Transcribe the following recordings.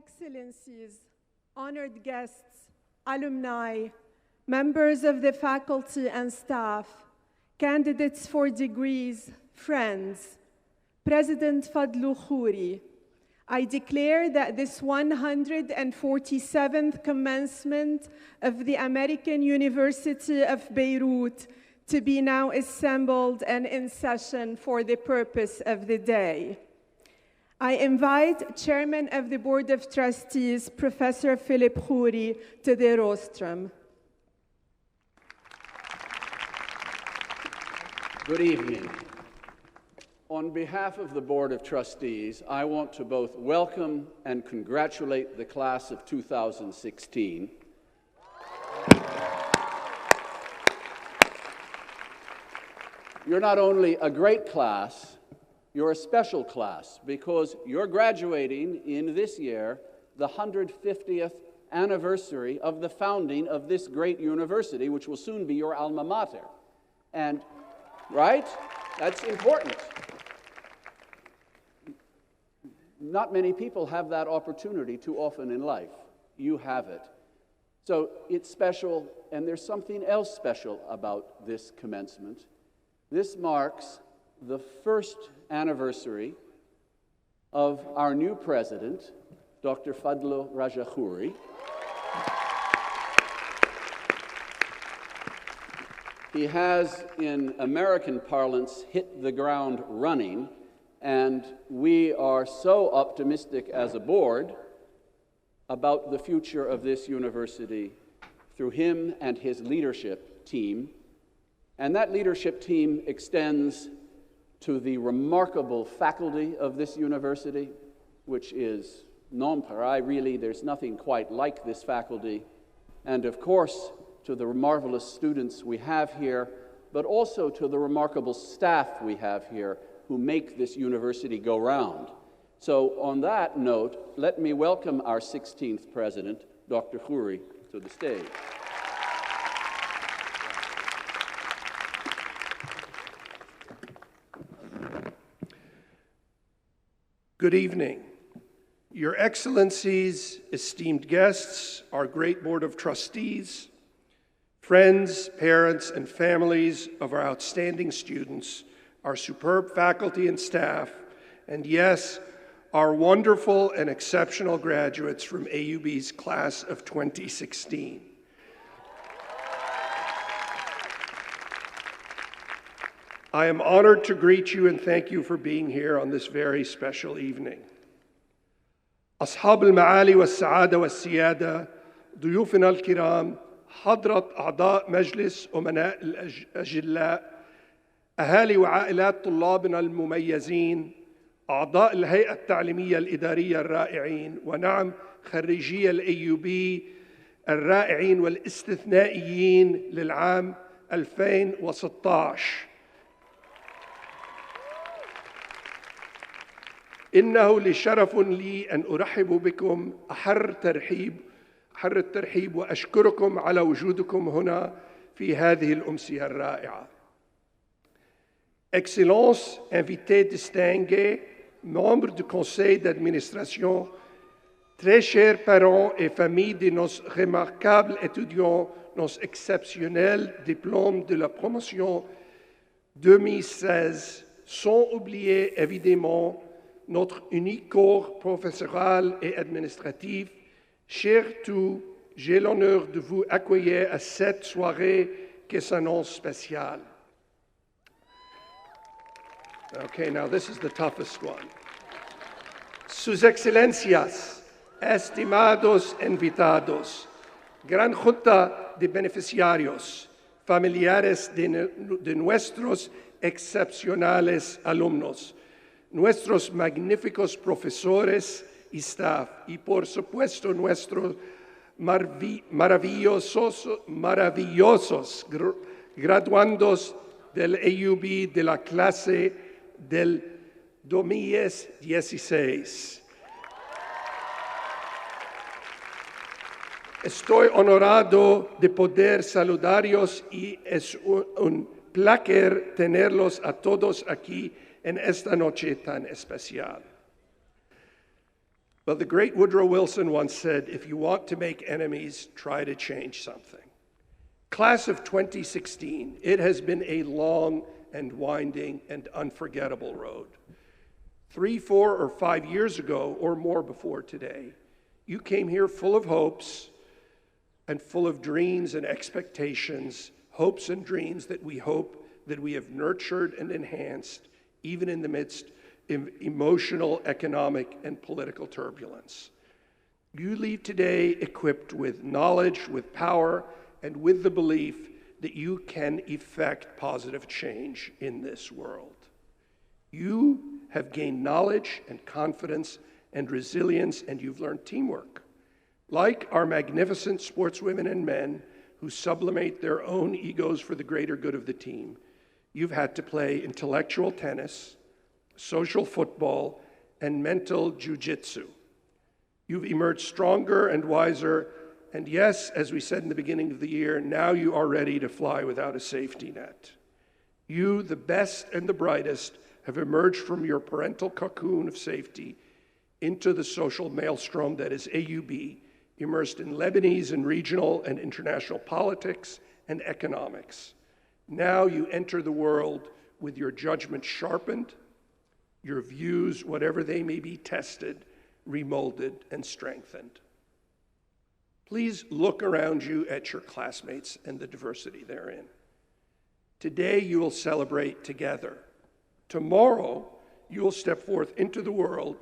Excellencies, honored guests, alumni, members of the faculty and staff, candidates for degrees, friends, President Fadlu Khouri, I declare that this 147th commencement of the American University of Beirut to be now assembled and in session for the purpose of the day. I invite Chairman of the Board of Trustees, Professor Philip Khouri, to the rostrum. Good evening. On behalf of the Board of Trustees, I want to both welcome and congratulate the class of 2016. You're not only a great class, you're a special class because you're graduating in this year the 150th anniversary of the founding of this great university, which will soon be your alma mater. And, right? That's important. Not many people have that opportunity too often in life. You have it. So it's special, and there's something else special about this commencement. This marks the first anniversary of our new president, Dr. Fadlu Raja Khouri. He has, in American parlance, hit the ground running, and we are so optimistic as a board about the future of this university through him and his leadership team. And that leadership team extends to the remarkable faculty of this university, which is non-pareil, really. There's nothing quite like this faculty. And of course, to the marvelous students we have here, but also to the remarkable staff we have here who make this university go round. So on that note, let me welcome our 16th president, Dr. Khouri, to the stage. Good evening. Your Excellencies, esteemed guests, our great Board of Trustees, friends, parents, and families of our outstanding students, our superb faculty and staff, and yes, our wonderful and exceptional graduates from AUB's class of 2016. I am honored to greet you and thank you for being here on this very special evening. أصحاب المعالي والسعادة والسيادة، ضيوفنا الكرام، حضرة أعضاء مجلس أمناء الأجلاء، أهالي وعائلات طلابنا المميزين، أعضاء الهيئة التعليمية الإدارية الرائعين، ونعم خريجي الAUB الرائعين والاستثنائيين للعام 2016. إنه لشرف لي أن أرحب بكم أحر الترحيب وأشكركم على وجودكم هنا في هذه الأمسية الرائعة. Excellences, invités distingués, membres du conseil d'administration, très chers parents et familles de nos remarquables étudiants, nos exceptionnels diplômes de la promotion 2016, sans oublier évidemment notre unique corps professoral et administratif. Chers tous, j'ai l'honneur de vous accueillir à cette soirée qui s'annonce spéciale. Okay, now this is the toughest one. Sus Excelencias, estimados invitados, gran junta de beneficiarios, familiares de nuestros excepcionales alumnos, nuestros magníficos profesores y staff, y por supuesto nuestros maravillosos graduandos del AUB de la clase del 2016. Estoy honorado de poder saludarlos y es un placer tenerlos a todos aquí en esta noche tan especial. But the great Woodrow Wilson once said, if you want to make enemies, try to change something. Class of 2016, it has been a long and winding and unforgettable road. 3, 4, or 5 years ago, or more before today, you came here full of hopes and full of dreams and expectations, hopes and dreams that we hope that we have nurtured and enhanced, even in the midst of emotional, economic, and political turbulence. You leave today equipped with knowledge, with power, and with the belief that you can effect positive change in this world. You have gained knowledge and confidence and resilience, and you've learned teamwork. Like our magnificent sportswomen and men who sublimate their own egos for the greater good of the team, you've had to play intellectual tennis, social football, and mental jiu-jitsu. You've emerged stronger and wiser, and yes, as we said in the beginning of the year, now you are ready to fly without a safety net. You, the best and the brightest, have emerged from your parental cocoon of safety into the social maelstrom that is AUB, immersed in Lebanese and regional and international politics and economics. Now you enter the world with your judgment sharpened, your views, whatever they may be, tested, remolded, and strengthened. Please look around you at your classmates and the diversity therein. Today you will celebrate together. Tomorrow you will step forth into the world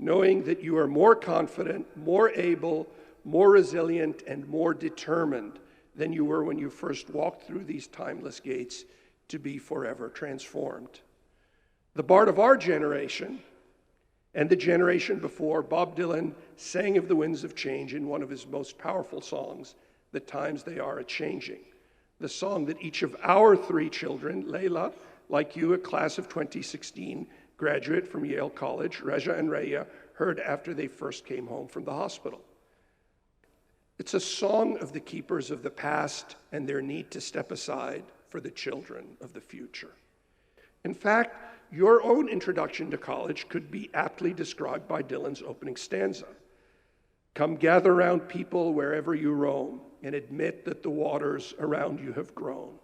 knowing that you are more confident, more able, more resilient, and more determined than you were when you first walked through these timeless gates to be forever transformed. The Bard of our generation and the generation before, Bob Dylan, sang of the winds of change in one of his most powerful songs, The Times They Are A-Changing, the song that each of our 3 children, Layla, like you, a class of 2016 graduate from Yale College, Reja and Raya, heard after they first came home from the hospital. It's a song of the keepers of the past and their need to step aside for the children of the future. In fact, your own introduction to college could be aptly described by Dylan's opening stanza. Come gather round people wherever you roam, and admit that the waters around you have grown,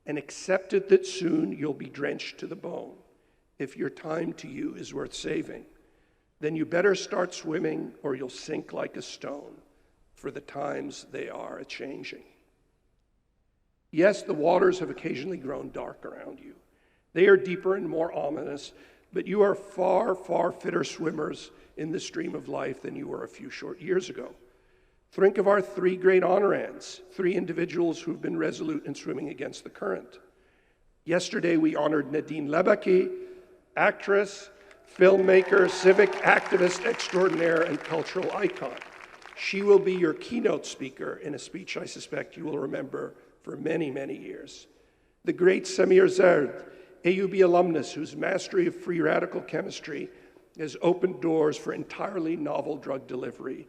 and accept it that soon you'll be drenched to the bone. If your time to you is worth saving, then you better start swimming or you'll sink like a stone, for the times they are a-changing. Yes, the waters have occasionally grown dark around you. They are deeper and more ominous, but you are far, far fitter swimmers in the stream of life than you were a few short years ago. Think of our 3 great honorands, 3 individuals who've been resolute in swimming against the current. Yesterday, we honored Nadine Lebaki, actress, filmmaker, civic activist extraordinaire, and cultural icon. She will be your keynote speaker in a speech I suspect you will remember for many, many years. The great Samir Zerd, AUB alumnus whose mastery of free radical chemistry has opened doors for entirely novel drug delivery,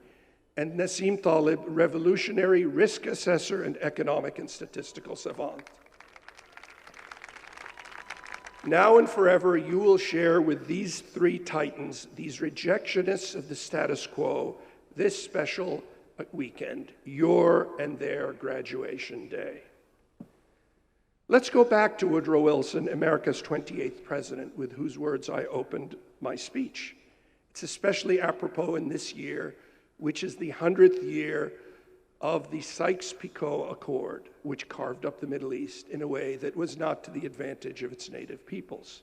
and Nassim Taleb, revolutionary risk assessor and economic and statistical savant. Now and forever, you will share with these 3 titans, these rejectionists of the status quo, this special weekend, your and their graduation day. Let's go back to Woodrow Wilson, America's 28th president, with whose words I opened my speech. It's especially apropos in this year, which is the 100th year of the Sykes-Picot Accord, which carved up the Middle East in a way that was not to the advantage of its native peoples.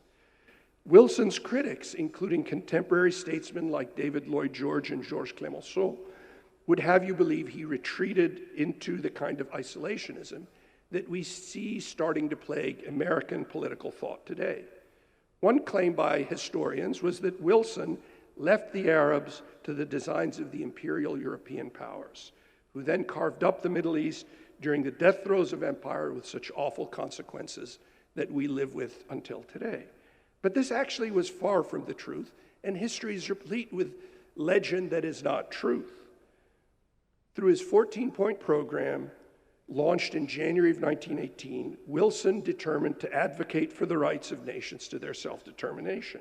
Wilson's critics, including contemporary statesmen like David Lloyd George and Georges Clemenceau, would have you believe he retreated into the kind of isolationism that we see starting to plague American political thought today. One claim by historians was that Wilson left the Arabs to the designs of the imperial European powers, who then carved up the Middle East during the death throes of empire with such awful consequences that we live with until today. But this actually was far from the truth, and history is replete with legend that is not truth. Through his 14-point program, launched in January of 1918, Wilson determined to advocate for the rights of nations to their self-determination.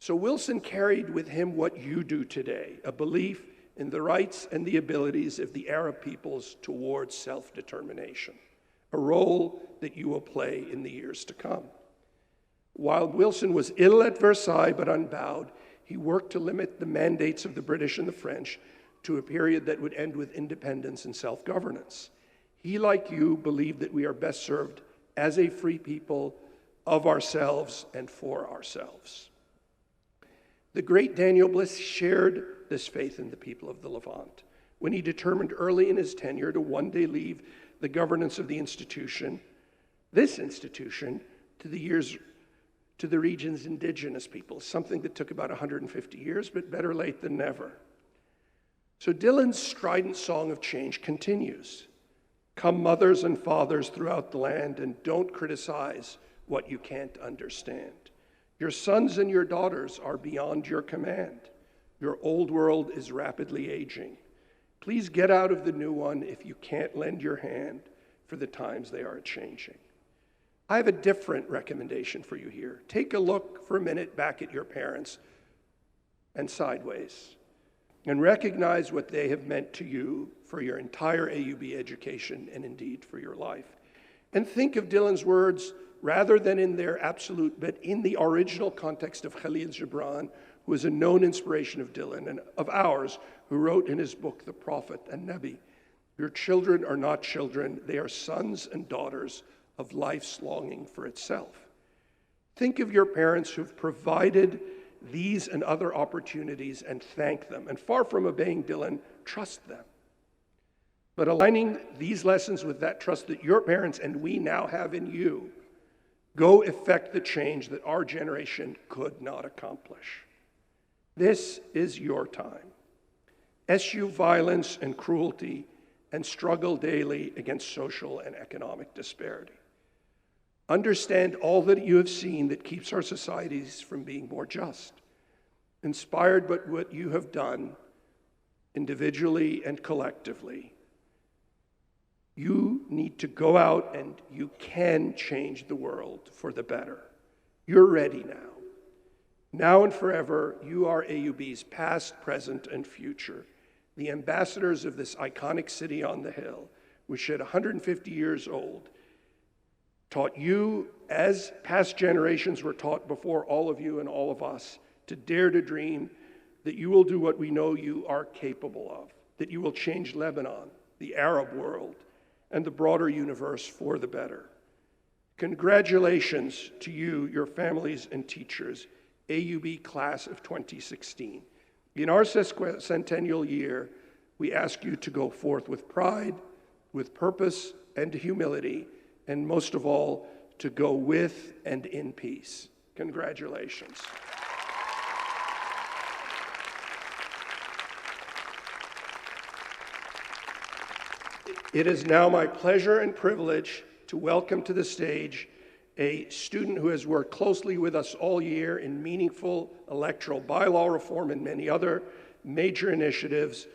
So Wilson carried with him what you do today, a belief in the rights and the abilities of the Arab peoples towards self-determination, a role that you will play in the years to come. While Wilson was ill at Versailles but unbowed, he worked to limit the mandates of the British and the French to a period that would end with independence and self-governance. He, like you, believed that we are best served as a free people of ourselves and for ourselves. The great Daniel Bliss shared this faith in the people of the Levant when he determined early in his tenure to one day leave the governance of the institution, this institution, to the region's indigenous people, something that took about 150 years, but better late than never. So Dylan's strident song of change continues. Come, mothers and fathers throughout the land, and don't criticize what you can't understand. Your sons and your daughters are beyond your command. Your old world is rapidly aging. Please get out of the new one if you can't lend your hand, for the times they are changing. I have a different recommendation for you here. Take a look for a minute back at your parents and sideways, and recognize what they have meant to you for your entire AUB education and indeed for your life. And think of Dylan's words rather than in their absolute, but in the original context of Khalil Gibran, who is a known inspiration of Dylan and of ours, who wrote in his book, The Prophet and Nabi, your children are not children, they are sons and daughters of life's longing for itself. Think of your parents who've provided these and other opportunities and thank them. And far from obeying Dylan, trust them. But aligning these lessons with that trust that your parents and we now have in you, go effect the change that our generation could not accomplish. This is your time. Eschew violence and cruelty and struggle daily against social and economic disparity. Understand all that you have seen that keeps our societies from being more just. Inspired by what you have done individually and collectively, you need to go out and you can change the world for the better. You're ready now. Now and forever, you are AUB's past, present, and future, the ambassadors of this iconic city on the hill, which at 150 years old, taught you, as past generations were taught before all of you and all of us, to dare to dream that you will do what we know you are capable of, that you will change Lebanon, the Arab world, and the broader universe for the better. Congratulations to you, your families and teachers, AUB class of 2016. In our centennial year, we ask you to go forth with pride, with purpose and humility, and most of all, to go with and in peace. Congratulations. It is now my pleasure and privilege to welcome to the stage a student who has worked closely with us all year in meaningful electoral bylaw reform and many other major initiatives,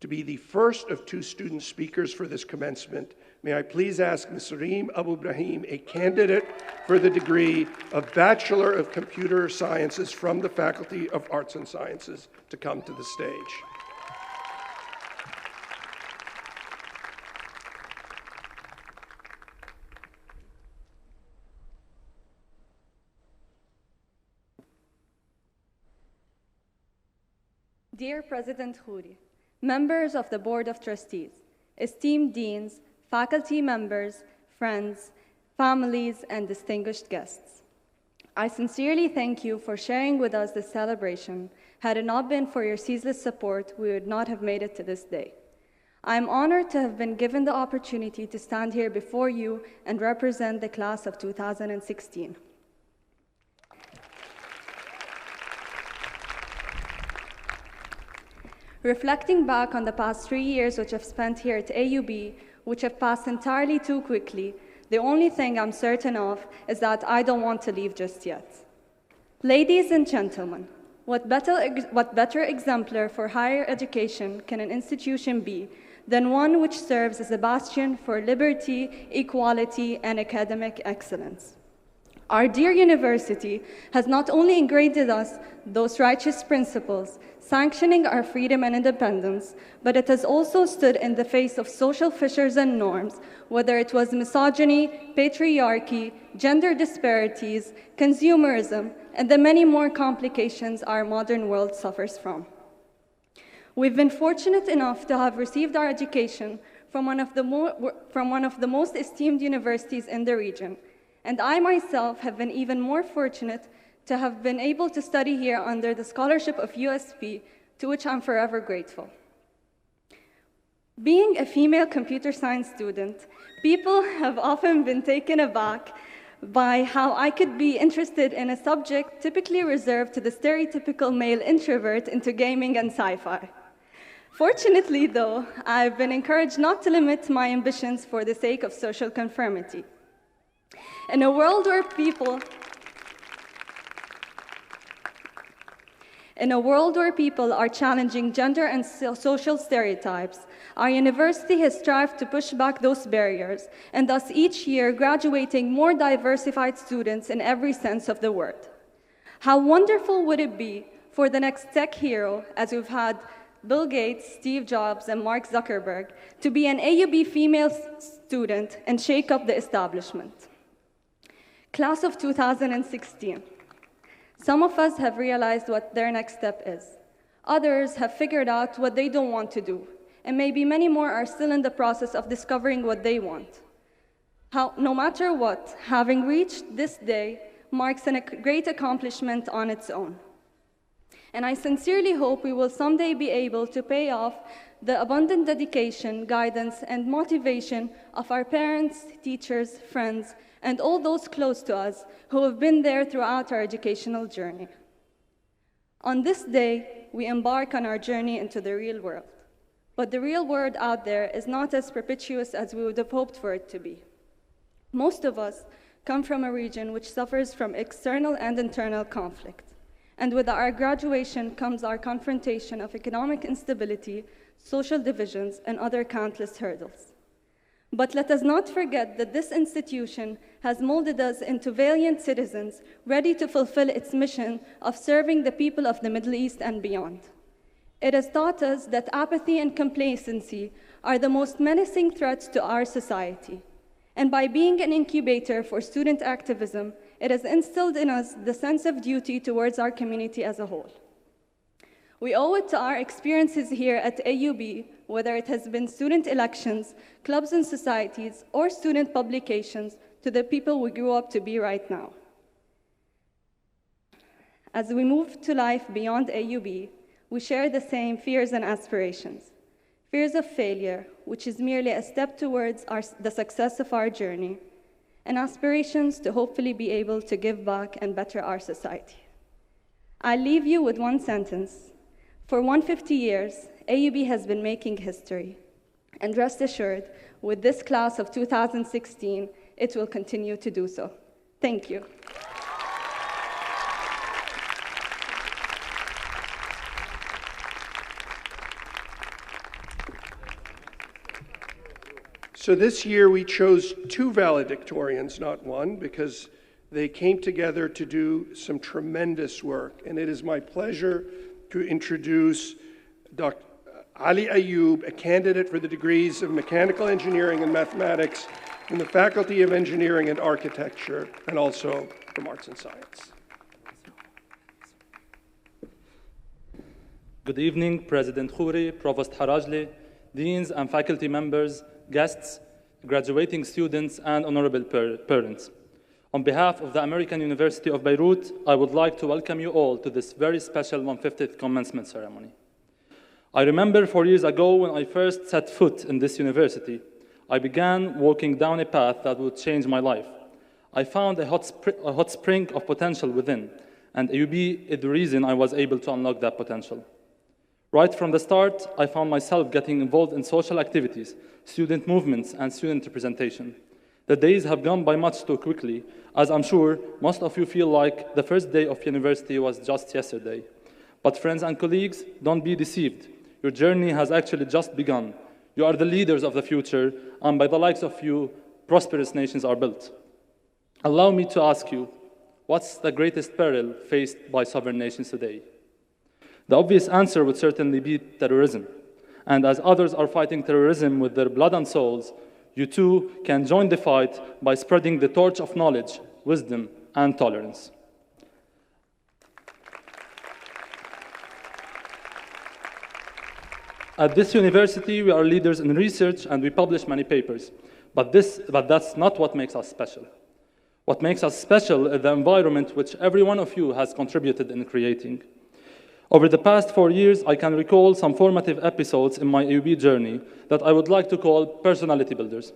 to be the first of two student speakers for this commencement. May I please ask Ms. Reem Abu Ibrahim, a candidate for the degree of Bachelor of Computer Sciences from the Faculty of Arts and Sciences, to come to the stage. Dear President Khoury, members of the Board of Trustees, esteemed deans, faculty members, friends, families, and distinguished guests, I sincerely thank you for sharing with us this celebration. Had it not been for your ceaseless support, we would not have made it to this day. I am honored to have been given the opportunity to stand here before you and represent the class of 2016. Reflecting back on the past 3 years which I've spent here at AUB, which have passed entirely too quickly, the only thing I'm certain of is that I don't want to leave just yet. Ladies and gentlemen, what better exemplar for higher education can an institution be than one which serves as a bastion for liberty, equality, and academic excellence? Our dear university has not only ingrained in us those righteous principles, sanctioning our freedom and independence, but it has also stood in the face of social fissures and norms, whether it was misogyny, patriarchy, gender disparities, consumerism, and the many more complications our modern world suffers from. We've been fortunate enough to have received our education from one of the most esteemed universities in the region, and I myself have been even more fortunate to have been able to study here under the scholarship of USP, to which I'm forever grateful. Being a female computer science student, people have often been taken aback by how I could be interested in a subject typically reserved to the stereotypical male introvert into gaming and sci-fi. Fortunately, though, I've been encouraged not to limit my ambitions for the sake of social conformity. In a world where people are challenging gender and social stereotypes, our university has strived to push back those barriers, and thus each year graduating more diversified students in every sense of the word. How wonderful would it be for the next tech hero, as we've had Bill Gates, Steve Jobs, and Mark Zuckerberg, to be an AUB female student and shake up the establishment. Class of 2016. Some of us have realized what their next step is. Others have figured out what they don't want to do, and maybe many more are still in the process of discovering what they want. No matter what, having reached this day marks a great accomplishment on its own. And I sincerely hope we will someday be able to pay off the abundant dedication, guidance, and motivation of our parents, teachers, friends, and all those close to us who have been there throughout our educational journey. On this day, we embark on our journey into the real world. But the real world out there is not as propitious as we would have hoped for it to be. Most of us come from a region which suffers from external and internal conflict. And with our graduation comes our confrontation of economic instability, social divisions, and other countless hurdles. But let us not forget that this institution has molded us into valiant citizens ready to fulfill its mission of serving the people of the Middle East and beyond. It has taught us that apathy and complacency are the most menacing threats to our society. And by being an incubator for student activism, it has instilled in us the sense of duty towards our community as a whole. We owe it to our experiences here at AUB, whether it has been student elections, clubs and societies, or student publications, to the people we grew up to be right now. As we move to life beyond AUB, we share the same fears and aspirations. Fears of failure, which is merely a step towards the success of our journey, and aspirations to hopefully be able to give back and better our society. I leave you with one sentence. For 150 years, AUB has been making history. And rest assured, with this class of 2016, it will continue to do so. Thank you. So this year we chose two valedictorians, not one, because they came together to do some tremendous work. And it is my pleasure to introduce Dr. Ali Ayoub, a candidate for the degrees of Mechanical Engineering and Mathematics in the Faculty of Engineering and Architecture, and also from Arts and Science. Good evening, President Khouri, Provost Harajli, deans and faculty members, guests, graduating students, and honorable parents. On behalf of the American University of Beirut, I would like to welcome you all to this very special 150th commencement ceremony. I remember 4 years ago when I first set foot in this university, I began walking down a path that would change my life. I found a hot spring of potential within, and AUB is the reason I was able to unlock that potential. Right from the start, I found myself getting involved in social activities, student movements, and student representation. The days have gone by much too quickly, as I'm sure most of you feel like the first day of university was just yesterday. But friends and colleagues, don't be deceived. Your journey has actually just begun. You are the leaders of the future, and by the likes of you, prosperous nations are built. Allow me to ask you, What's the greatest peril faced by sovereign nations today? The obvious answer would certainly be terrorism. And as others are fighting terrorism with their blood and souls, you too can join the fight by spreading the torch of knowledge, wisdom, and tolerance. At this university, we are leaders in research and we publish many papers. But that's not what makes us special. What makes us special is the environment which every one of you has contributed in creating. Over the past 4 years, I can recall some formative episodes in my AUB journey that I would like to call personality builders.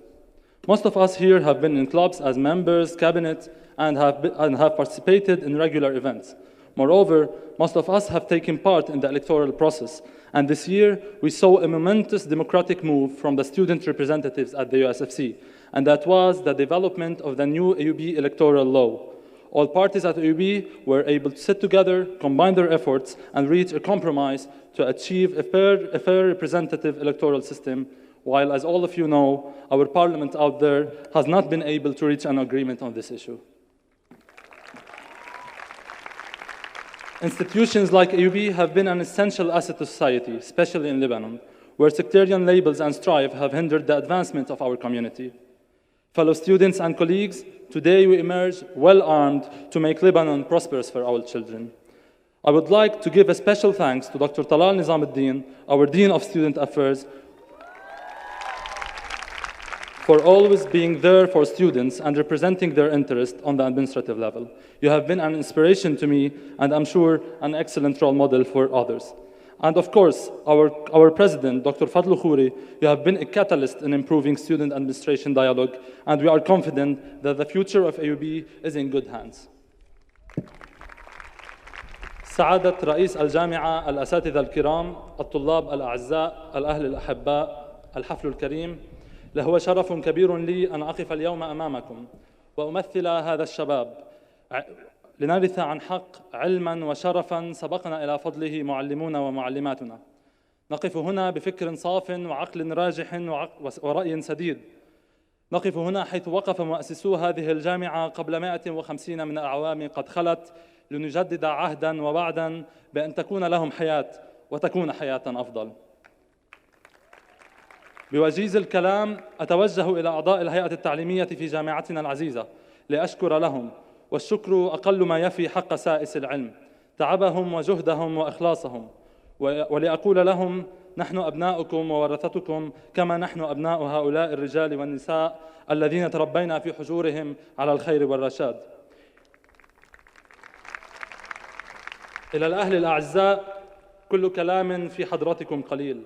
Most of us here have been in clubs as members, cabinet, and have participated in regular events. Moreover, most of us have taken part in the electoral process, and this year we saw a momentous democratic move from the student representatives at the USFC, and that was the development of the new AUB electoral law. All parties at AUB were able to sit together, combine their efforts, and reach a compromise to achieve a fair representative electoral system, while, as all of you know, our parliament out there has not been able to reach an agreement on this issue. Institutions like AUB have been an essential asset to society, especially in Lebanon, where sectarian labels and strife have hindered the advancement of our community. Fellow students and colleagues, today we emerge well-armed to make Lebanon prosperous for our children. I would like to give a special thanks to Dr. Talal Nizam al-Din, our Dean of Student Affairs, for always being there for students and representing their interest on the administrative level. You have been an inspiration to me, and I'm sure an excellent role model for others. And of course, our president, Dr. Fadlu Khouri, you have been a catalyst in improving student administration dialogue, and we are confident that the future of AUB is in good hands. سعادة رئيس الجامعة، الأساتذة الكرام، الطلاب الأعزاء، الأهل الأحباء، الحفل الكريم، لهو شرف كبير لي أن أقف اليوم أمامكم وأمثل هذا الشباب لنرث عن حق علما وشرفا سبقنا إلى فضله معلمون ومعلماتنا. نقف هنا بفكر صاف وعقل راجح ورأي سديد. نقف هنا حيث وقف مؤسسو هذه الجامعة قبل 150 من الأعوام قد خلت لنجدد عهدا ووعدا بأن تكون لهم حياة وتكون حياة أفضل. بوجيز الكلام أتوجه إلى أعضاء الهيئة التعليمية في جامعتنا العزيزة لأشكر لهم، والشكر أقل ما يفي حق سائس العلم، تعبهم وجهدهم وإخلاصهم، ولأقول لهم نحن أبناؤكم وورثتكم كما نحن أبناء هؤلاء الرجال والنساء الذين تربينا في حجورهم على الخير والرشاد. إلى الأهل الأعزاء، كل كلام في حضرتكم قليل،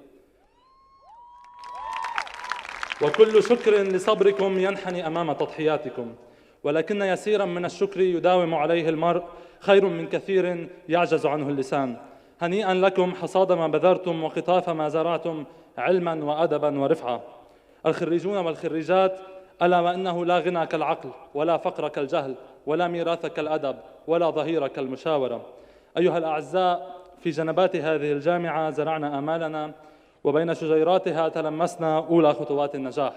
وكل شكر لصبركم ينحني أمام تضحياتكم، ولكن يسيرا من الشكر يداوم عليه المرء خير من كثير يعجز عنه اللسان. هنيئا لكم حصاد ما بذرتم وقطاف ما زرعتم علما وأدبا ورفعة. الخريجون والخريجات، ألا وإنه لا غنى كالعقل، ولا فقر كالجهل، ولا ميراث كالأدب، ولا ظهير كالمشاورة. أيها الأعزاء، في جنبات هذه الجامعة زرعنا آمالنا، وبين شجيراتها تلمسنا أولى خطوات النجاح،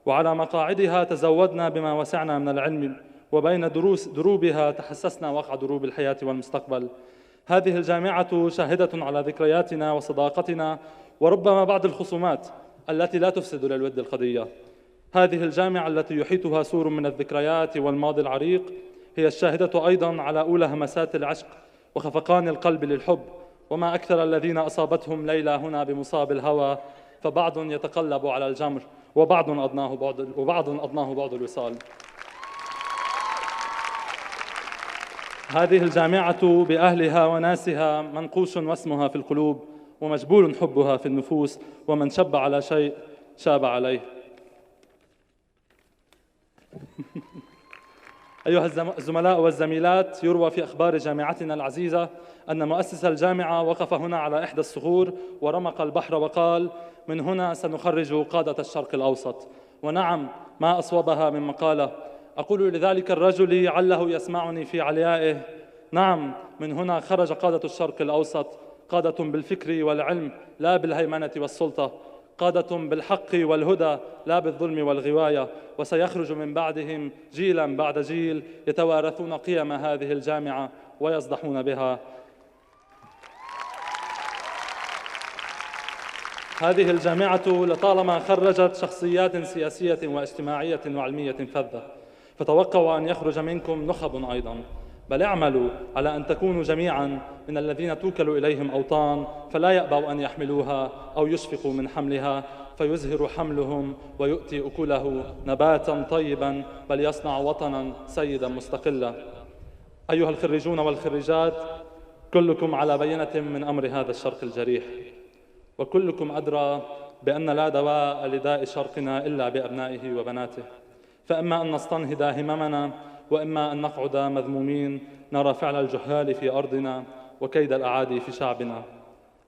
وعلى مقاعدها تزودنا بما وسعنا من العلم، وبين دروبها تحسسنا وقع دروب الحياة والمستقبل. هذه الجامعة شاهدة على ذكرياتنا وصداقتنا، وربما بعض الخصومات التي لا تفسد للود القضية. هذه الجامعة التي يحيطها سور من الذكريات والماضي العريق هي الشاهدة أيضا على أولى همسات العشق وخفقان القلب للحب، وما أكثر الذين أصابتهم ليلى هنا بمصاب الهوى، فبعض يتقلب على الجمر وبعض أضناه بعد الوصال. هذه الجامعة بأهلها وناسها منقوش واسمها في القلوب، ومجبول حبها في النفوس، ومن شب على شيء شاب عليه. أيها الزملاء والزميلات، يروى في أخبار جامعتنا العزيزة أن مؤسس الجامعة وقف هنا على إحدى الصخور ورمق البحر وقال: من هنا سنخرج قادة الشرق الأوسط. ونعم، ما أصوبها من مقالة. أقول لذلك الرجل عله يسمعني في عليائه: نعم، من هنا خرج قادة الشرق الأوسط، قادة بالفكر والعلم لا بالهيمنة والسلطة، قادة بالحق والهدى لا بالظلم والغواية، وسيخرج من بعدهم جيلاً بعد جيل يتوارثون قيم هذه الجامعة ويصدحون بها. هذه الجامعة لطالما خرجت شخصيات سياسية واجتماعية وعلمية فذة، فتوقعوا أن يخرج منكم نخب أيضاً، بل اعملوا على أن تكونوا جميعاً من الذين توكل إليهم أوطان فلا يأبوا أن يحملوها أو يشفقوا من حملها، فيزهر حملهم ويؤتي أكله نباتاً طيباً، بل يصنع وطناً سيداً مستقلاً. أيها الخريجون والخريجات، كلكم على بينة من أمر هذا الشرق الجريح، وكلكم أدرى بأن لا دواء لداء شرقنا إلا بأبنائه وبناته، فإما أن نستنهض هممنا وإما أن نقعد مذمومين نرى فعل الجهال في أرضنا وكيد الأعادي في شعبنا.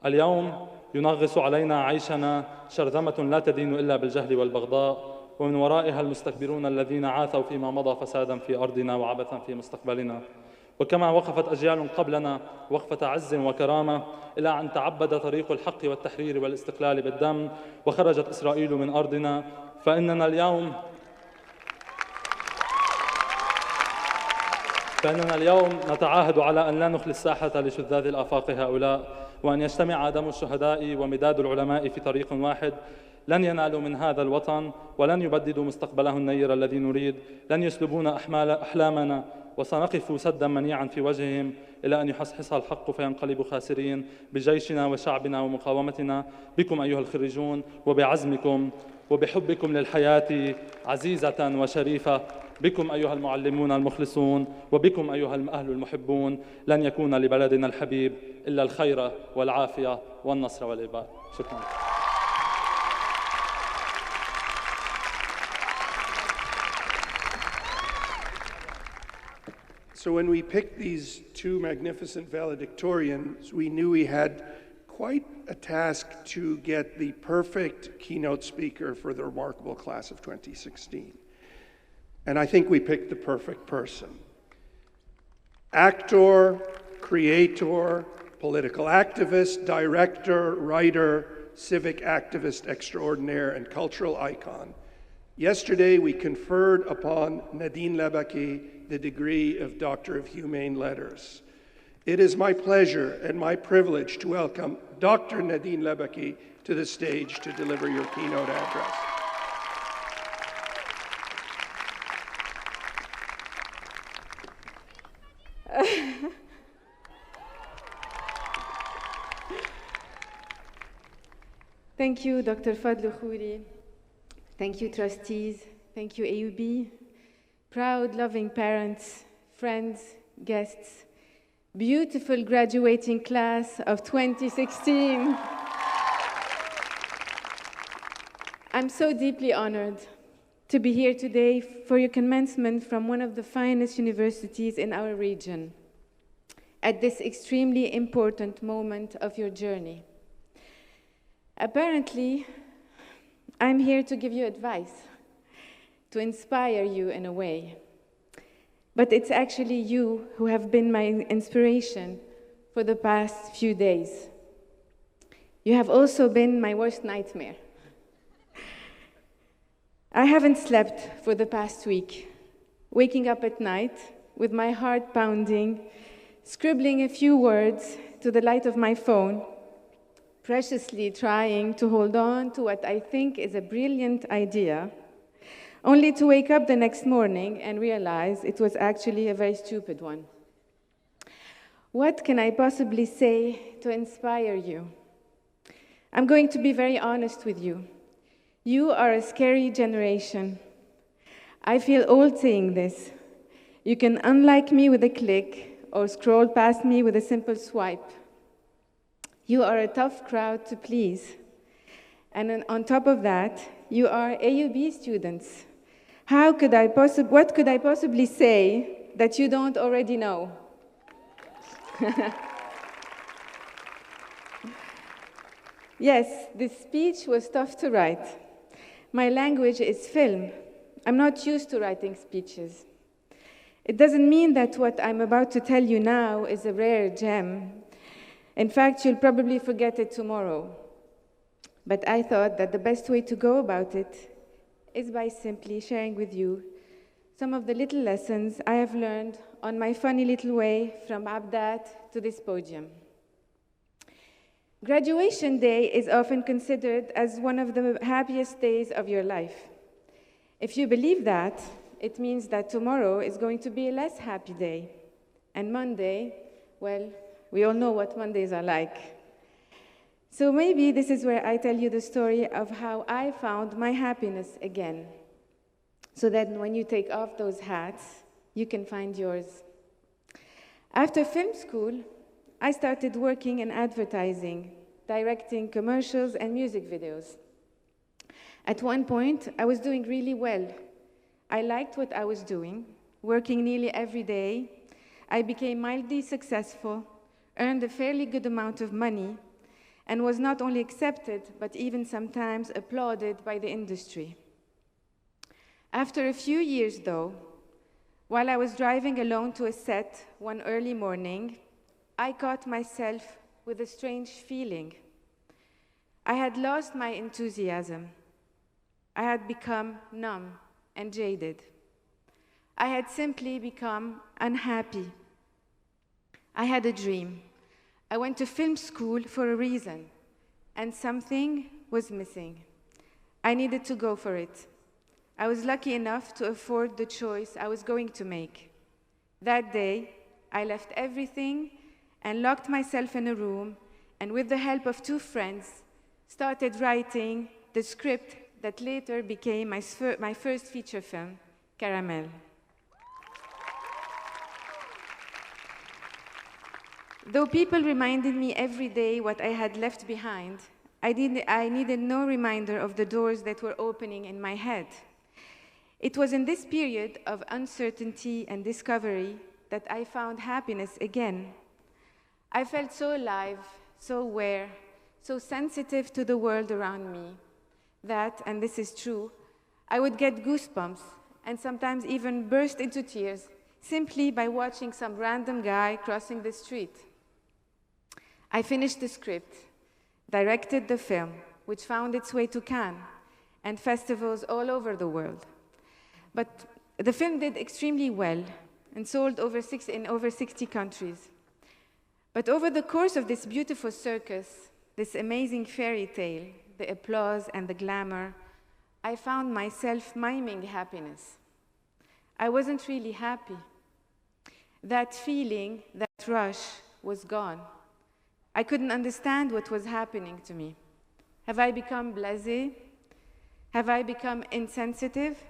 اليوم ينغص علينا عيشنا شرذمة لا تدين إلا بالجهل والبغضاء، ومن ورائها المستكبرون الذين عاثوا فيما مضى فسادا في أرضنا وعبثا في مستقبلنا. وكما وقفت أجيال قبلنا وقفة عز وكرامة إلى أن تعبد طريق الحق والتحرير والاستقلال بالدم وخرجت إسرائيل من أرضنا، فإننا اليوم نتعاهد على أن لا نخلي الساحة لشذاذ الآفاق هؤلاء، وأن يجتمع دم الشهداء ومداد العلماء في طريق واحد. لن ينالوا من هذا الوطن ولن يبددوا مستقبله النير الذي نريد، لن يسلبون أحلامنا، وسنقف سدا منيعا في وجههم إلى أن يحصحص الحق فينقلبوا خاسرين بجيشنا وشعبنا ومقاومتنا. بكم أيها الخريجون وبعزمكم وبحبكم للحياة عزيزة وشريفة، بكم أيها المعلمون المخلصون، وبكم أيها الأهل المحبون، لن يكون لبلدنا الحبيب إلا الخير والعافية والنصر والإباء. شكرا. So when we picked these two magnificent valedictorians, we knew we had quite a task to get the perfect keynote speaker for the remarkable class of 2016. And I think we picked the perfect person. Actor, creator, political activist, director, writer, civic activist extraordinaire, and cultural icon. Yesterday, we conferred upon Nadine Labaki the degree of Doctor of Humane Letters. It is my pleasure and my privilege to welcome Dr. Nadine Labaki to the stage to deliver your keynote address. Thank you, Dr. Fadl Khouri. Thank you, trustees. Thank you, AUB. Proud, loving parents, friends, guests, beautiful graduating class of 2016. I'm so deeply honored to be here today for your commencement from one of the finest universities in our region at this extremely important moment of your journey. Apparently, I'm here to give you advice, to inspire you in a way. But it's actually you who have been my inspiration for the past few days. You have also been my worst nightmare. I haven't slept for the past week, waking up at night with my heart pounding, scribbling a few words to the light of my phone, preciously trying to hold on to what I think is a brilliant idea, only to wake up the next morning and realize it was actually a very stupid one. What can I possibly say to inspire you? I'm going to be very honest with you. You are a scary generation. I feel old saying this. You can unlike me with a click or scroll past me with a simple swipe. You are a tough crowd to please. And on top of that, you are AUB students. What could I possibly say that you don't already know? Yes, this speech was tough to write. My language is film. I'm not used to writing speeches. It doesn't mean that what I'm about to tell you now is a rare gem. In fact, you'll probably forget it tomorrow. But I thought that the best way to go about it is by simply sharing with you some of the little lessons I have learned on my funny little way from Abdat to this podium. Graduation day is often considered as one of the happiest days of your life. If you believe that, it means that tomorrow is going to be a less happy day. And Monday, well, we all know what Mondays are like. So maybe this is where I tell you the story of how I found my happiness again, so that when you take off those hats, you can find yours. After film school, I started working in advertising, directing commercials and music videos. At one point, I was doing really well. I liked what I was doing, working nearly every day. I became mildly successful, earned a fairly good amount of money, and was not only accepted, but even sometimes applauded by the industry. After a few years, though, while I was driving alone to a set one early morning, I caught myself with a strange feeling. I had lost my enthusiasm. I had become numb and jaded. I had simply become unhappy. I had a dream. I went to film school for a reason, and something was missing. I needed to go for it. I was lucky enough to afford the choice I was going to make. That day, I left everything and locked myself in a room, and with the help of two friends, started writing the script that later became my first feature film, Caramel. Though people reminded me every day what I had left behind, I needed no reminder of the doors that were opening in my head. It was in this period of uncertainty and discovery that I found happiness again. I felt so alive, so aware, so sensitive to the world around me that, and this is true, I would get goosebumps and sometimes even burst into tears simply by watching some random guy crossing the street. I finished the script, directed the film, which found its way to Cannes and festivals all over the world. But the film did extremely well and sold in over 60 countries. But over the course of this beautiful circus, this amazing fairy tale, the applause and the glamour, I found myself miming happiness. I wasn't really happy. That feeling, that rush, was gone. I couldn't understand what was happening to me. Have I become blasé? Have I become insensitive?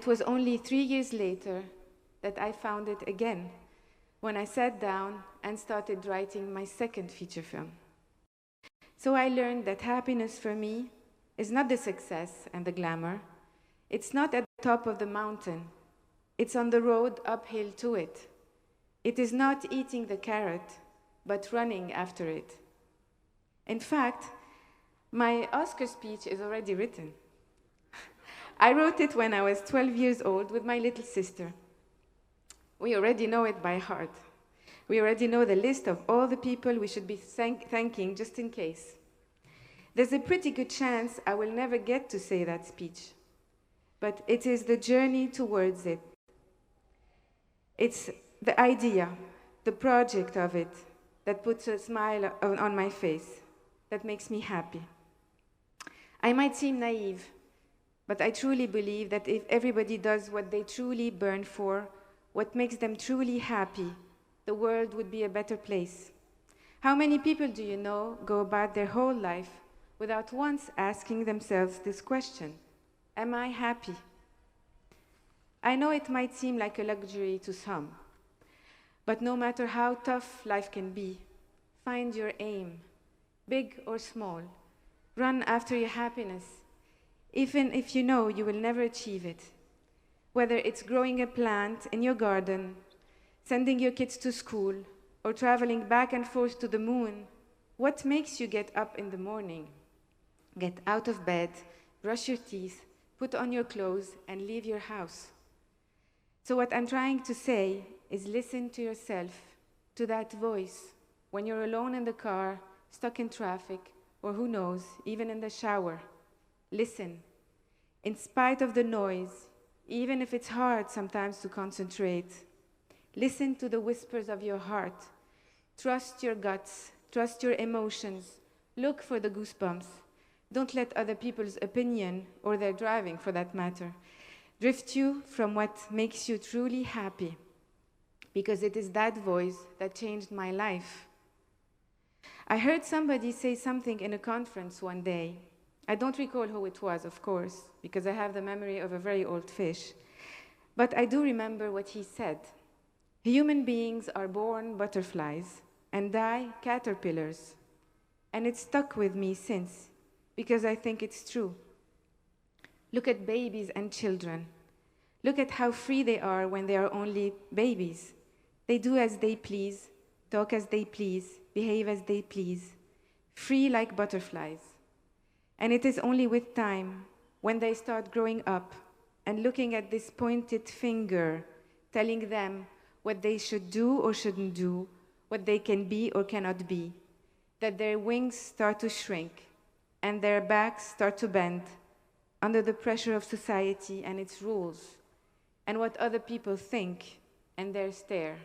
It was only 3 years later that I found it again, when I sat down and started writing my second feature film. So I learned that happiness for me is not the success and the glamour. It's not at the top of the mountain. It's on the road uphill to it. It is not eating the carrot, but running after it. In fact, my Oscar speech is already written. I wrote it when I was 12 years old with my little sister. We already know it by heart. We already know the list of all the people we should be thanking just in case. There's a pretty good chance I will never get to say that speech, but it is the journey towards it. It's the idea, the project of it, that puts a smile on my face, that makes me happy. I might seem naive, but I truly believe that if everybody does what they truly burn for, what makes them truly happy, the world would be a better place. How many people do you know go about their whole life without once asking themselves this question: am I happy? I know it might seem like a luxury to some, but no matter how tough life can be, find your aim, big or small. Run after your happiness, even if you know you will never achieve it. Whether it's growing a plant in your garden, sending your kids to school, or traveling back and forth to the moon, what makes you get up in the morning? Get out of bed, brush your teeth, put on your clothes, and leave your house. So what I'm trying to say is listen to yourself, to that voice, when you're alone in the car, stuck in traffic, or who knows, even in the shower. Listen. In spite of the noise, even if it's hard sometimes to concentrate, listen to the whispers of your heart. Trust your guts, trust your emotions, look for the goosebumps. Don't let other people's opinion, or their driving for that matter, drift you from what makes you truly happy, because it is that voice that changed my life. I heard somebody say something in a conference one day. I don't recall who it was, of course, because I have the memory of a very old fish. But I do remember what he said. Human beings are born butterflies and die caterpillars. And it's stuck with me since, because I think it's true. Look at babies and children. Look at how free they are when they are only babies. They do as they please, talk as they please, behave as they please, free like butterflies. And it is only with time, when they start growing up and looking at this pointed finger, telling them what they should do or shouldn't do, what they can be or cannot be, that their wings start to shrink and their backs start to bend under the pressure of society and its rules, and what other people think and their stare.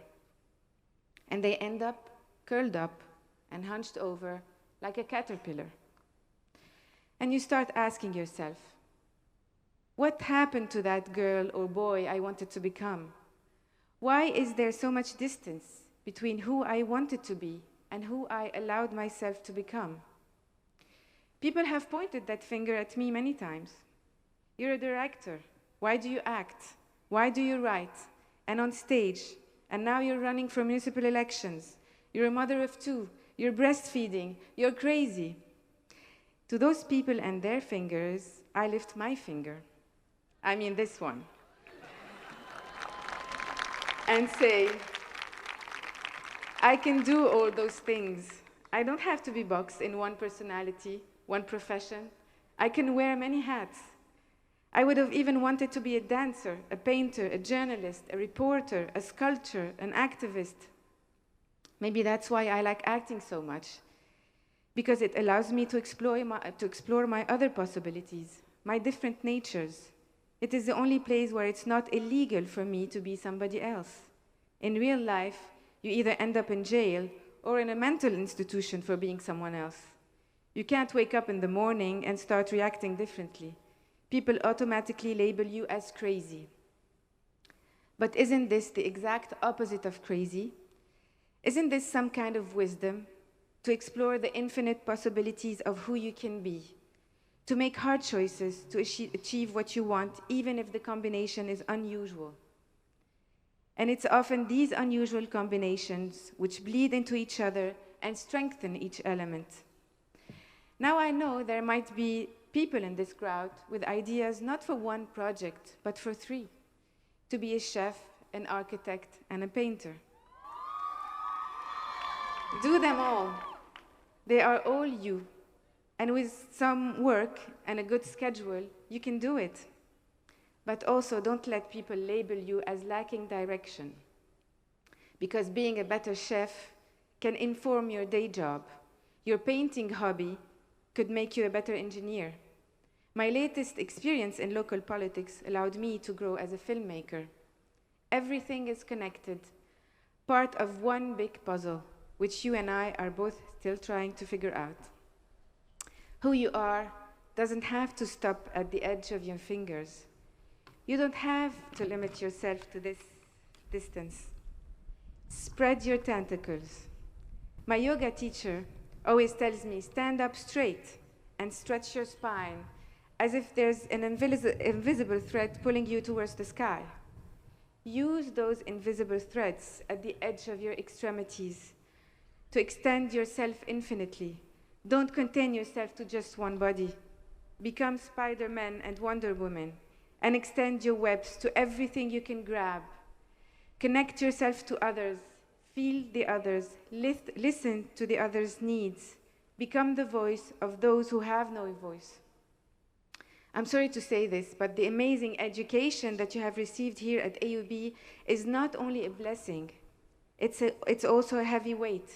And they end up curled up and hunched over like a caterpillar. And you start asking yourself, what happened to that girl or boy I wanted to become? Why is there so much distance between who I wanted to be and who I allowed myself to become? People have pointed that finger at me many times. You're a director. Why do you act? Why do you write? And on stage. And now you're running for municipal elections. You're a mother of two. You're breastfeeding. You're crazy. To those people and their fingers, I lift my finger. I mean this one. And say, I can do all those things. I don't have to be boxed in one personality, one profession. I can wear many hats. I would have even wanted to be a dancer, a painter, a journalist, a reporter, a sculptor, an activist. Maybe that's why I like acting so much, because it allows me to explore my other possibilities, my different natures. It is the only place where it's not illegal for me to be somebody else. In real life, you either end up in jail or in a mental institution for being someone else. You can't wake up in the morning and start reacting differently. People automatically label you as crazy. But isn't this the exact opposite of crazy? Isn't this some kind of wisdom to explore the infinite possibilities of who you can be, to make hard choices to achieve what you want, even if the combination is unusual? And it's often these unusual combinations which bleed into each other and strengthen each element. Now I know there might be people in this crowd with ideas not for one project, but for three: to be a chef, an architect, and a painter. Do them all. They are all you. And with some work and a good schedule, you can do it. But also don't let people label you as lacking direction, because being a better chef can inform your day job. Your painting hobby could make you a better engineer. My latest experience in local politics allowed me to grow as a filmmaker. Everything is connected, part of one big puzzle, which you and I are both still trying to figure out. Who you are doesn't have to stop at the edge of your fingers. You don't have to limit yourself to this distance. Spread your tentacles. My yoga teacher always tells me, stand up straight and stretch your spine as if there's an invisible thread pulling you towards the sky. Use those invisible threads at the edge of your extremities to extend yourself infinitely. Don't contain yourself to just one body. Become Spider-Man and Wonder Woman and extend your webs to everything you can grab. Connect yourself to others. Feel the others. Listen to the others' needs. Become the voice of those who have no voice. I'm sorry to say this, but the amazing education that you have received here at AUB is not only a blessing, it's also a heavy weight.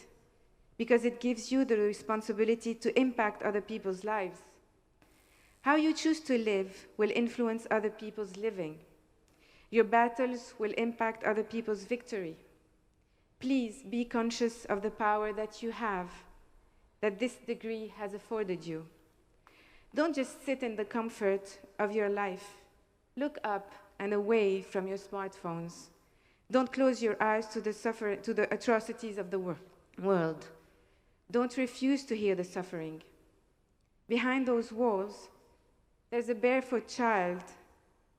because it gives you the responsibility to impact other people's lives. How you choose to live will influence other people's living. Your battles will impact other people's victory. Please be conscious of the power that you have, that this degree has afforded you. Don't just sit in the comfort of your life. Look up and away from your smartphones. Don't close your eyes to the atrocities of the world. Don't refuse to hear the suffering. Behind those walls, there's a barefoot child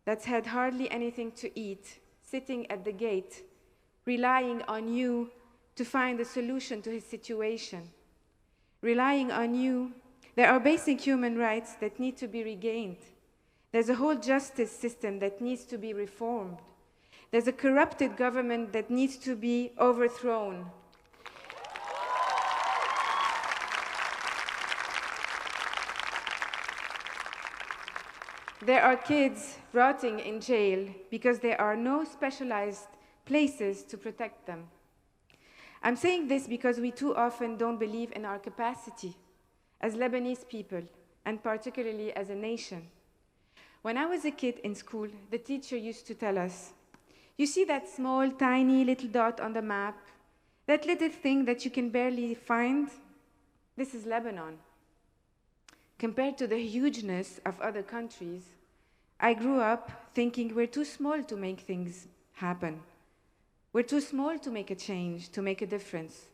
that's had hardly anything to eat, sitting at the gate, relying on you to find a solution to his situation. Relying on you, there are basic human rights that need to be regained. There's a whole justice system that needs to be reformed. There's a corrupted government that needs to be overthrown. There are kids rotting in jail because there are no specialized places to protect them. I'm saying this because we too often don't believe in our capacity as Lebanese people, and particularly as a nation. When I was a kid in school, the teacher used to tell us, you see that small, tiny little dot on the map? That little thing that you can barely find? This is Lebanon. Compared to the hugeness of other countries, I grew up thinking we're too small to make things happen. We're too small to make a change, to make a difference.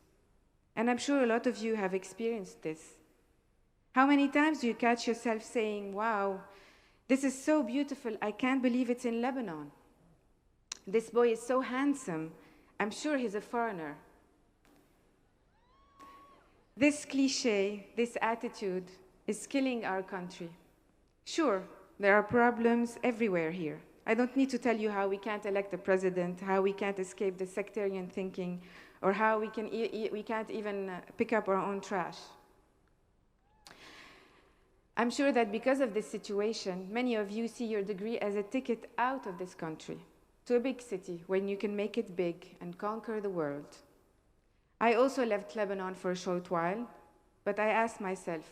And I'm sure a lot of you have experienced this. How many times do you catch yourself saying, wow, this is so beautiful, I can't believe it's in Lebanon. This boy is so handsome, I'm sure he's a foreigner. This cliché, this attitude, is killing our country. Sure, there are problems everywhere here. I don't need to tell you how we can't elect a president, how we can't escape the sectarian thinking, or how we can't even pick up our own trash. I'm sure that because of this situation, many of you see your degree as a ticket out of this country, to a big city where you can make it big and conquer the world. I also left Lebanon for a short while, but I asked myself,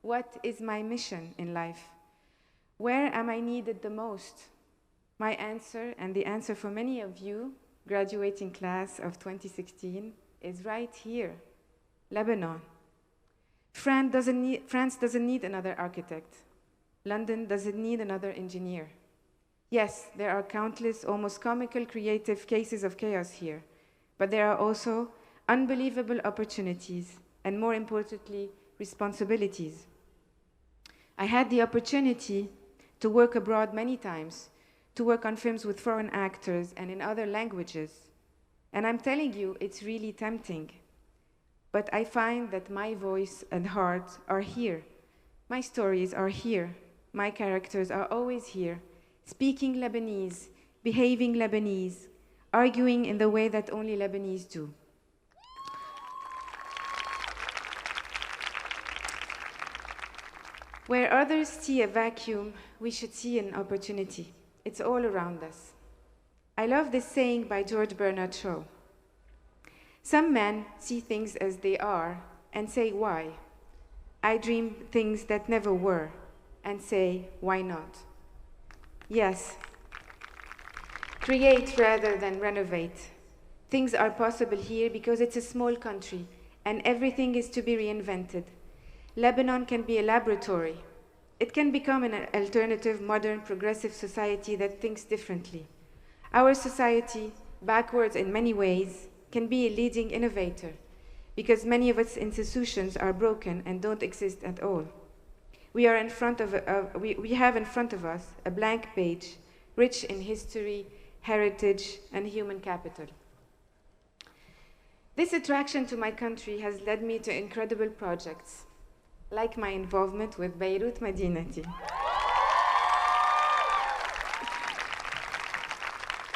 what is my mission in life? Where am I needed the most? My answer, and the answer for many of you, graduating class of 2016, is right here, Lebanon. France doesn't need another architect. London doesn't need another engineer. Yes, there are countless, almost comical, creative cases of chaos here, but there are also unbelievable opportunities, and more importantly, responsibilities. I had the opportunity to work abroad many times, to work on films with foreign actors and in other languages. And I'm telling you, it's really tempting. But I find that my voice and heart are here. My stories are here. My characters are always here, speaking Lebanese, behaving Lebanese, arguing in the way that only Lebanese do. Where others see a vacuum, we should see an opportunity. It's all around us. I love this saying by George Bernard Shaw. Some men see things as they are and say, why? I dream things that never were and say, why not? Yes. Create rather than renovate. Things are possible here because it's a small country and everything is to be reinvented. Lebanon can be a laboratory. It can become an alternative, modern, progressive society that thinks differently. Our society, backwards in many ways, can be a leading innovator because many of its institutions are broken and don't exist at all. We have in front of us a blank page, rich in history, heritage, and human capital. This attraction to my country has led me to incredible projects, like my involvement with Beirut Madinati.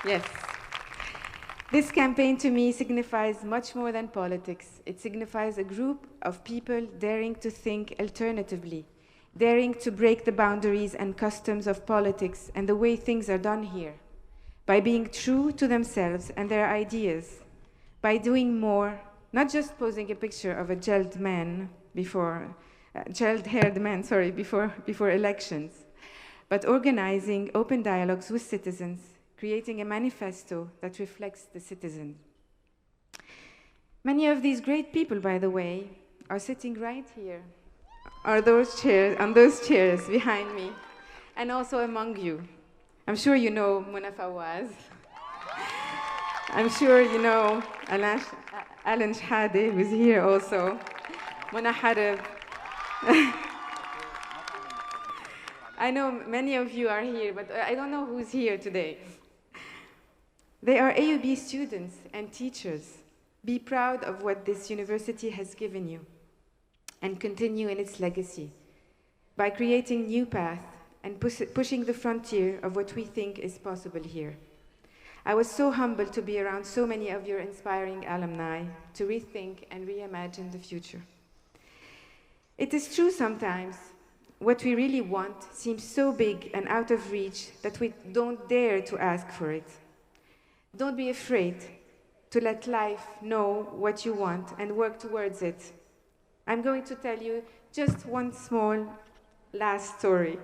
Yes. This campaign to me signifies much more than politics. It signifies a group of people daring to think alternatively, daring to break the boundaries and customs of politics and the way things are done here, by being true to themselves and their ideas, by doing more not just posing a picture of a gelled man before, gelled-haired man, sorry, before elections, but organizing open dialogues with citizens, creating a manifesto that reflects the citizen. Many of these great people, by the way, are sitting right here, on those chairs behind me, and also among you. I'm sure you know Mona Fawaz. I'm sure you know Alan Shhade, who's here also. Mona Harib. I know many of you are here, but I don't know who's here today. They are AUB students and teachers. Be proud of what this university has given you and continue in its legacy by creating new paths and pushing the frontier of what we think is possible here. I was so humbled to be around so many of your inspiring alumni to rethink and reimagine the future. It is true sometimes what we really want seems so big and out of reach that we don't dare to ask for it. Don't be afraid to let life know what you want and work towards it. I'm going to tell you just one small last story.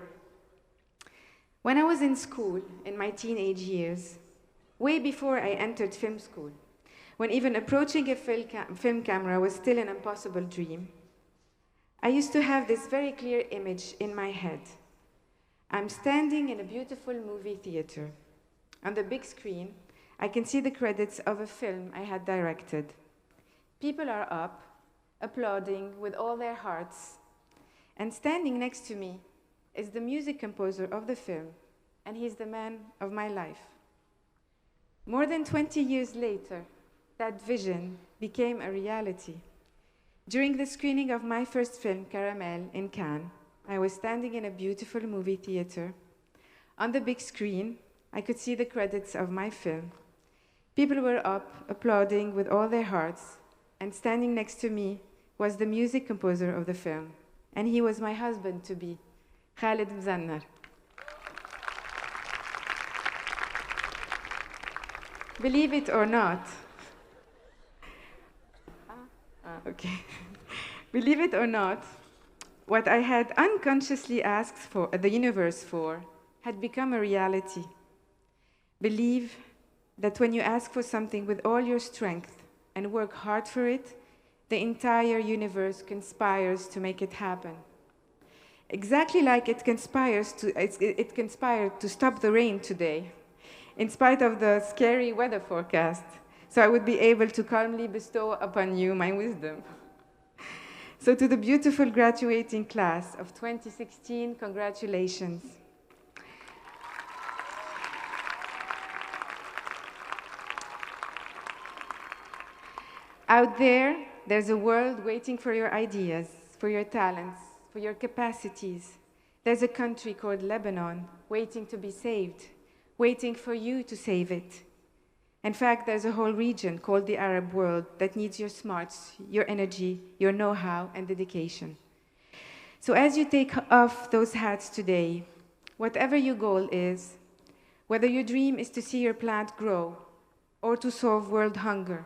When I was in school, in my teenage years, way before I entered film school, when even approaching a film camera was still an impossible dream, I used to have this very clear image in my head. I'm standing in a beautiful movie theater. On the big screen, I can see the credits of a film I had directed. People are up, applauding with all their hearts. And standing next to me is the music composer of the film, and he's the man of my life. More than 20 years later, that vision became a reality. During the screening of my first film, Caramel, in Cannes, I was standing in a beautiful movie theater. On the big screen, I could see the credits of my film. People were up, applauding with all their hearts, and standing next to me was the music composer of the film, and he was my husband-to-be, Khaled Mzannar. Believe it or not, okay. Believe it or not, what I had unconsciously asked for, the universe for, had become a reality. Believe that when you ask for something with all your strength and work hard for it, the entire universe conspires to make it happen. Exactly like it conspired to stop the rain today, in spite of the scary weather forecast, so I would be able to calmly bestow upon you my wisdom. So to the beautiful graduating class of 2016, congratulations. Out there, there's a world waiting for your ideas, for your talents, for your capacities. There's a country called Lebanon waiting to be saved, waiting for you to save it. In fact, there's a whole region called the Arab world that needs your smarts, your energy, your know-how, and dedication. So as you take off those hats today, whatever your goal is, whether your dream is to see your plant grow or to solve world hunger,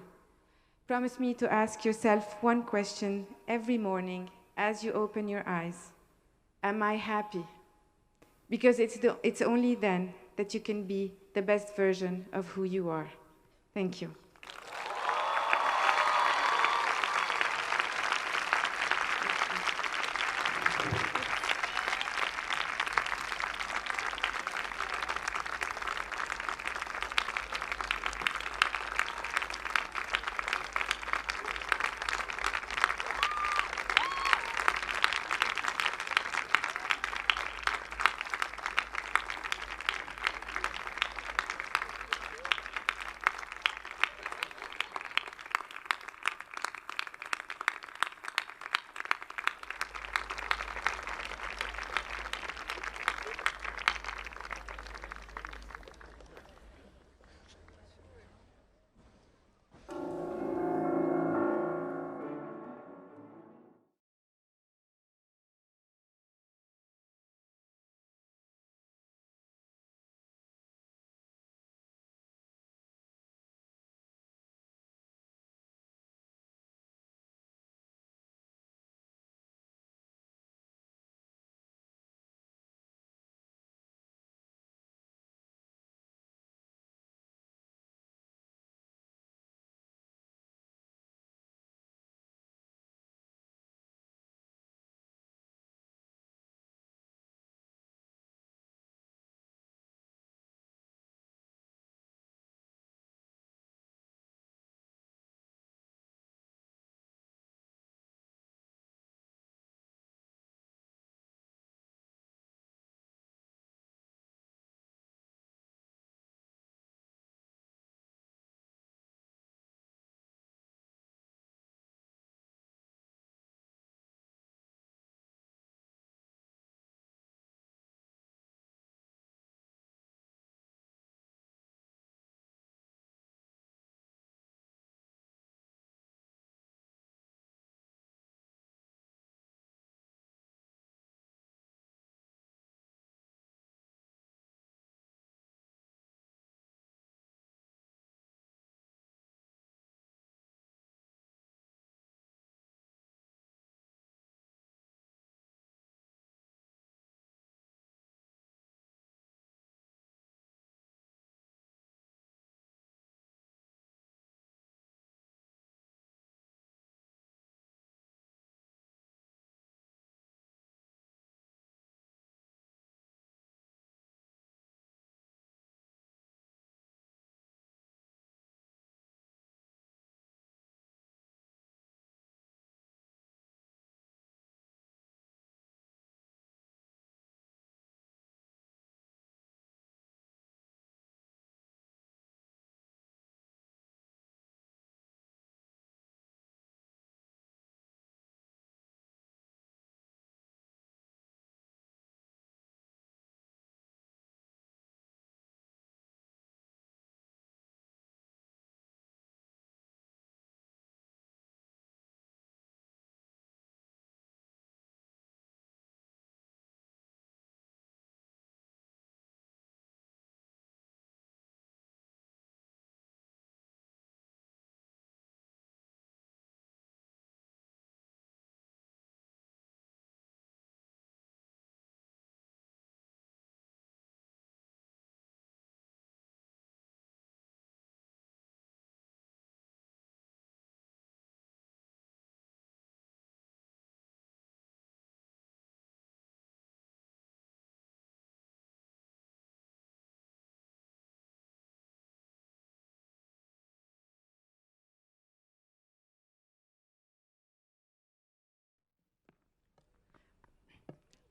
promise me to ask yourself one question every morning as you open your eyes. Am I happy? Because it's only then that you can be the best version of who you are. Thank you.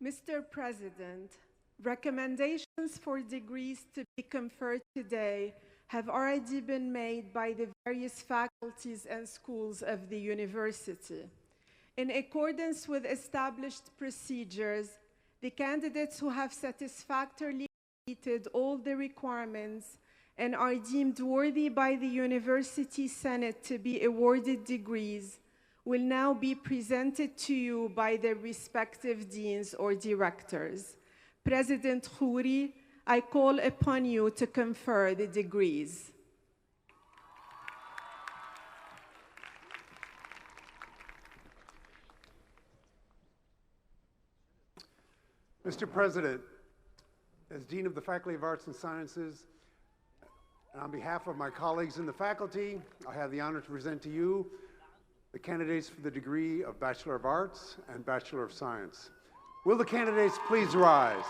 Mr. President, recommendations for degrees to be conferred today have already been made by the various faculties and schools of the university. In accordance with established procedures, the candidates who have satisfactorily completed all the requirements and are deemed worthy by the University Senate to be awarded degrees will now be presented to you by their respective deans or directors. President Khouri, I call upon you to confer the degrees. Mr. President, as Dean of the Faculty of Arts and Sciences, and on behalf of my colleagues in the faculty, I have the honor to present to you the candidates for the degree of Bachelor of Arts and Bachelor of Science. Will the candidates please rise?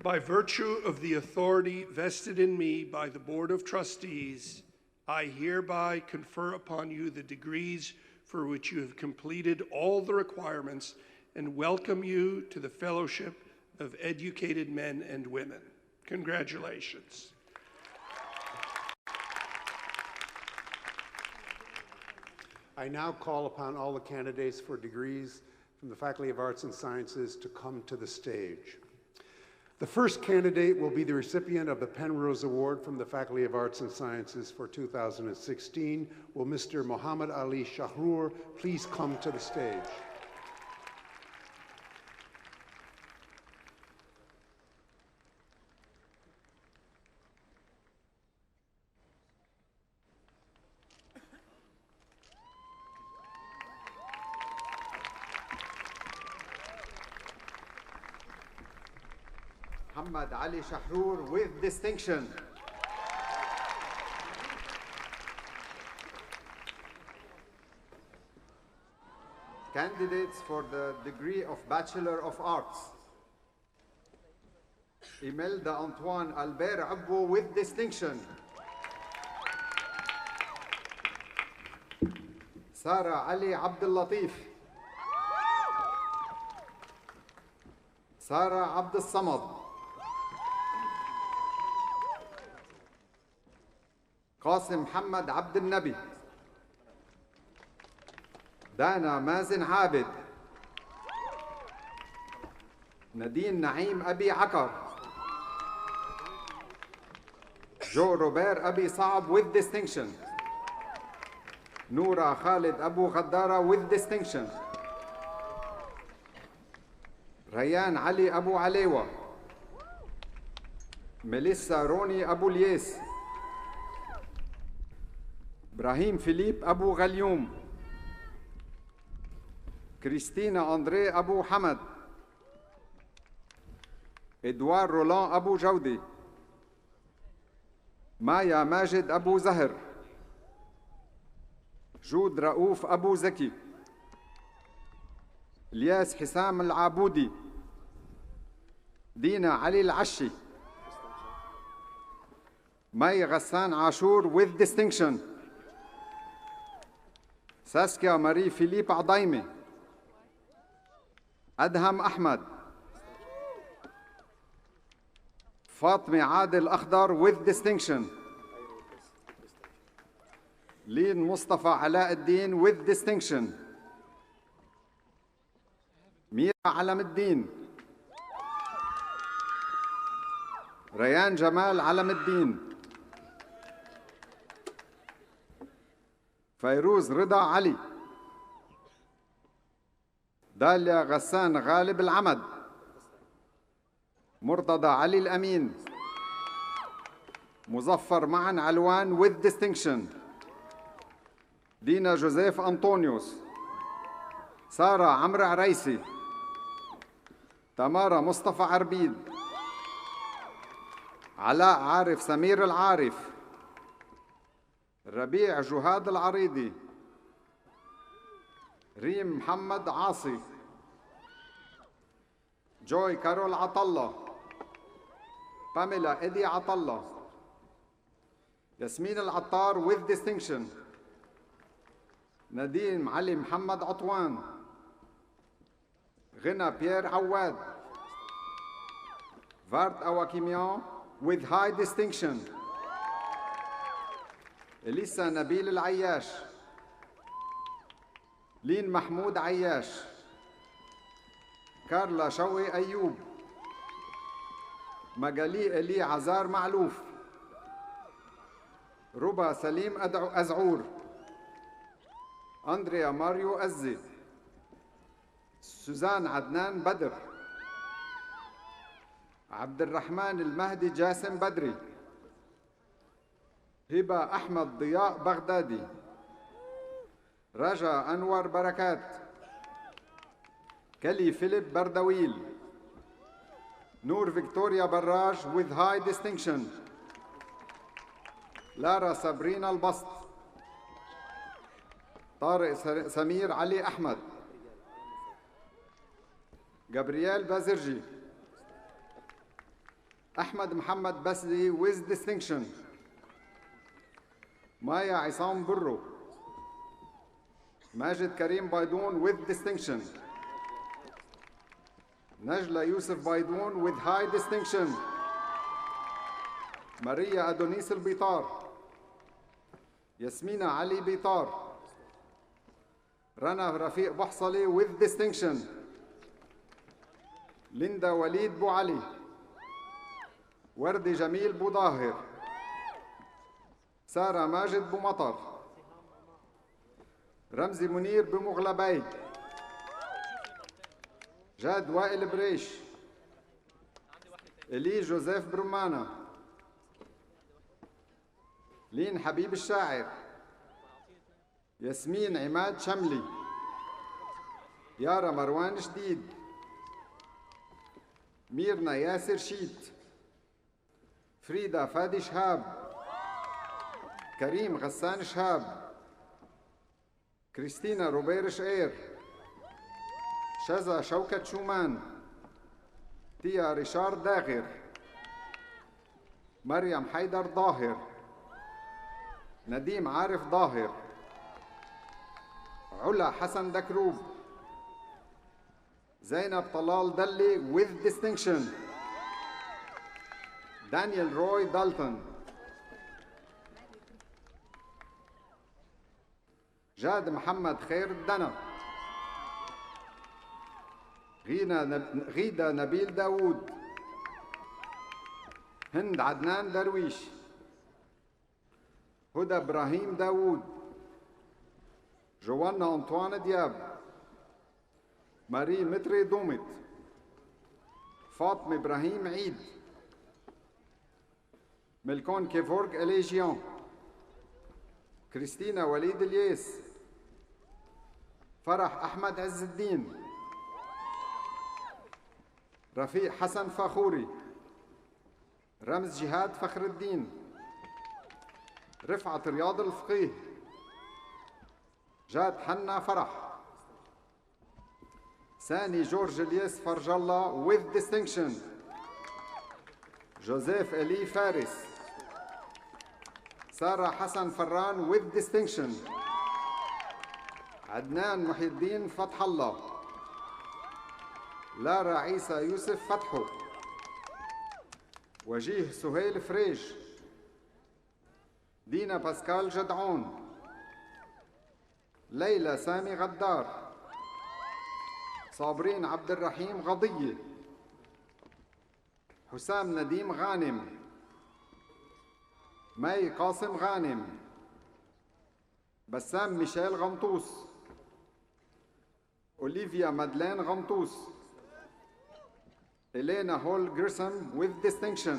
By virtue of the authority vested in me by the Board of Trustees, I hereby confer upon you the degrees for which you have completed all the requirements and welcome you to the fellowship of educated men and women. Congratulations. I now call upon all the candidates for degrees from the Faculty of Arts and Sciences to come to the stage. The first candidate will be the recipient of the Penrose Award from the Faculty of Arts and Sciences for 2016. Will Mr. Muhammad Ali Shahrour please come to the stage? Muhammad Ali Shahrour with distinction. Candidates for the degree of Bachelor of Arts. Imelda Antoine Albert Abbo with distinction. Sarah Ali Abdul Latif. Sarah Abdul Samad. قاسم محمد عبد النبي. دانا مازن عابد. نادين نعيم أبي عكر. جو روبير أبي صعب with distinction. نورا خالد أبو غدارة with distinction. ريان علي أبو عليوة. ميليسا روني أبو الياس. إبراهيم فيليب أبو غليوم. كريستينا أندري أبو حمد. إدوار رولان أبو جودي. مايا ماجد أبو زهر. جود رؤوف أبو زكي. الياس حسام العابودي. دينا علي العشي. مي غسان عاشور with distinction. ساسكيا ماري فيليب عضايمة. أدهم أحمد. فاطمة عادل أخضر with distinction. لين مصطفى علاء الدين with distinction. ميرا علم الدين. ريان جمال علم الدين. فيروز رضا علي. داليا غسان غالب العمد. مرتضى علي الأمين. مظفر معن علوان with distinction. دينا جوزيف أنطونيوس. سارة عمرو عريسي. تمارا مصطفى عربيد. علاء عارف سمير العارف. ربيع جهاد العريضي. ريم محمد عاصي. جوي كارول عطلة. Pamela Edi Atalla. Yasmin Al-Attar with distinction. Nadim Ali Muhammad Atwan. Ghina Pierre Awad. Vart Awakimian with high distinction. Elisa Nabil Al-Ayyash. Lin Mahmoud Ayyash. Carla Shawi Ayoub. Magali Eli Azar Ma'louf. Ruba Salim Az'ur. Andrea Mario Azzi. Suzanne Adnan Badr. عبد الرحمن المهدي جاسم بدري. هبة أحمد ضياء بغدادي. رجا أنور بركات. كلي فيليب بردويل. نور فيكتوريا براج with high distinction. لارا سابرينا البسط. طارق سمير علي أحمد. جابرييل بازرجي. أحمد محمد بسلي with distinction. مايا عصام برو. ماجد كريم بايدون with distinction. نجلة يوسف بايدون with high distinction. ماريا أدونيس البيطار. ياسمينة علي بيطار. رنا رفيق بحصلي with distinction. ليندا وليد بو علي. وردي جميل بو ظاهر. سارة ماجد بو مطر. رمزي منير بمغلبي. جاد وائل بريش. إلي جوزيف برمانة. لين حبيب الشاعر. ياسمين عماد شملي. يارا مروان شديد. ميرنا ياسر شيت. فريدة فادي شهاب. كريم غسان شهاب. كريستينا روبير شقير. شذا شوكت شومان. تيا ريشار داغر. مريم حيدر ظاهر. نديم عارف ظاهر. علا حسن دكروب. زينب طلال دلي with distinction. دانيال روي دالتون. جاد محمد خير الدنا. غيدا نبيل داوود. هند عدنان درويش. هدى إبراهيم داوود. جوانا أنطوان دياب. ماري متري دومت. فاطمة إبراهيم عيد. ملكون كيفورغ إليجيون. كريستينا وليد الياس. فرح أحمد عز الدين. رفيق حسن فخوري. رمز جهاد فخر الدين. رفعت رياض الفقيه. جاد حنا فرح. ساني جورج الياس فرج الله with distinction. جوزيف إلي فارس. سارة حسن فران with distinction. عدنان محي الدين فتح الله. لارا عيسى يوسف فتحو. وجيه سهيل فريج. دينا باسكال جدعون. ليلى سامي غدار. صابرين عبد الرحيم غضية. حسام نديم غانم. ماي قاسم غانم. بسام ميشيل غمطوس. أوليفيا مادلين غمطوس. إلينا هول جرسم with distinction.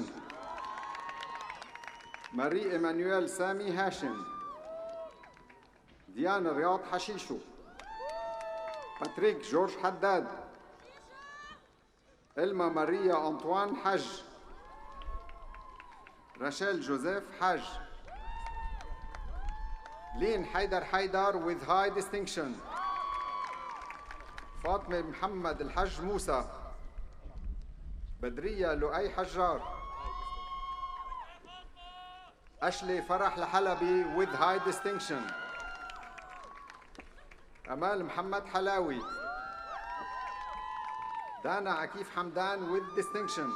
ماري إيمانويل سامي هاشم. ديانا رياض حشيشو. باتريك جورج حداد. إلما ماريا أنطوان حج. راشيل جوزيف حج. لين حيدر with high distinction. فاطمة محمد الحج موسى. بدرية لؤي حجار. أشلي فرح الحلبي with high distinction. أمال محمد حلاوي. دانا عكيف حمدان with distinction.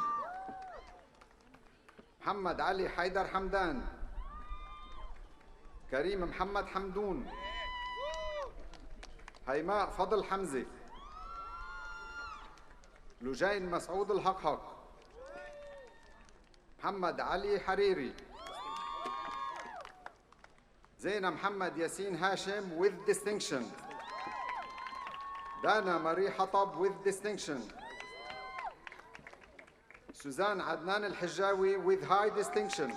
محمد علي حيدر حمدان. كريم محمد حمدون. هيماء فضل حمزة. لجين مسعود الحقحق. محمد علي حريري. زينة محمد ياسين هاشم with distinction. دانا ماري حطب with distinction. سوزان عدنان الحجاوي with high distinction.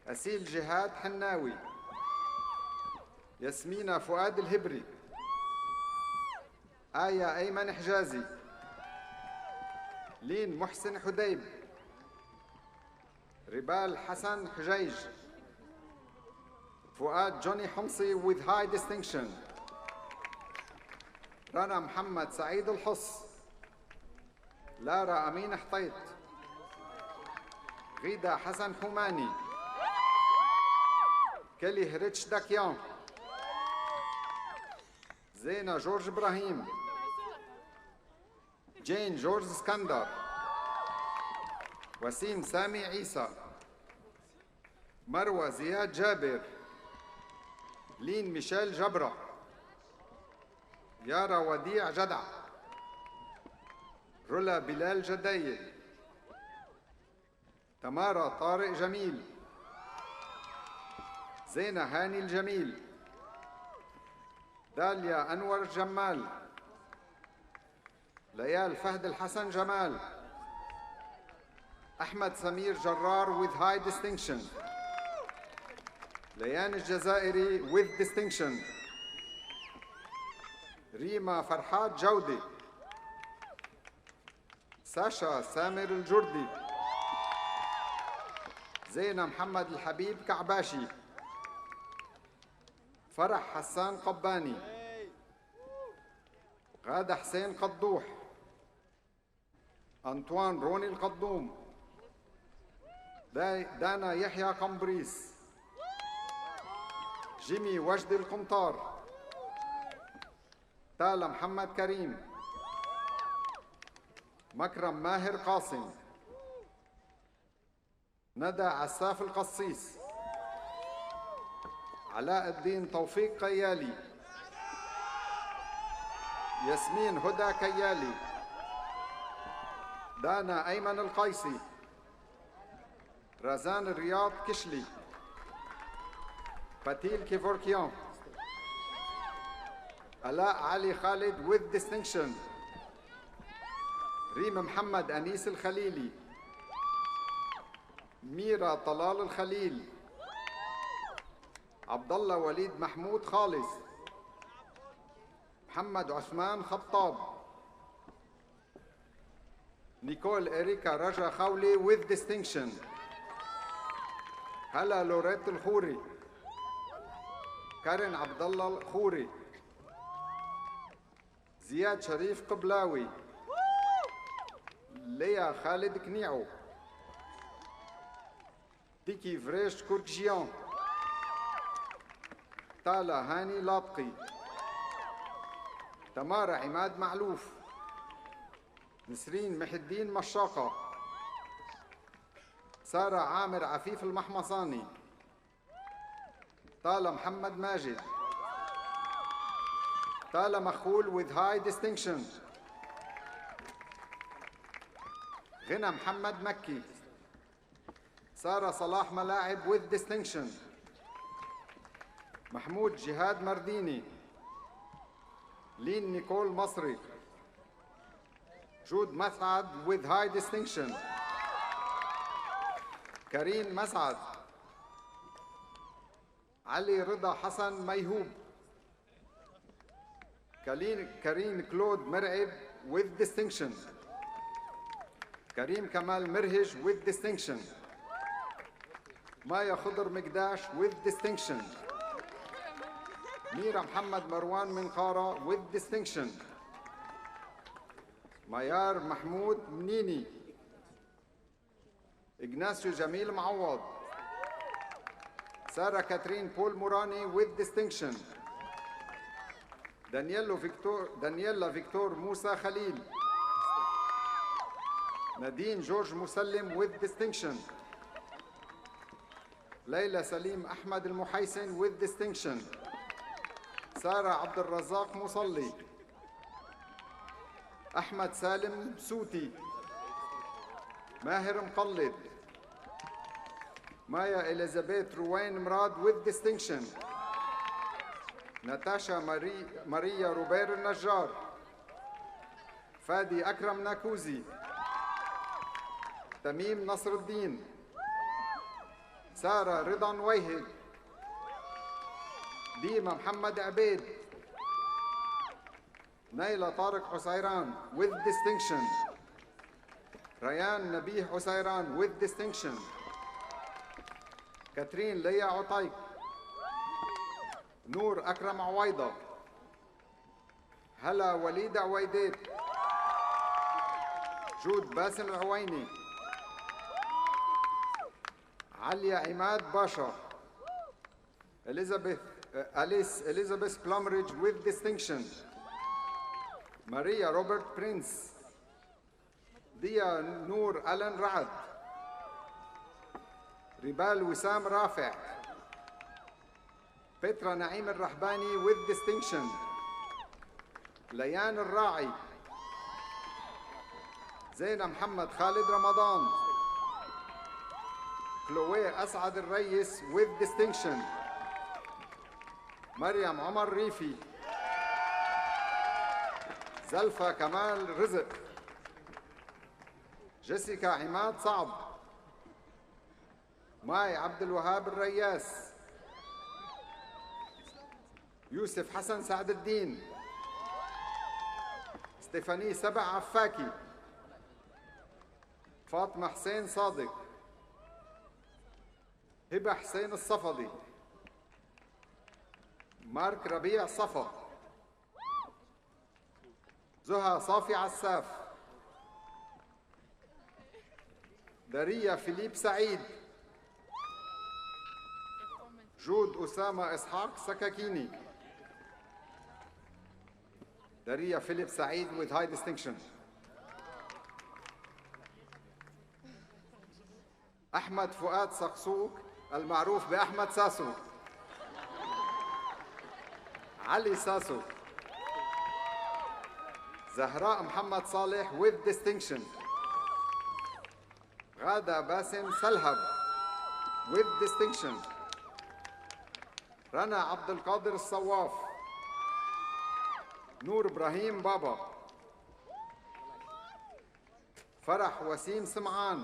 أسيل جهاد حناوي. ياسمينة فؤاد الهبري. آية أيمن حجازي. لين محسن حديب. ربال حسن حجيج. فؤاد جوني حمصي with high distinction. رنا محمد سعيد الحص. لارا أمين حطيط. غيدا حسن حماني. كيلي هريتش داكيان. زينة جورج إبراهيم. جين جورج اسكندر. وسيم سامي عيسى. مروة زياد جابر. لين ميشيل جبرة. يارا وديع جدع. رولا بلال جديد. تمارا طارق جميل. زينة هاني الجميل. داليا أنور جمال. ليال فهد الحسن جمال. أحمد سمير جرار with high distinction. ليان الجزائري with distinction. ريما فرحات جودي. ساشا سامر الجردي. زينة محمد الحبيب كعباشي. فرح حسان قباني. غادة حسين قدوح. أنطوان روني القدوم. دانا يحيى قمبريس. جيمي وجدي القمطار. تالا محمد كريم. مكرم ماهر قاسم. ندى عساف القصيص. علاء الدين توفيق قيالي. ياسمين هدى كيالي. دانا أيمن القيسي. رزان الرياض كشلي. فتيل كيفوركيان. ألاء علي خالد with distinction. ريم محمد أنيس الخليلي. ميرا طلال الخليل. عبد الله وليد محمود خالص. محمد عثمان خطاب. نيكول إريكا رجا خولي with distinction. هلا لوريت الخوري. كارين عبد الله الخوري. زياد شريف قبلاوي. ليا خالد كنيعو. تيكي فريش كوركجيان. تالا هاني لابقي. تمارا عماد معلوف. نسرين محي الدين مشاقة. سارة عامر عفيف المحمصاني. تالا محمد ماجد. تالا مخول with high distinction. غنى محمد مكي. سارة صلاح ملاعب with distinction. محمود جهاد مرديني. لين نيكول مصري. جود مسعد with high distinction. كريم مسعد. علي رضا حسن ميهوب. كريم كلود مرعب with distinction. كريم كمال مرهج with distinction. مايا خضر مقداش with distinction. ميرا محمد مروان منقارة with distinction. ميار محمود منيني. إغناسيو جميل معوض. Sarah Catherine Paul Murani with distinction. Daniela Victor Musa Khalil. Nadine George Musallim with distinction. Layla Salim Ahmad Al-Muhaysin with distinction. Sarah Abdul Razak Musalli. Ahmad Salim Suti. Mahir Mqallid. Maya Elizabeth Ruwain Mrad with distinction. Natasha Maria Robert Najjar. Fadi Akram Nakuzi. Tamim Nasruddin. Sarah Ridan Wahid. Dima Muhammad Abed. Naila Tariq Husayran with distinction. Rayan Nabih Husayran with distinction. Catherine Leia Otayk. Noor Akram Awaida. Hala Walida Awaidet. Jude Basim Al-Awaini. Alia Imad Basha. Alice Elizabeth Plumridge with distinction. Maria Robert Prince. Dia Noor Alan Raad. Ribal Wissam Rafi'. Petra Naim Al-Rahbani with distinction. Layan Al-Ra'i. Zaina Muhammad Khalid Ramadan. Chloe Asad Al-Rayis with distinction. Maryam Omar Rifi. Zalfa Kamal Rizq. Jessica Imad Saab. Mai Abdul Wahab Al-Rayas. Yusuf Hassan Saad Al-Din. Stephanie Saba Affaki. Fatima Hussein Sadiq. Hiba Hussein Al-Safadi. Mark Rabia Safa. Zuha Safi Assaf. Daria Philippe Said. Jude Osama Ishaq Sakakini. Daria Philip Said with high distinction. Ahmad Fuad Saqsouk المعروف بأحمد ساسو. علي ساسو. زهراء محمد صالح with distinction. غادة باسم سلهب with distinction. رنا عبد القادر الصواف. نور إبراهيم بابا. فرح وسيم سمعان.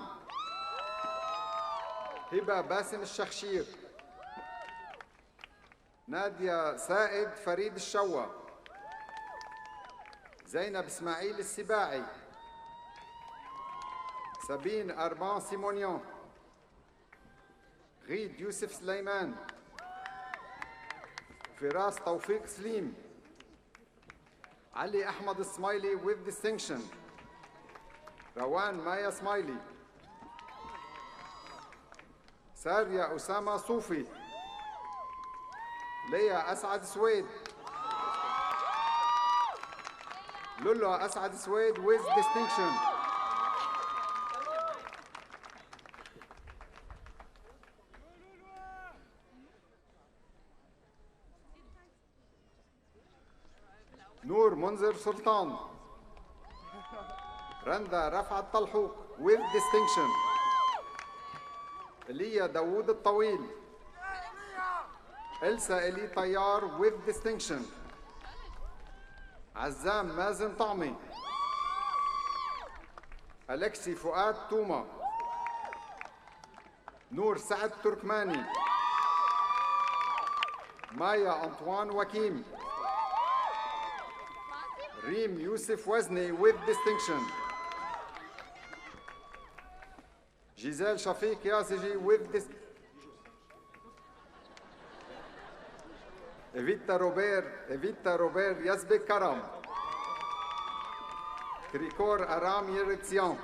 هبة باسم الشخشير. نادية سائد فريد الشوا. زينب إسماعيل السباعي. سابين أربان سيمونيون. غيد يوسف سليمان. فراس توفيق سليم. علي أحمد السمايلي with distinction. روان مايا سمايلي. ساريا أسامة صوفي. ليا أسعد سويد. لولو أسعد سويد with distinction. نور منذر سلطان. رندا رفعت طلحوق with distinction. إليا داوود الطويل. إلسا إلي طيار with distinction. عزام مازن طعمي. ألكسي فؤاد توما. نور سعد تركماني. مايا أنطوان وكيم. ريم يوسف وزني with distinction. جيزيل شفيق ياسجي with distinction. إيفيتا روبير يسبك كرم. كريكور أرام يرتسيان.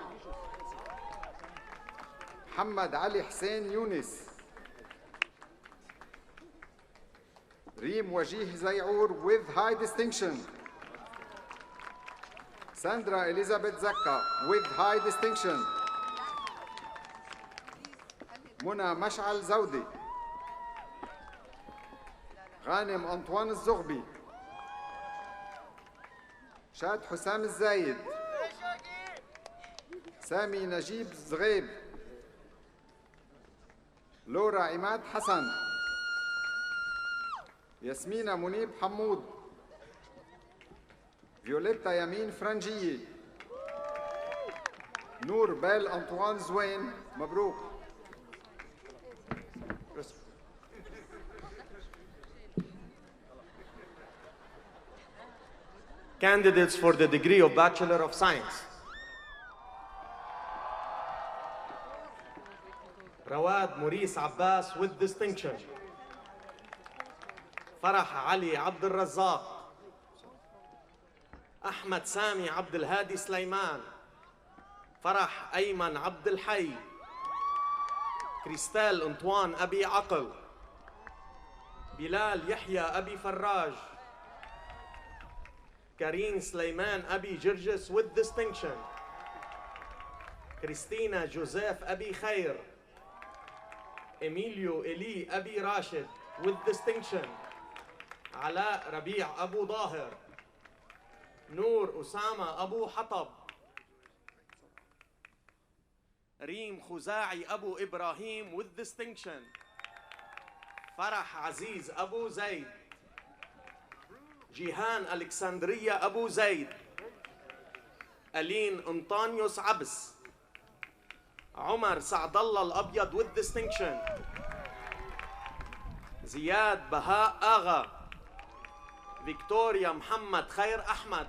محمد علي حسين يونس. ريم وجيه زيعور with high distinction. Sandra Elizabeth Zakka with high distinction. منى مشعل زودي. غانم أنطوان الزغبي. شاد حسام الزايد. سامي نجيب زغيب. لورا عماد حسن. ياسمينة منيب حمود. فيوليتا يمين فرنجية. نور بال أنطوان زوين. مبروك. Candidates for the degree of Bachelor of Science. رواد موريس عباس with distinction. فرح علي عبد الرزاق. أحمد سامي عبد الهادي سليمان. فرح أيمن عبد الحي. كريستال أنطوان أبي عقل. بلال يحيى أبي فراج. كريم سليمان أبي جرجس with distinction. كريستينا جوزيف أبي خير. إميليو إلي أبي راشد with distinction. علاء ربيع أبو ظاهر. نور أسامة أبو حطب. ريم خزاعي أبو إبراهيم with distinction. فرح عزيز أبو زيد. جيهان ألكسندرية أبو زيد. ألين أنطانيوس عبس. عمر سعد الله الأبيض with distinction. زياد بهاء آغا. فيكتوريا محمد خير أحمد.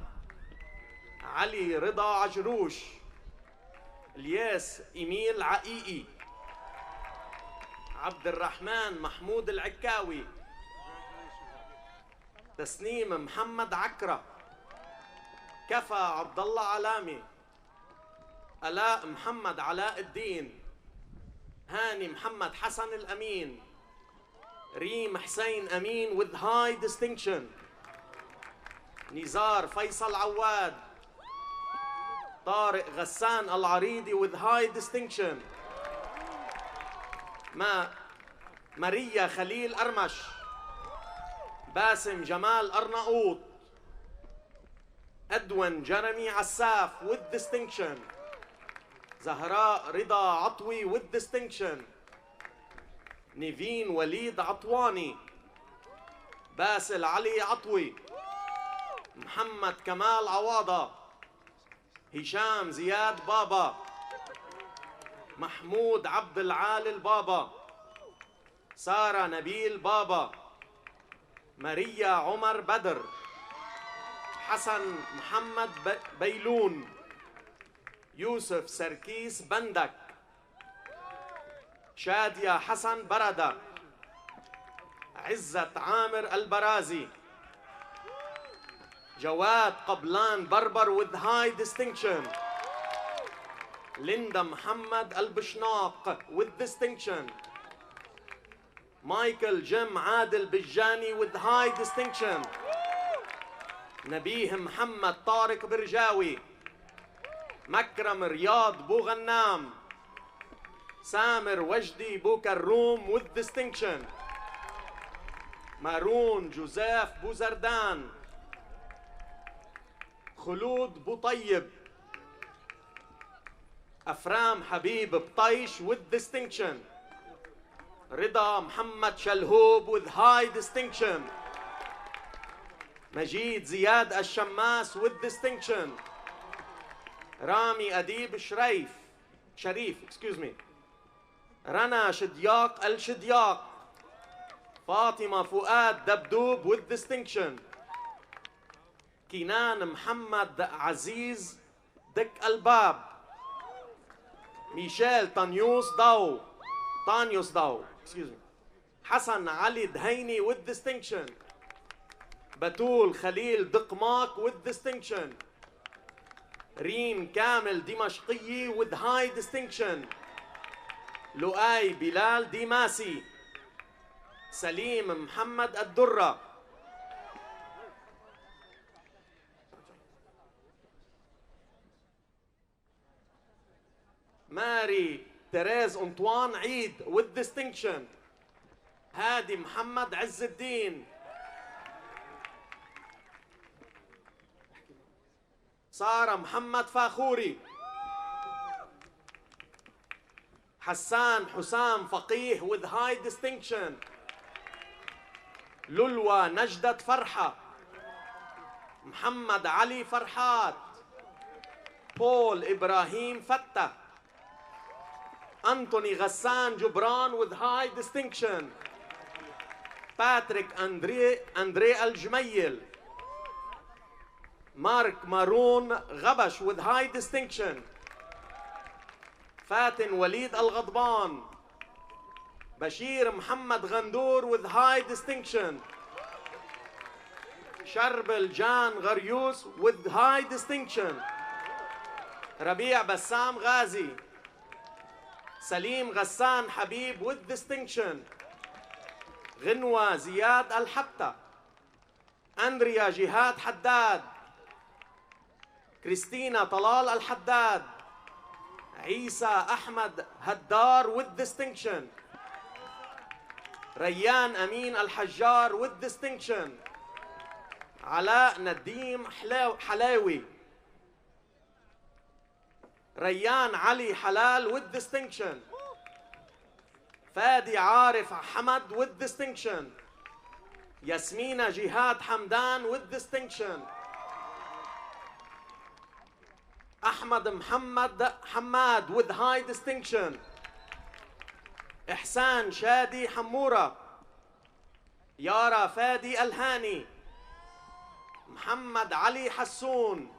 علي رضا عجروش. الياس إيميل عقيقي. عبد الرحمن محمود العكاوي. تسنيم محمد عكرة. كفى عبد الله علامي. آلاء محمد علاء الدين. هاني محمد حسن الأمين. ريم حسين أمين with high distinction. نزار فيصل عواد. طارق غسان العريضي with high distinction. ماريا خليل أرمش. باسم جمال أرناؤوط. أدون جرمي عساف with distinction. زهراء رضا عطوي with distinction. نيفين وليد عطواني. باسل علي عطوي. محمد كمال عواضة. هشام زياد بابا. محمود عبد العال البابا. سارة نبيل بابا. ماريا عمر بدر. حسن محمد بيلون. يوسف سركيس بندك. شادية حسن بردة. عزت عامر البرازي. جواد قبلان بربر with high distinction. ليندا محمد البشناق with distinction. مايكل جيم عادل بجاني with high distinction. نبيه محمد طارق برجاوي. مكرم رياض بو غنام. سامر وجدي بو كروم with distinction. مارون جوزيف بو زردان. خلود بو طيب. أفرام حبيب بطيش with distinction. رضا محمد شلهوب with high distinction. مجيد زياد الشماس with distinction. رامي أديب شريف excuse me. رنا شدياق الشدياق. فاطمة فؤاد دبدوب with distinction. كنان محمد عزيز دك الباب. ميشيل طانيوس داو excuse me. حسن علي دهيني with distinction. بتول خليل دقماك with distinction. ريم كامل دمشقية with high distinction. لؤي بلال ديماسي. سليم محمد الدرة. ماري تيريز أنطوان عيد with distinction. هادي محمد عز الدين. سارة محمد فاخوري. حسان حسام فقيه with high distinction. لولوى نجدة فرحة. محمد علي فرحات. بول إبراهيم فتة. أنتوني غسان جبران with high distinction. باتريك أندري الجميل. مارك مارون غبش with high distinction. فاتن وليد الغضبان. بشير محمد غندور with high distinction. شربل جان غريوس with high distinction. ربيع بسام غازي. سليم غسان حبيب with distinction. غنوة زياد الحبتة. أندريا جهاد حداد. كريستينا طلال الحداد. عيسى أحمد هدار with distinction. ريان أمين الحجار with distinction. علاء نديم حلاوي. ريان علي حلال with distinction. فادي عارف حمد with distinction. ياسمينة جهاد حمدان with distinction. أحمد محمد حماد with high distinction. إحسان شادي حمورة. يارا فادي الهاني. محمد علي حسون.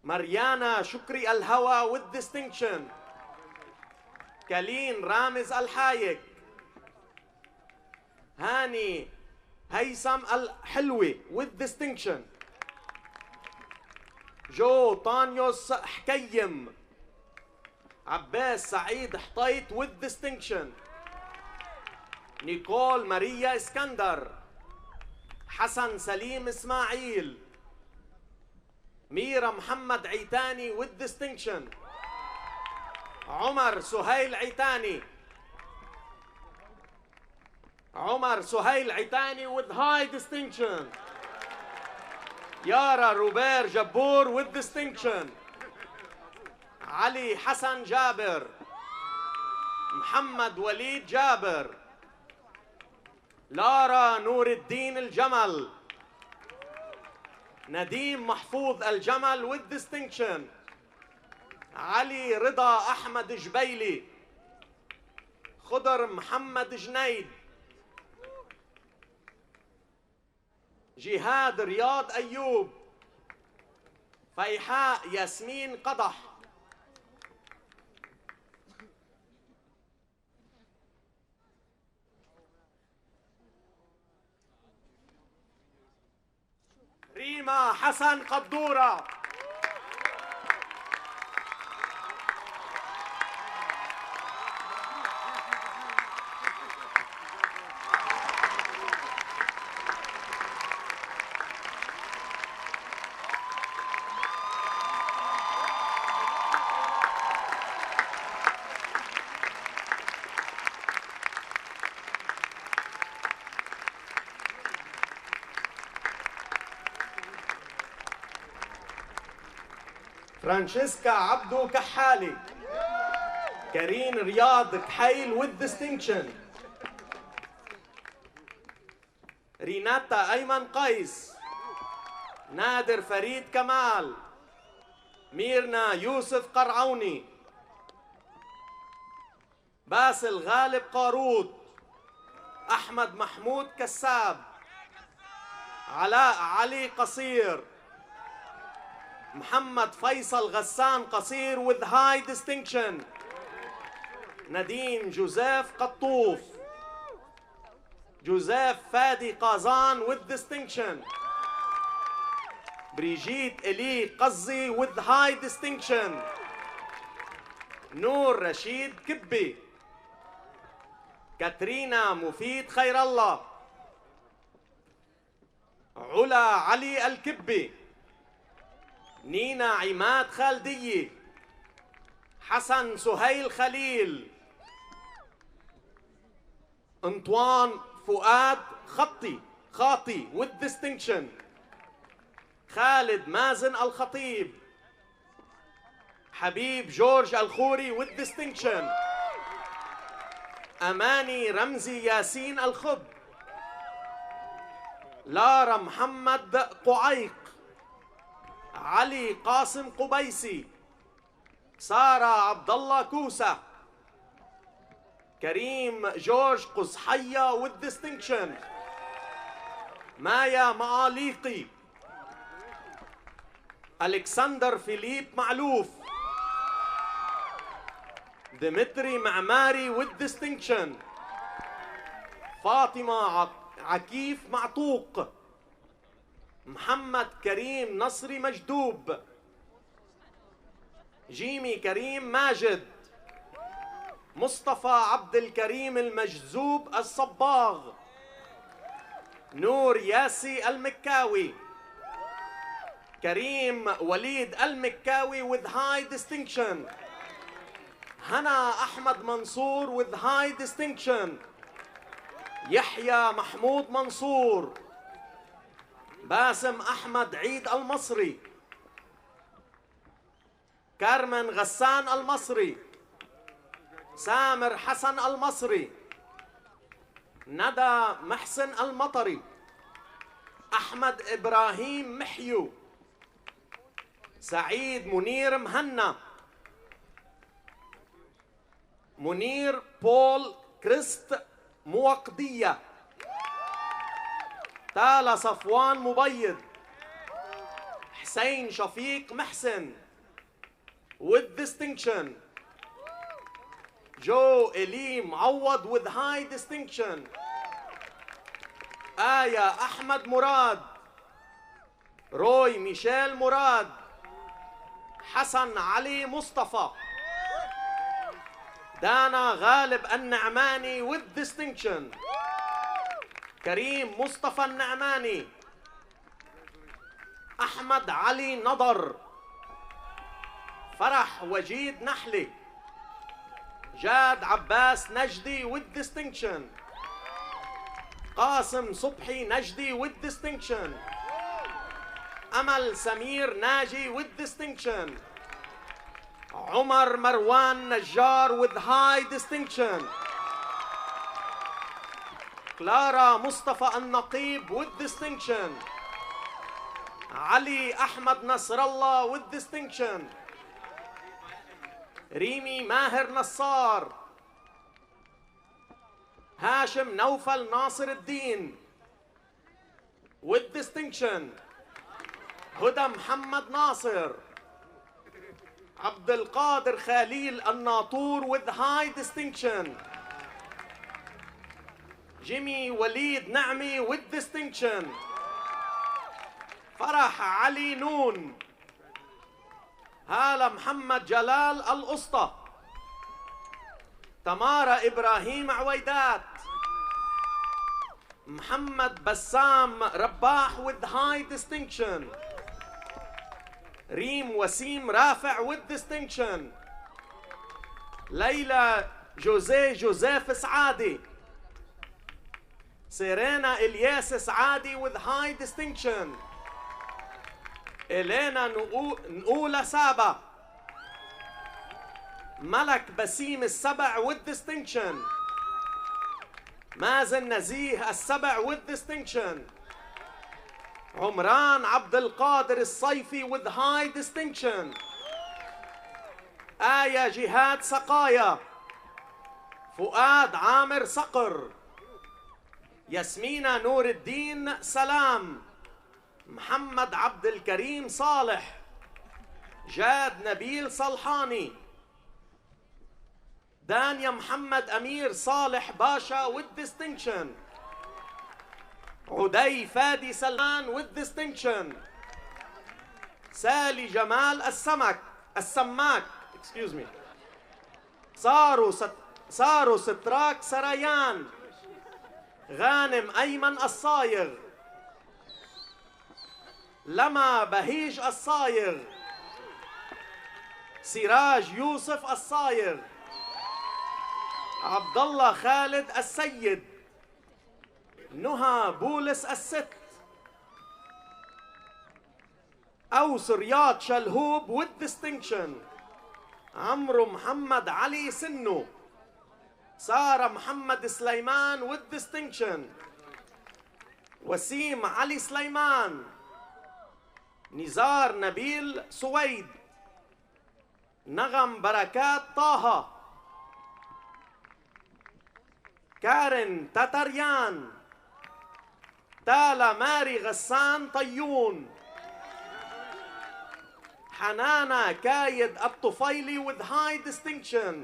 مريانا شكري الهوى with distinction. كالين رامز الحايك. هاني هيثم الحلوي with distinction. جو طانيوس حكيم. عباس سعيد حطيت with distinction. نيكول ماريا اسكندر. حسن سليم اسماعيل. ميرا محمد عيتاني with distinction. عمر سهيل عيتاني. عمر سهيل عيتاني with high distinction. يارا روبير جبور with distinction. علي حسن جابر. محمد وليد جابر. لارا نور الدين الجمل. نديم محفوظ الجمل with distinction. علي رضا أحمد جبيلي. خضر محمد جنيد. جهاد رياض أيوب. فيحاء ياسمين قدح. ريما حسن قدورة. فرانشيسكا عبدو كحالي. كريم رياض كحيل with distinction. ريناتا أيمن قيس. نادر فريد كمال. ميرنا يوسف قرعوني. باسل غالب قاروت. أحمد محمود كساب. علاء علي قصير. محمد فيصل غسان قصير with high distinction. نديم جوزيف قطوف. جوزيف فادي قازان with distinction. بريجيت إلي قزي with high distinction. نور رشيد كبي. كاترينا مفيد خير الله، علا علي الكبي، نينا عماد خالدية، حسن سهيل خليل، انطوان فؤاد خاطي with distinction، خالد مازن الخطيب، حبيب جورج الخوري with distinction، أماني رمزي ياسين الخب، لارا محمد قعيق، علي قاسم قبيسي، سارة عبد الله كوسة، كريم جورج قزحية with distinction، مايا معاليقي، ألكسندر فيليب معلوف، ديمتري معماري with distinction، فاطمة عكيف معطوق، محمد كريم نصري مجدوب، جيمي كريم ماجد، مصطفى عبد الكريم المجذوب الصباغ، نور ياسي المكاوي، كريم وليد المكاوي with high distinction، هنا أحمد منصور with high distinction، يحيى محمود منصور، باسم أحمد عيد المصري، كارمن غسان المصري، سامر حسن المصري، ندى محسن المطري، أحمد إبراهيم محيو، سعيد منير مهنا، منير بول كريست موقدية، تالا صفوان مبيض، حسين شفيق محسن with distinction، جو إلي معوض with high distinction، آية أحمد مراد، روي ميشيل مراد، حسن علي مصطفى، دانا غالب النعماني with distinction، كريم مصطفى النعماني، أحمد علي نضر، فرح وجيد نحلي، جاد عباس نجدي with distinction، قاسم صبحي نجدي with distinction، أمل سمير ناجي with distinction، عمر مروان نجار with high distinction، كلارا مصطفى النقيب with distinction، علي أحمد نصر الله with distinction، ريمي ماهر نصار، هاشم نوفل ناصر الدين with distinction، هدى محمد ناصر، عبد القادر خليل الناطور with high distinction، جيمي وليد نعمي with distinction، فرح علي نون، هالة محمد جلال الأسطى، تمارا إبراهيم عويدات، محمد بسام رباح with high distinction، ريم وسيم رافع with distinction، ليلى جوزيف سعادي، سيرينا إلياس سعادي with high distinction، إلينا نقولة سابا، ملك بسيم السبع with distinction، مازن نزيه السبع with distinction، عمران عبد القادر الصيفي with high distinction، آية جهاد سقايا، فؤاد عامر صقر، ياسمينة نور الدين سلام، محمد عبد الكريم صالح، جاد نبيل صلحاني، دانيا محمد أمير صالح باشا with distinction، عدي فادي سلمان with distinction، سالي جمال السماك excuse me، صاروا ستراك سريان، غانم أيمن الصايغ، لما بهيج الصايغ، سراج يوسف الصايغ، عبد الله خالد السيد، نهى بولس الست، أوس رياض شلهوب with distinction، عمرو محمد علي سنو، سارة محمد سليمان with distinction، وسيم علي سليمان، نزار نبيل سويد، نغم بركات طه، كارن تتريان، تالا ماري غسان طيون، حنانا كايد الطفيلي with high distinction،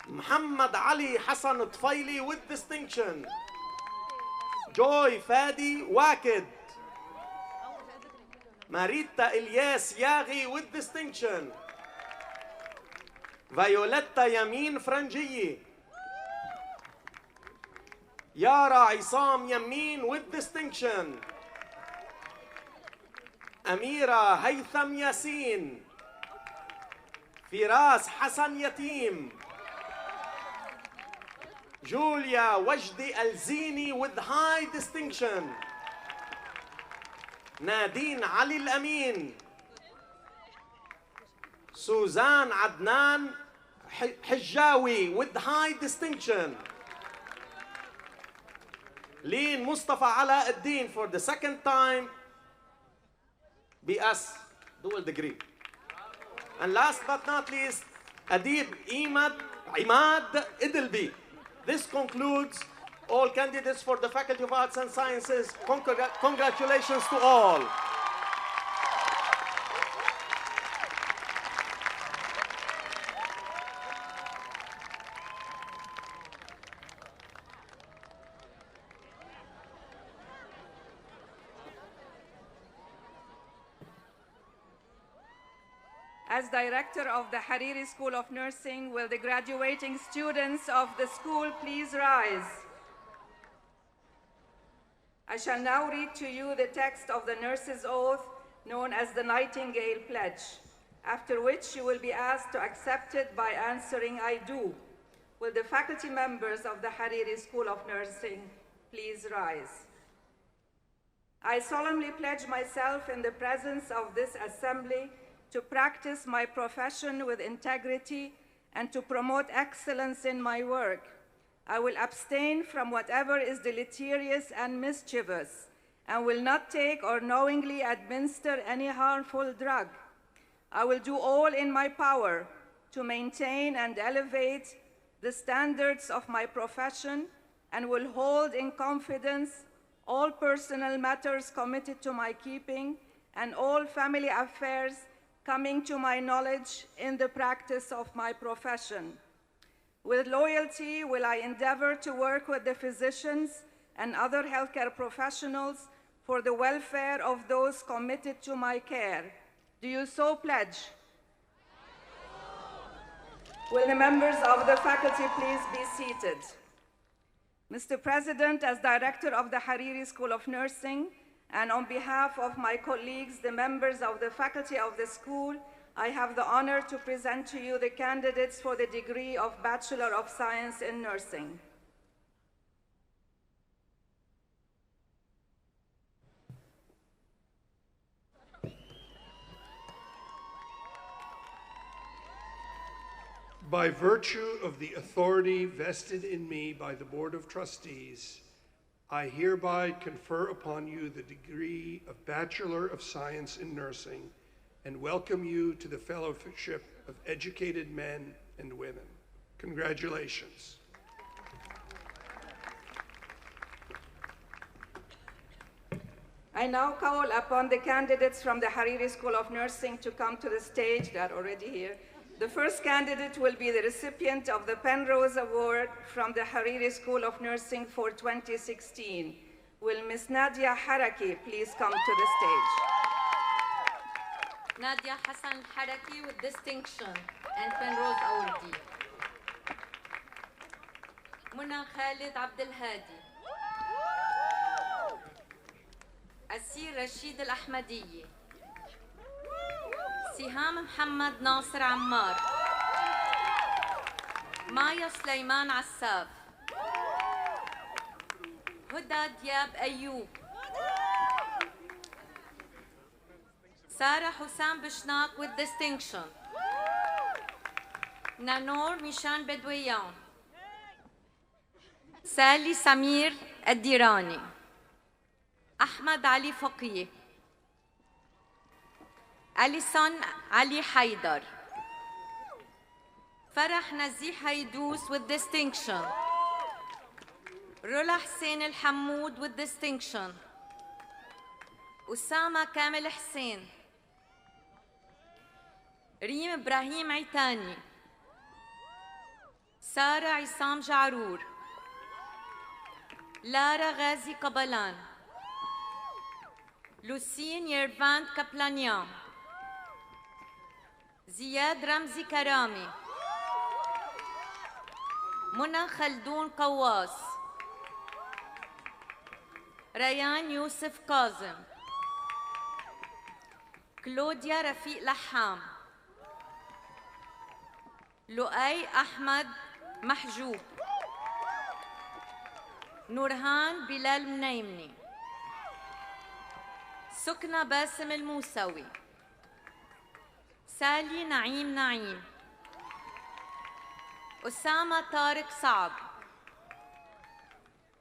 محمد علي حسن طفيلي with distinction، جوي فادي واكد، ماريتا إلياس ياغي with distinction، فيوليتا يمين فرنجية، يارا عصام يمين with distinction، أميرة هيثم ياسين، فراس حسن يتيم، جوليا وجدي الزيني with high distinction، نادين علي الأمين، سوزان عدنان حجاوي with high distinction، لين مصطفى علاء الدين for the second time BS dual degree. And last but not least, Adib Imad Idilbi. This concludes all candidates for the Faculty of Arts and Sciences. Congratulations to all. As director of the Hariri School of Nursing, will the graduating students of the school please rise? I shall now read to you the text of the nurse's oath, known as the Nightingale Pledge, after which you will be asked to accept it by answering I do. Will the faculty members of the Hariri School of Nursing please rise? I solemnly pledge myself in the presence of this assembly to practice my profession with integrity and to promote excellence in my work. I will abstain from whatever is deleterious and mischievous and will not take or knowingly administer any harmful drug. I will do all in my power to maintain and elevate the standards of my profession and will hold in confidence all personal matters committed to my keeping and all family affairs coming to my knowledge in the practice of my profession. With loyalty will I endeavor to work with the physicians and other healthcare professionals for the welfare of those committed to my care. Do you so pledge? Will the members of the faculty please be seated? Mr. President, as director of the Hariri School of Nursing, and on behalf of my colleagues, the members of the faculty of the school, I have the honor to present to you the candidates for the degree of Bachelor of Science in Nursing. By virtue of the authority vested in me by the Board of Trustees, I hereby confer upon you the degree of Bachelor of Science in Nursing and welcome you to the Fellowship of Educated Men and Women. Congratulations. I now call upon the candidates from the Hariri School of Nursing to come to the stage. They are already here. The first candidate will be the recipient of the Penrose Award from the Hariri School of Nursing for 2016. Will Ms. Nadia Haraki please come to the stage? Nadia Hassan Haraki with distinction and Penrose awardee. منى خالد عبد الهادي، أسير رشيد الأحمدية، سهام محمد ناصر عمار، مايا سليمان عساف، هدى دياب أيوب، سارة حسام بشناق with distinction، نانور ميشان بدويان، سالي سمير الديراني، أحمد علي فقيه، أليسون علي حيدر، فرح نزيح هيدوس with distinction، رولا حسين الحمود with distinction، أسامة كامل حسين، ريم إبراهيم عيتاني، سارة عصام جعرور، لارا غازي قبلان، لوسين يرفان كابلانيان، زياد رمزي كرامي، منى خلدون قواس، ريان يوسف كاظم، كلوديا رفيق لحام، لؤي أحمد محجوب، نورهان بلال منيمني، سكنة باسم الموسوي، سالي نعيم نعيم، أسامة طارق صعب،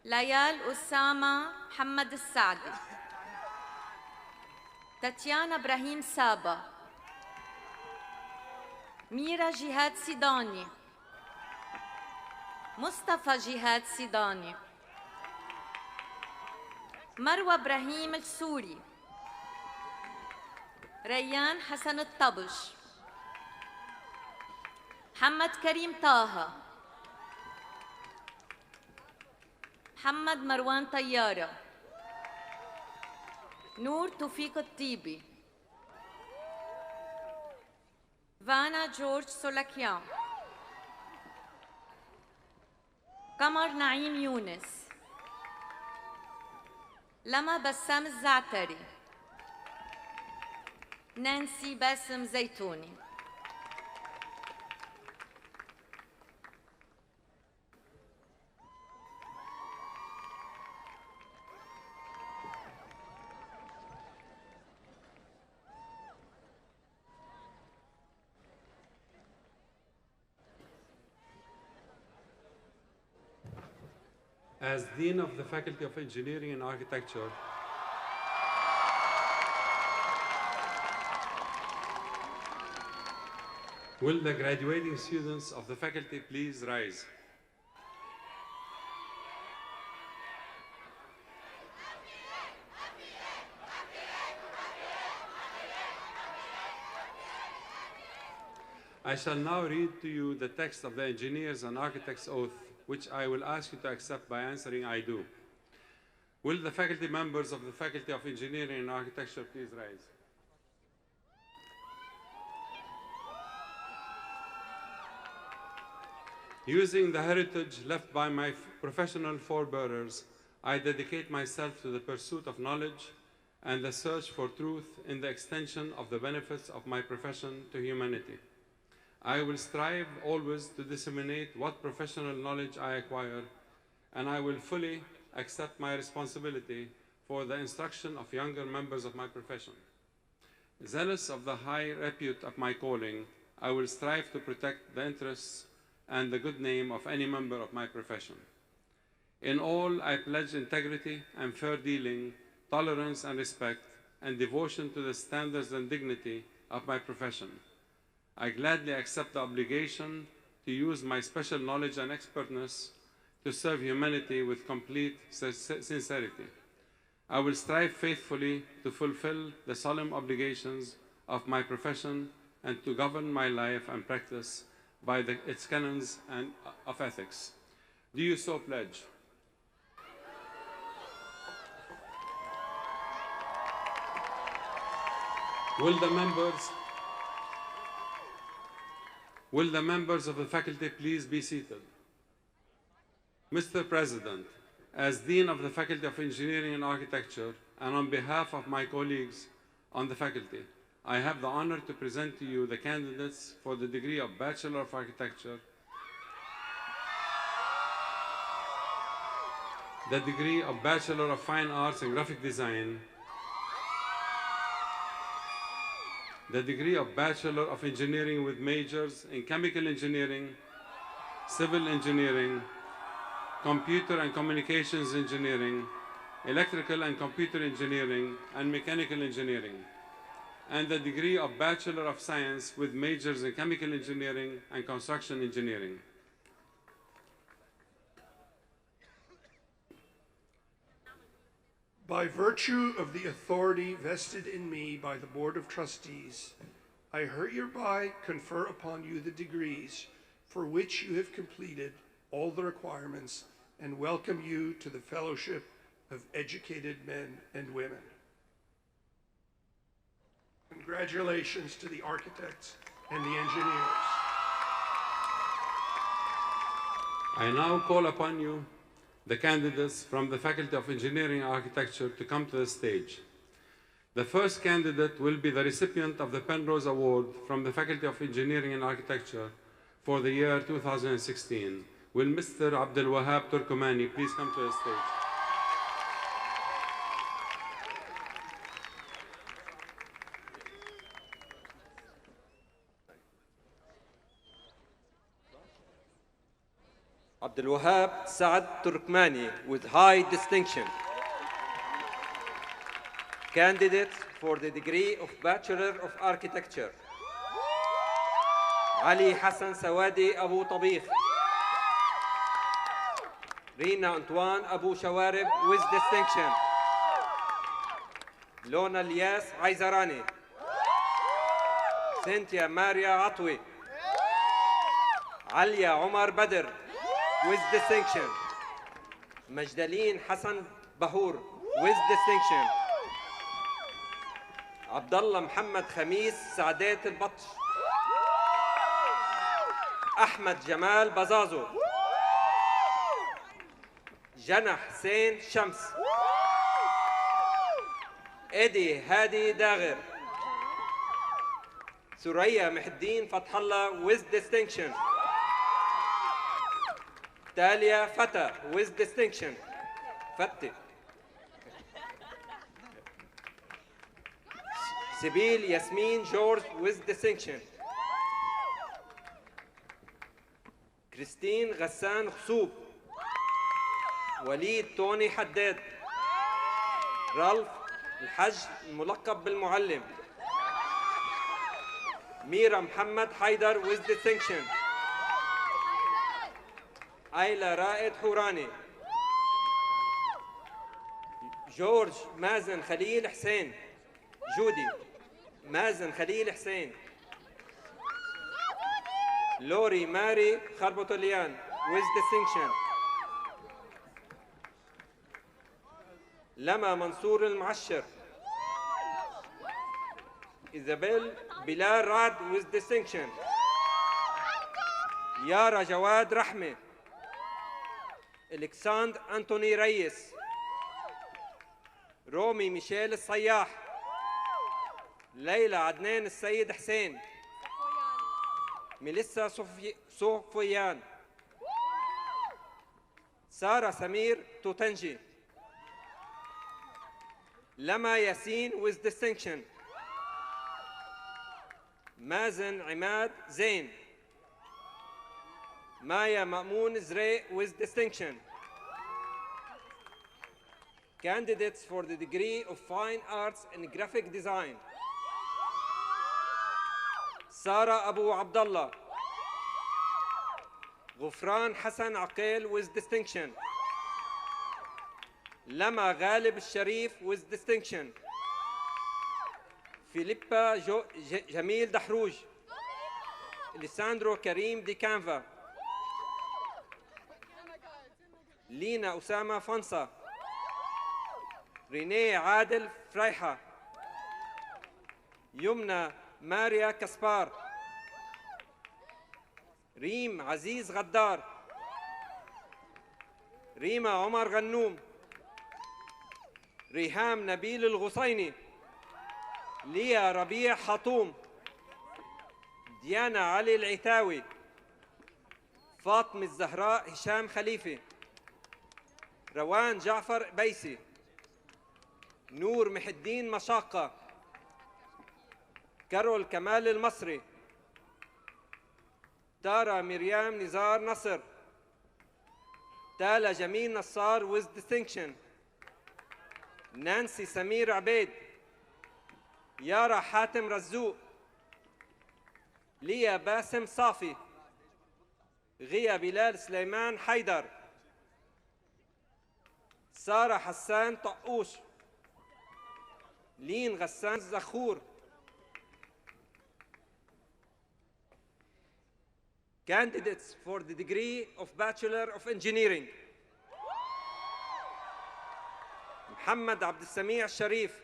ليال أسامة محمد السعدي، تاتيانا إبراهيم سابا، ميرا جهاد سيداني، مصطفى جهاد سيداني، مروى إبراهيم السوري، ريان حسن الطبش، محمد كريم طه، محمد مروان طيارة، نور توفيق الطيبي، فانا جورج سولكيان، قمر نعيم يونس، لما بسام الزعتري، نانسي باسم زيتوني. As Dean of the Faculty of Engineering and Architecture, will the graduating students of the faculty please rise? I shall now read to you the text of the Engineers and Architects Oath, which I will ask you to accept by answering I do. Will the faculty members of the Faculty of Engineering and Architecture please rise? Using the heritage left by my professional forebearers, I dedicate myself to the pursuit of knowledge and the search for truth in the extension of the benefits of my profession to humanity. I will strive always to disseminate what professional knowledge I acquire, and I will fully accept my responsibility for the instruction of younger members of my profession. Zealous of the high repute of my calling, I will strive to protect the interests and the good name of any member of my profession. In all, I pledge integrity and fair dealing, tolerance and respect, and devotion to the standards and dignity of my profession. I gladly accept the obligation to use my special knowledge and expertness to serve humanity with complete sincerity. I will strive faithfully to fulfill the solemn obligations of my profession and to govern my life and practice by its canons of ethics. Do you so pledge? Will the members of the faculty please be seated? Mr. President, as Dean of the Faculty of Engineering and Architecture, and on behalf of my colleagues on the faculty, I have the honor to present to you the candidates for the degree of Bachelor of Architecture, the degree of Bachelor of Fine Arts and Graphic Design, the degree of Bachelor of Engineering with majors in Chemical Engineering, Civil Engineering, Computer and Communications Engineering, Electrical and Computer Engineering, and Mechanical Engineering, and the degree of Bachelor of Science with majors in Chemical Engineering and Construction Engineering. By virtue of the authority vested in me by the Board of Trustees, I hereby confer upon you the degrees for which you have completed all the requirements and welcome you to the fellowship of educated men and women. Congratulations to the architects and the engineers. I now call upon you, the candidates from the Faculty of Engineering and Architecture, to come to the stage. The first candidate will be the recipient of the Penrose Award from the Faculty of Engineering and Architecture for the year 2016. Will Mr. Abdul Wahab Turkomani please come to the stage? Abdul Wahab Saad Turkmani with high distinction. Candidate for the degree of Bachelor of Architecture. Ali Hassan Sawadi Abu Tabikh. Rina Antoine Abu Shawarib with distinction. Lona Lias Aizarani. Cynthia Maria Atwi. Alia Omar Badr with distinction. Majdaleen Hassan Bahur with distinction. Abdullah Muhammad Khamis Saadat al-Batsh. Ahmed Jamal Bazazo. Jana Hussein Shams. Eddie Hadi Dagher. Suraya Muhyiddin Fathallah with distinction. Talia Fata with distinction. Fatih. Sibil Yasmin George with distinction. Christine Ghassan Khsoub. وليد توني حداد. رالف الحج الملقب بالمعلم. ميرا محمد حيدر with distinction. آيلا رائد حوراني. جورج مازن خليل حسين. جودي مازن خليل حسين. لوري ماري خربطليان with distinction. لما منصور المعشر. إيزابيل بلال رعد with distinction. يارا جواد رحمة. الكساندر أنتوني ريس. رومي ميشيل الصياح. ليلى عدنان السيد حسين. ميليسا صوفيان. سارة سمير توتنجي. لما ياسين with distinction. مازن عماد زين. مايا مأمون زري with distinction. Candidates for the degree of Fine Arts and Graphic Design. سارة أبو عبد الله. غفران حسن عقيل with distinction. لما غالب الشريف with distinction. فيليبا جميل دحروج. ليساندرو كريم دي كانفا. لينا أسامة فنصة. رينيه عادل فريحة. يمنى ماريا كسبار. ريم عزيز غدار. ريما عمر غنوم، ريهام نبيل الغصيني، ليا ربيع حطوم، ديانا علي العتاوي، فاطمة الزهراء هشام خليفة، روان جعفر بيسي، نور محي الدين مشاقة، كارول كمال المصري، تارا مريم نزار نصر، تالا جميل نصار with distinction، نانسي سمير عبيد، يارا حاتم رزوق، ليا باسم صافي، غيا بلال سليمان حيدر، سارة حسان طقوش، لين غسان زخور. Candidates for the degree of Bachelor of Engineering: محمد عبد السميع الشريف،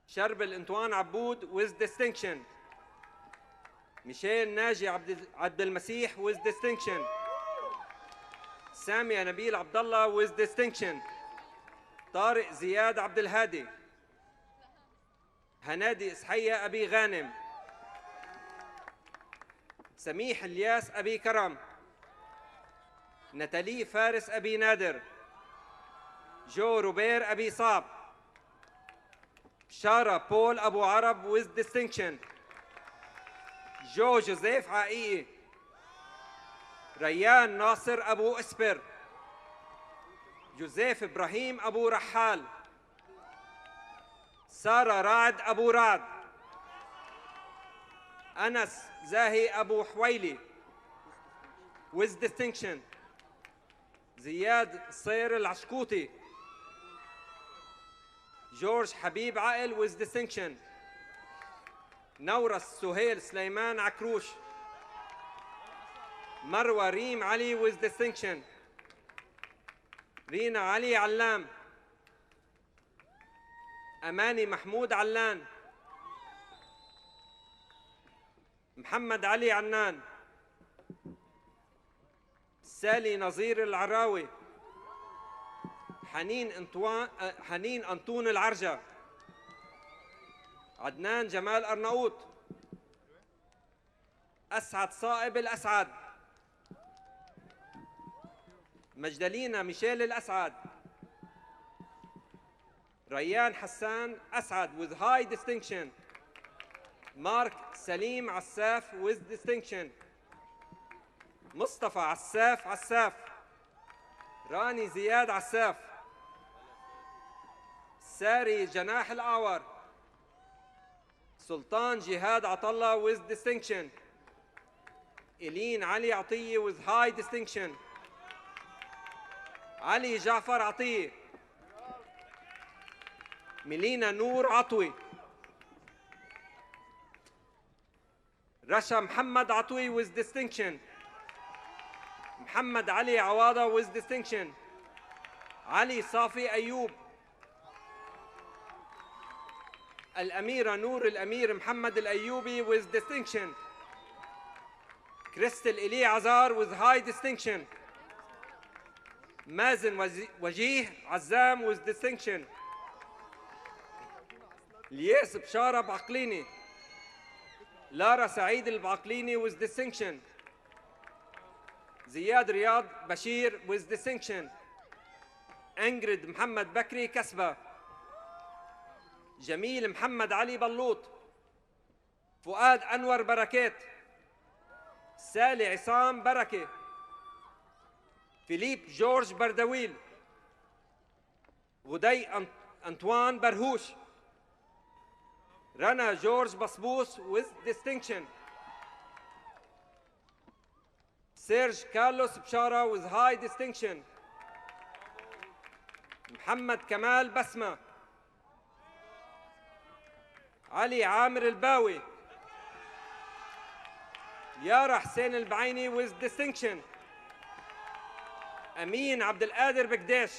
شربل انطوان عبود with distinction، ميشيل ناجي عبد المسيح with distinction، سامية نبيل عبد الله with distinction، طارق زياد عبد الهادي، هنادي إسحية أبي غانم، سميح الياس أبي كرم، نتالي فارس أبي نادر، جو روبير أبي صعب، شارة بول أبو عرب with distinction، جو جوزيف عقيقي، ريان ناصر أبو إسبر، جوزيف إبراهيم أبو رحال، سارة رعد أبو رعد، أنس زاهي أبو حويلي with distinction، زياد صير العشكوطي، جورج حبيب عقل with distinction، نورس سهيل سليمان عكروش، مروى ريم علي with distinction، رينا علي علام، أماني محمود علان، محمد علي عنان، سالي نظير العراوي، حنين أنطون العرجة، عدنان جمال أرناؤوط، أسعد صائب الأسعد، مجدلينا ميشيل الأسعد، ريان حسان أسعد with high distinction، مارك سليم عساف with distinction، مصطفى عساف، راني زياد عساف، ساري جناح الأعور، سلطان جهاد عطلة with distinction، إلين علي عطية with high distinction، علي جعفر عطية، ميلينا نور عطوي، رشا محمد عطوي with distinction، محمد علي عواضة with distinction، علي صافي أيوب، الأميرة نور الأمير محمد الأيوبي with distinction، كريستل إلي عزار with high distinction، مازن وجيه عزام with distinction، لياس بشارة بعقليني، لارا سعيد البعقليني with distinction، زياد رياض بشير with distinction، انجريد محمد بكري كسبة، جميل محمد علي بلوط، فؤاد أنور بركات، سالي عصام بركة، فيليب جورج بردويل، غدي أنطوان برهوش، رنا جورج بصبوس with distinction، سيرج كارلوس بشارة with high distinction، محمد كمال بسمة، علي عامر الباوي، يارا حسين البعيني with distinction، أمين عبد القادر بقديش،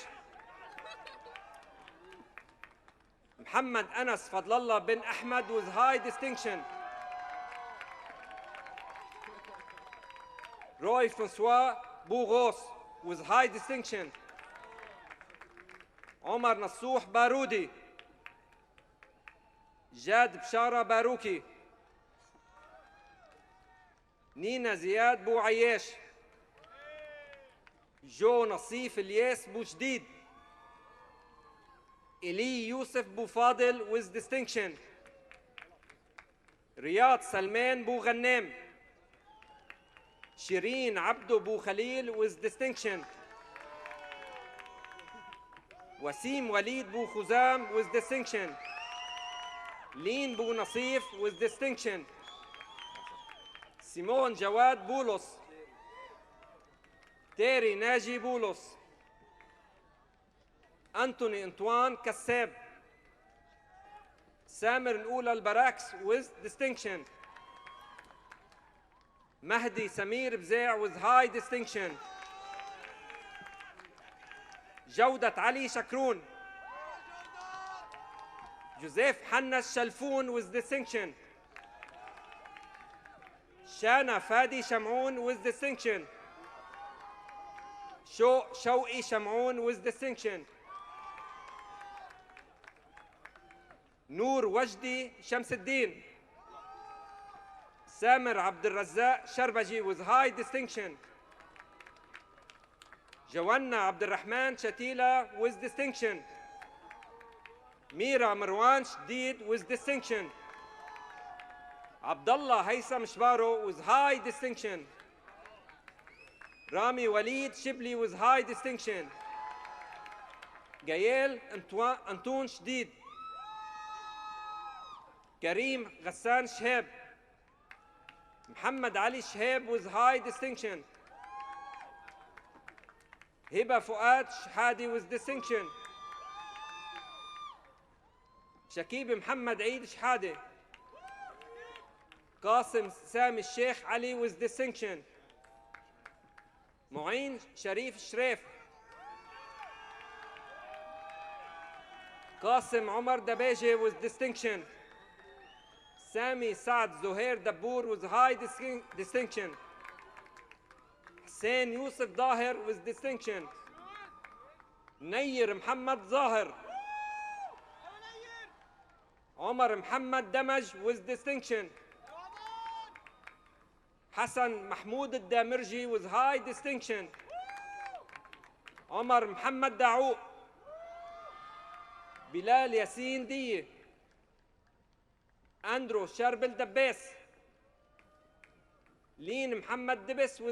محمد أنس فضل الله بن أحمد with high distinction، روي فرانسوا بوغوس، with high distinction. عمر نصوح بارودي. جاد بشارة باروكي. نينا زياد بو عياش. جو نصيف الياس بو جديد. إلي يوسف بو فاضل with distinction. رياض سلمان بو غنام. شيرين عبدو بو خليل with distinction. وسيم وليد بو خزام with distinction. لين بو نصيف with distinction. سيمون جواد بولس. تيري ناجي بولس. أنتوني أنطوان كساب. سامر الأولى البراكس with distinction. مهدي سمير بزاع with high distinction. جودة علي شكرون. جوزيف حنس شلفون with distinction. شانا فادي شمعون with distinction. شوقي شمعون with distinction. نور وجدي شمس الدين. سامر عبد الرزاق شربجي with high distinction. جوانا عبد الرحمن شتيلة with distinction. ميرا مروان شديد with distinction. عبد الله هيثم شبارو with high distinction. رامي وليد شبلي with high distinction. جيال أنطون شديد. كريم غسان شهاب. محمد علي شهاب with high distinction. هبة فؤاد شحادي with distinction. شكيب محمد عيد شحادي. قاسم سامي الشيخ علي with distinction. معين شريف شريف. قاسم عمر دباجي with distinction. سامي سعد زهير دبور with high distinction. حسين يوسف ظاهر with distinction. نير محمد ظاهر. عمر محمد دمج with distinction. حسن محمود الدامرجي with high distinction. عمر محمد دعوق. بلال ياسين دية. أندرو شربل دباس. لين محمد دبس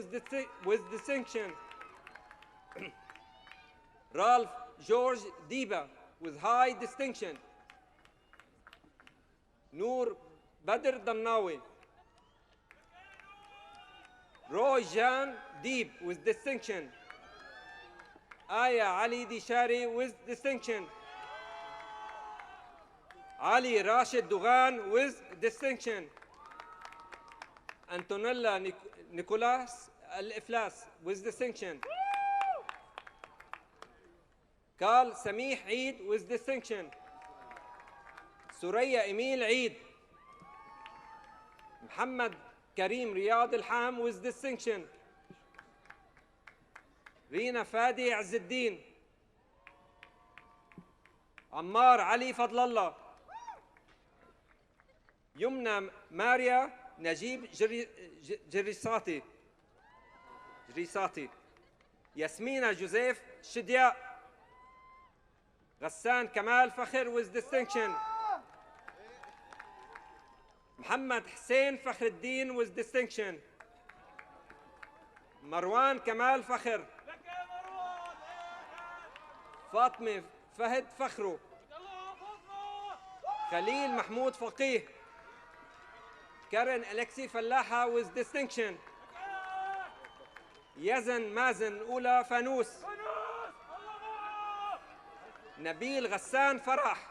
with distinction. رالف جورج ديبا with high distinction. نور بدر ضمناوي. روي جان ديب with distinction. آية علي ديشاري with distinction. علي راشد دوغان with distinction. أنتونيلا نيكولاس الإفلاس with distinction. كارل سميح عيد with distinction. سوريا إميل عيد. محمد كريم رياض الحام with distinction. رينا فادي عز الدين. عمار علي فضل الله. يمنى ماريا نجيب جريساتي. ياسمينة جوزيف شدياء. غسان كمال فخر with distinction. محمد حسين فخر الدين with distinction. مروان كمال فخر. فاطمة فهد فخرو. خليل محمود فقيه. كارن ألكسي فلاحة with distinction. يزن مازن أولى فانوس. نبيل غسان فرح.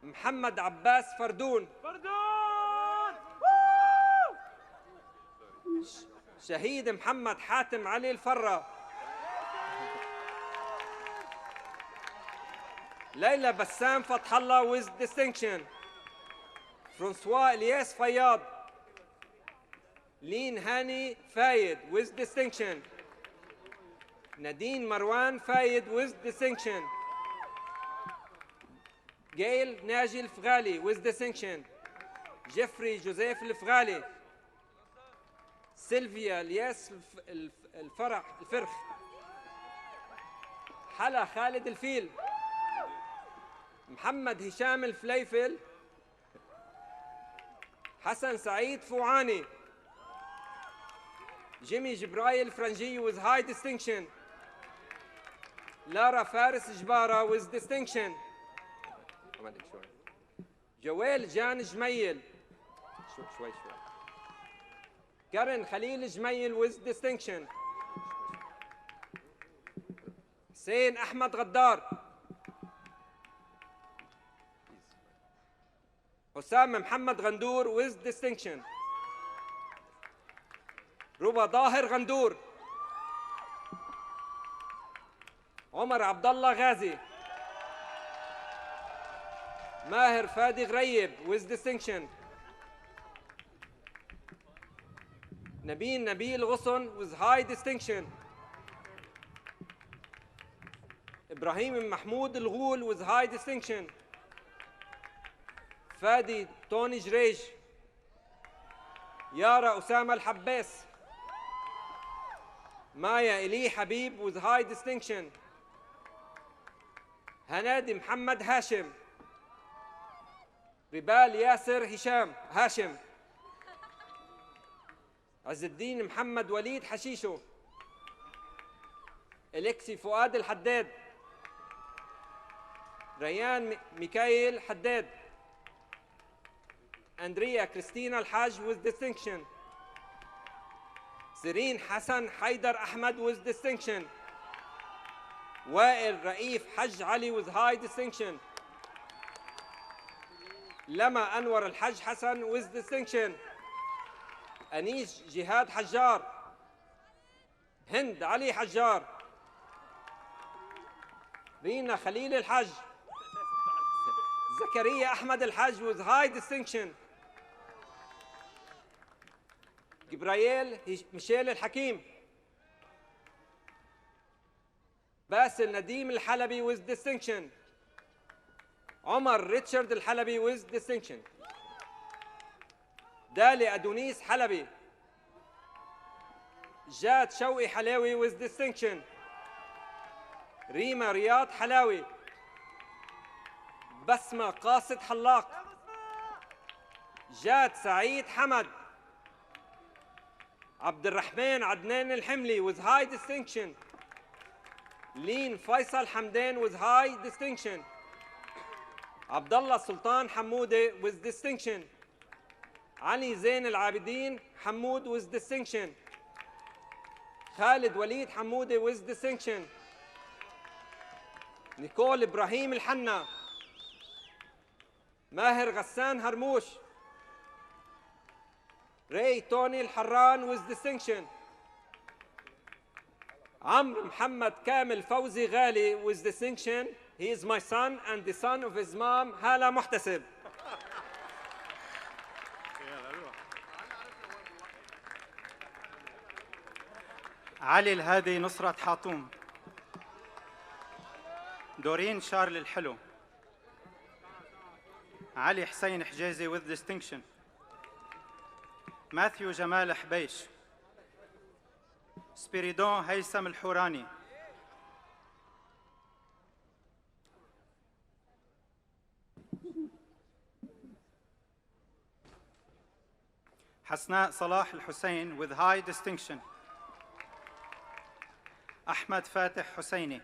محمد عباس فردون. شهيد محمد حاتم علي الفرة. ليلى بسام فتح الله with distinction. فرانسوا الياس فياض. لين هاني فايد with distinction. Nadine Marwan Fayed with distinction. Gail Naji Al-Fghali with distinction. Jeffrey Joseph Al-Fghali. Sylvia Elias الفرخ. حلا خالد الفيل. محمد هشام الفليفل. حسن سعيد فوعاني. جيمي جبرايل فرنجي with high distinction. لارا فارس جبارة with distinction. جويل جان جميل. شوي. كارن خليل جميل with distinction. حسين أحمد غدار. حسام محمد غندور with distinction. ربا ظاهر غندور. عمر عبد الله غازي. ماهر فادي غريب with distinction. نبيل غصن with high distinction. إبراهيم محمود الغول with high distinction. فادي توني جريج. يارا أسامة الحباس. مايا إلي حبيب with high distinction. هنادي محمد هاشم. ربال ياسر هاشم. عز الدين محمد وليد حشيشو. إليكسي فؤاد الحداد. ريان ميكايل حداد. أندريا كريستينا الحاج with distinction. سيرين حسن حيدر أحمد with distinction. وائل رئيف حج علي with high distinction. لما أنور الحج حسن with distinction. أنيس جهاد حجار. هند علي حجار. رينا خليل الحج. زكريا أحمد الحج with high distinction. جبرايل ميشيل الحكيم. باسل نديم الحلبي with distinction. عمر ريتشارد الحلبي with distinction. دالي أدونيس حلبي. جاد شوقي حلاوي with distinction. ريما رياض حلاوي. بسمة قاصد حلاق. جاد سعيد حمد. عبد الرحمن عدنان الحملي with high distinction. لين فيصل حمدان with high distinction. عبد الله سلطان حمودة with distinction. علي زين العابدين حمود with distinction. خالد وليد حمودة with distinction. نيكول إبراهيم الحنا. ماهر غسان هرموش. ري توني الحران with distinction. عمرو محمد كامل فوزي غالي with distinction. He is my son and the son of his mom هالة محتسب. علي الهادي نصرت حاطوم. دورين شارل الحلو. علي حسين حجازي with distinction. ماثيو جمال حبيش. سبيريدون هيثم الحوراني. حسناء صلاح الحسين with high distinction. أحمد فاتح حسيني.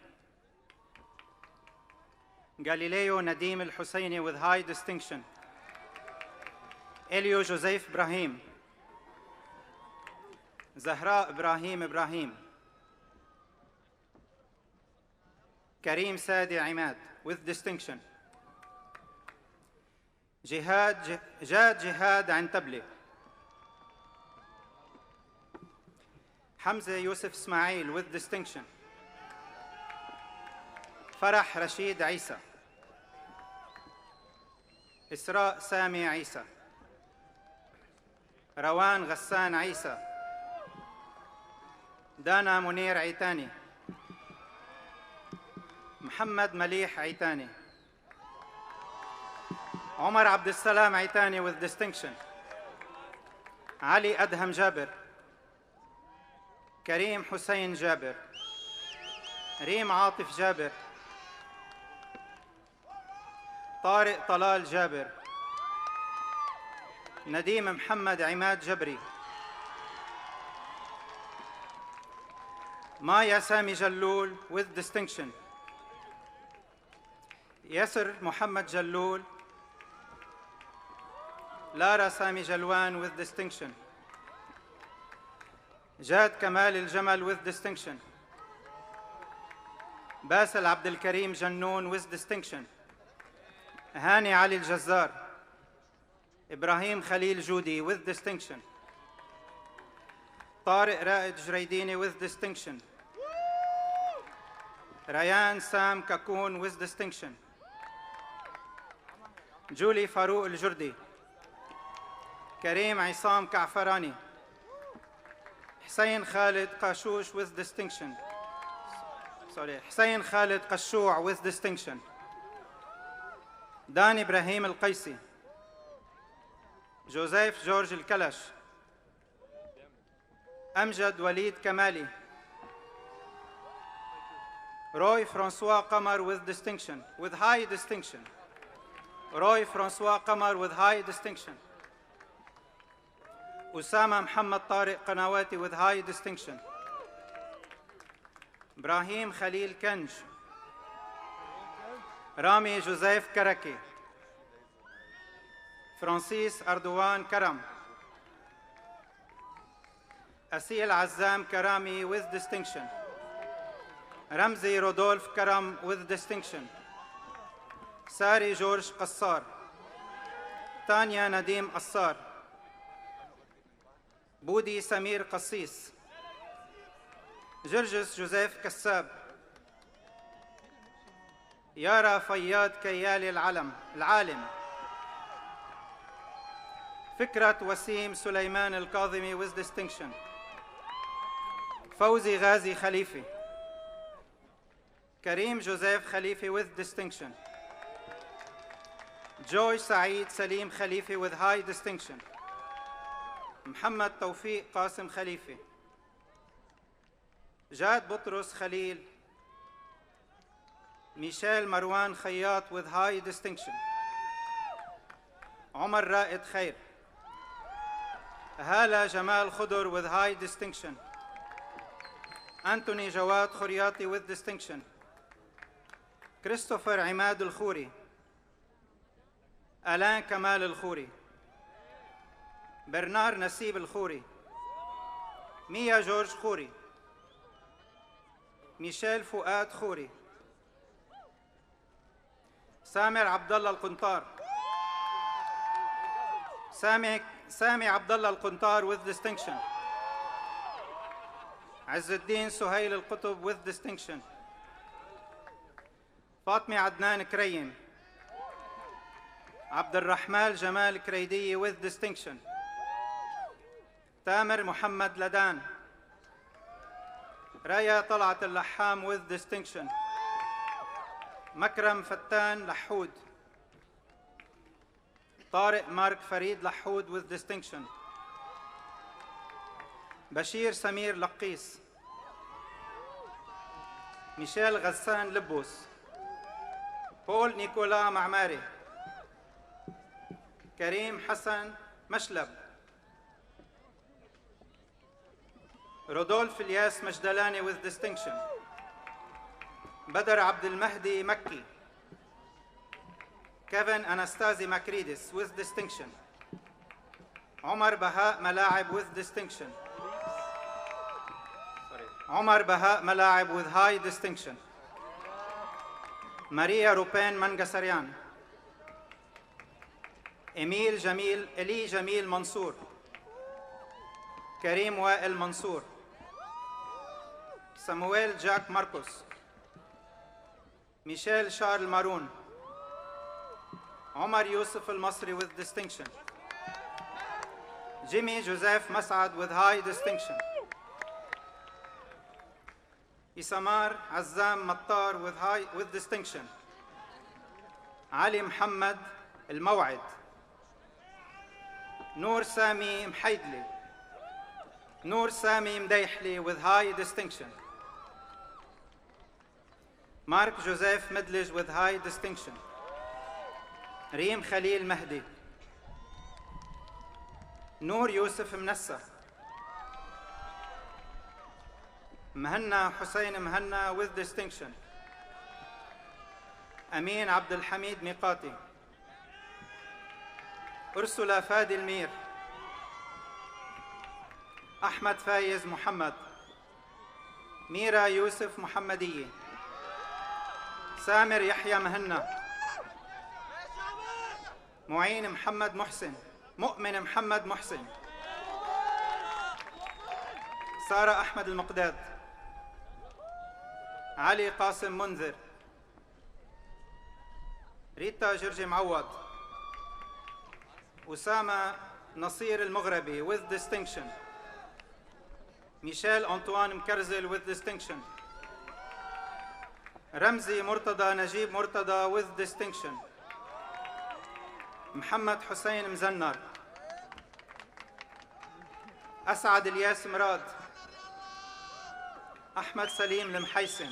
غاليليو نديم الحسيني with high distinction. إليو جوزيف إبراهيم. زهراء إبراهيم. كريم سادي عماد with distinction. جهاد عنتبلي. حمزة يوسف إسماعيل with distinction. فرح رشيد عيسى. إسراء سامي عيسى. روان غسان عيسى، دانا منير عيتاني، محمد مليح عيتاني، عمر عبد السلام عيتاني with distinction، علي أدهم جابر، كريم حسين جابر، ريم عاطف جابر، طارق طلال جابر، نديم محمد عماد جبري، مايا سامي جلول with distinction، ياسر محمد جلول، لارا سامي جلوان with distinction، جاد كمال الجمل with distinction، باسل عبد الكريم جنون with distinction، هاني علي الجزار، إبراهيم خليل جودي with distinction، طارق رائد جريديني with distinction، ريان سام كاكون with distinction، جولي فاروق الجردي، كريم عصام كعفراني، حسين خالد قاشوش with distinction، حسين خالد قشوع with distinction، دان إبراهيم القيسي، جوزيف جورج الكلش، أمجد وليد كمالي، روي فرانسوا قمر with distinction, with high distinction، روي فرانسوا قمر with high distinction، أسامة محمد طارق قنواتي with high distinction، إبراهيم خليل كنج، رامي جوزيف كركي، فرانسيس أردوان كرم، أسيل عزام كرامي with distinction، رمزي رودولف كرم with distinction، ساري جورج قصار، تانيا نديم قصار، بودي سمير قصيص، جرجس جوزيف كساب، يارا فياض كيالي العالم، فكرة وسيم سليمان الكاظمي with distinction، فوزي غازي خليفي، كريم جوزيف خليفي with distinction، جوي سعيد سليم خليفي with high distinction، محمد توفيق قاسم خليفي، جاد بطرس خليل، ميشيل مروان خياط with high distinction، عمر رائد خير، هالة جمال خضر with high distinction، أنتوني جواد خرياطي with distinction، كريستوفر عماد الخوري، ألان كمال الخوري، برنار نسيب الخوري، ميا جورج خوري، ميشيل فؤاد خوري، سامر عبد الله القنطار، سامي عبد الله القنطار with distinction، عز الدين سهيل القطب with distinction، فاطمة عدنان كريم، عبد الرحمن جمال كريدي with distinction، تامر محمد لدان، رايا طلعت اللحام with distinction، مكرم فتان لحود، طارق مارك فريد لحود with distinction، بشير سمير لقيس، ميشيل غسان لبوس، بول نيكولا معماري، كريم حسن مشلب، رودولف الياس مجدلاني with distinction، بدر عبد المهدي مكي، كيفن أناستازي ماكريدس with distinction، عمر بهاء ملاعب with distinction، عمر بهاء ملاعب with high distinction، ماريا روبين منقسريان، إلي جميل منصور، كريم وائل منصور، سامويل جاك ماركوس، ميشيل شارل مارون، عمر يوسف المصري with distinction، Jimmy Joseph Masad with high distinction. Isamar Azzam Mattar with distinction. Ali Muhammad Al-Maw'id. Noor Sami Mhaidli. Noor Sami Mdayhli with high distinction. Mark Joseph Medlij with high distinction. Reem Khalil Mahdi. Noor Yusuf Mnassa. Mahanna Hussein Mahanna with distinction. Amin Abdul Hamid Miqati. Ursula Fadil Mir. Ahmad Faiz Muhammad. Mira Yusuf Muhammadiye. Samir Yahya Mahanna. Mu'in Muhammad Muhsin. مؤمن محمد محسن. سارة أحمد المقداد. علي قاسم منذر. ريتا جرجي معوض. أسامة نصير المغربي with distinction. ميشيل أنطوان مكرزل with distinction. رمزي مرتضى نجيب مرتضى with distinction. محمد حسين مزنر. أسعد الياس مراد. أحمد سليم المحيسن.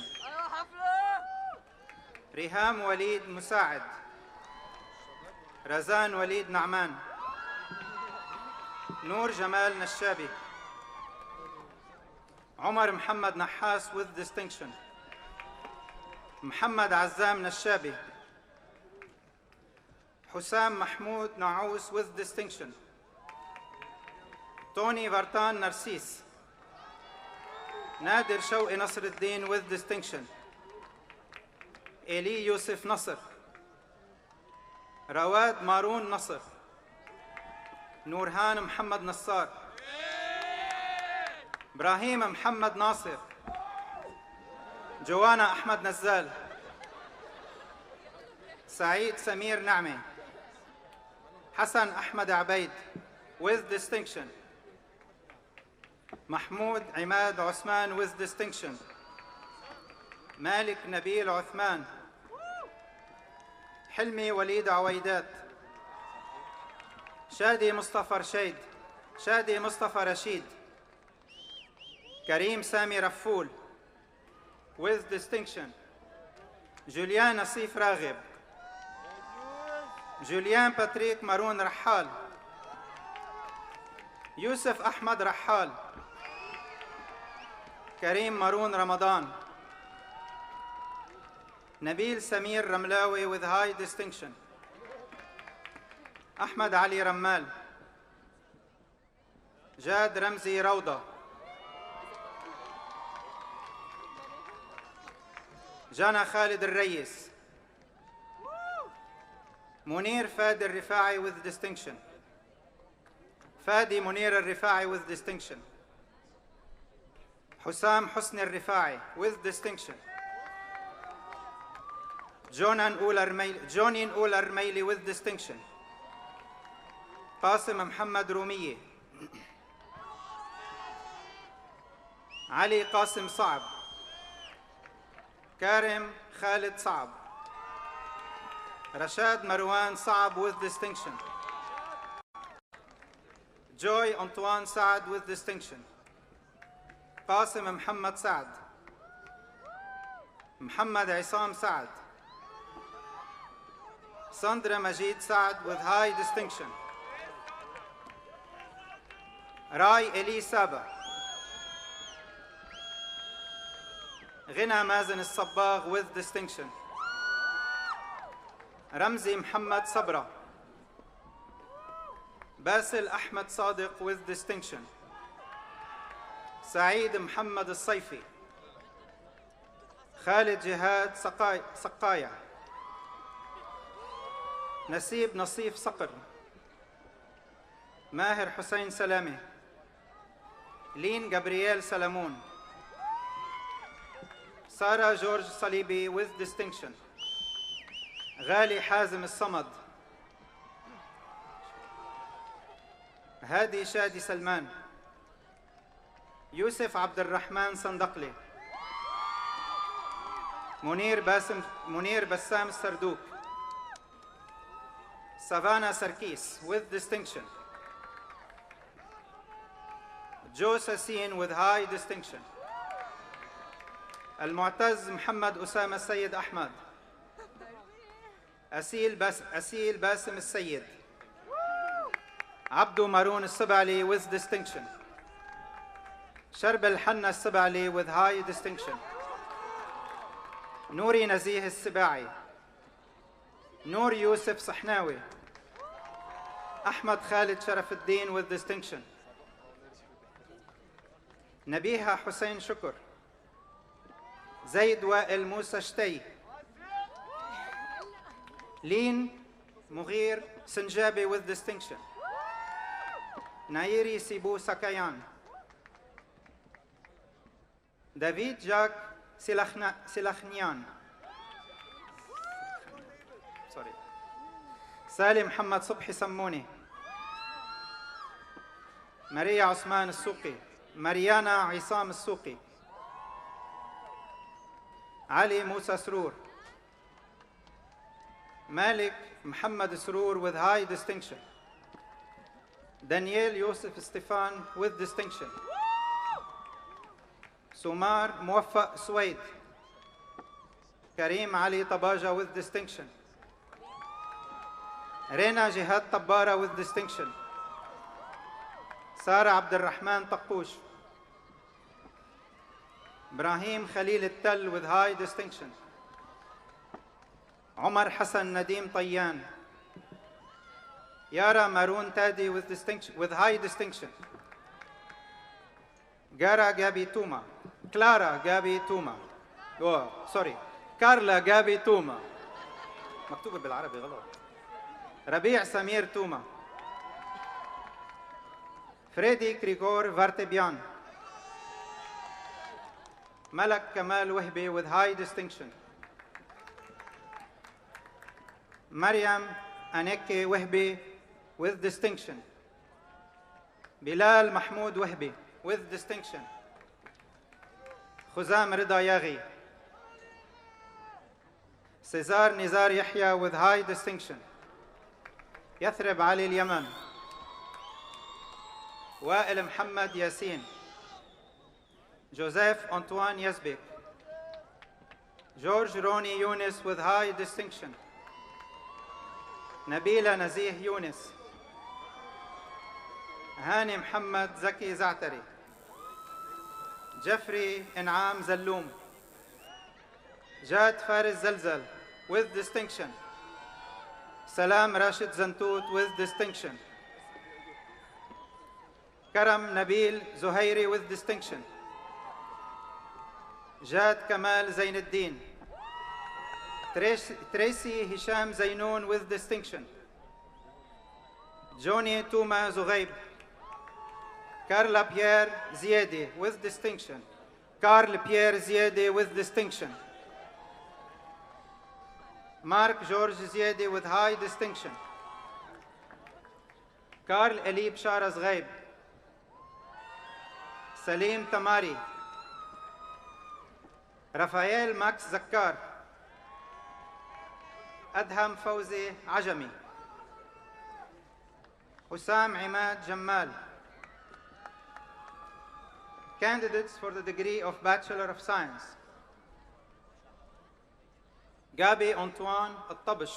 ريهام وليد مساعد. رزان وليد نعمان. نور جمال نشابي. عمر محمد نحاس with distinction. محمد عزام نشابي. حسام محمود نعوس with distinction. توني فرتان نرسيس. نادر شوقي نصر الدين with distinction. إيلي يوسف نصر. رواد مارون نصر. نورهان محمد نصار. إبراهيم محمد ناصر. جوانا أحمد نزال. سعيد سمير نعمة. حسن أحمد عبيد with distinction. محمود عماد عثمان with distinction. مالك نبيل عثمان. حلمي وليد عويدات. شادي مصطفى رشيد. شادي مصطفى رشيد. كريم سامي رفول with distinction. جوليان نصيف راغب. جوليان باتريك مارون رحال. يوسف أحمد رحال. كريم مارون رمضان. نبيل سمير رملاوي with high distinction. أحمد علي رمال. جاد رمزي روضة. جانا خالد الريس. منير فادي الرفاعي with distinction. فادي منير الرفاعي with distinction. حسام حسني الرفاعي with distinction. جونين أولر ميلي with distinction. قاسم محمد رومية. علي قاسم صعب. كارم خالد صعب. رشاد مروان صعب with distinction. جوي أنطوان سعد with distinction. قاسم محمد سعد. محمد عصام سعد. ساندرا مجيد سعد with high distinction. راي إلي سابا. غنى مازن الصباغ with distinction. رمزي محمد صبرة. باسل أحمد صادق with distinction. سعيد محمد الصيفي. خالد جهاد سقايع. نسيب نصيف صقر. ماهر حسين سلامة. لين جابرييل سلمون. سارة جورج صليبي with distinction. غالي حازم الصمد. هادي شادي سلمان، يوسف عبد الرحمن صندقلي، منير بسام السردوك، Savannah Sarkis with distinction, Joe Sassin with high distinction, المعتز محمد أسامة السيد أحمد، أسيل باسم السيد، عبدو مارون السبعلي with distinction, شرب الحنة السبعلي with high distinction, نوري نزيه السباعي، نور يوسف صحناوي، أحمد خالد شرف الدين with distinction, نبيها حسين شكر، زيد وائل موسى شتي، لين مغير سنجابي with distinction, نايري سيبو سكايان، دافيد جاك سلخنيان، سالم محمد صبحي سموني، ماريا عثمان السوقي، ماريانا عصام السوقي، علي موسى سرور، مالك محمد سرور with high distinction, دانييل يوسف ستيفان with distinction, سمار موفق سويد، كريم علي طباجة with distinction, رينا جهاد طبارة with distinction, سارة عبد الرحمن طقوش، إبراهيم خليل التل with high distinction, عمر حسن نديم طيان، يارا مارون تادي with distinction with high distinction, كارلا جابي توما مكتوبة بالعربي غلط، ربيع سمير توما، فريدي كريغور فارتبيان، ملك كمال وهبي with high distinction, مريم أنيكي وهبي with distinction, بلال محمود وهبي with distinction, خزام رضا ياغي، سيزار نزار يحيى with high distinction, يثرب علي اليمن، وائل محمد ياسين، جوزيف أنطوان يزبك، جورج روني يونس with high distinction, نبيلة نزيه يونس، هاني محمد زكي زعتري، جفري إنعام زلوم، جاد فارس زلزل with distinction, سلام راشد زنتوت with distinction, كرم نبيل زهيري with distinction, جاد كمال زين الدين، تريسي هشام زينون with distinction, جوني توما زغيب، كارلا بيير زيادي with distinction, كارل بيير زيادي with distinction, مارك جورج زيادي with high distinction, كارل إليب شارز غيب، سليم تماري، رافائيل ماكس زكار، أدهم فوزي عجمي، حسام عماد جمال. Candidates for the degree of Bachelor of Science: Gabi Antoine الطبش،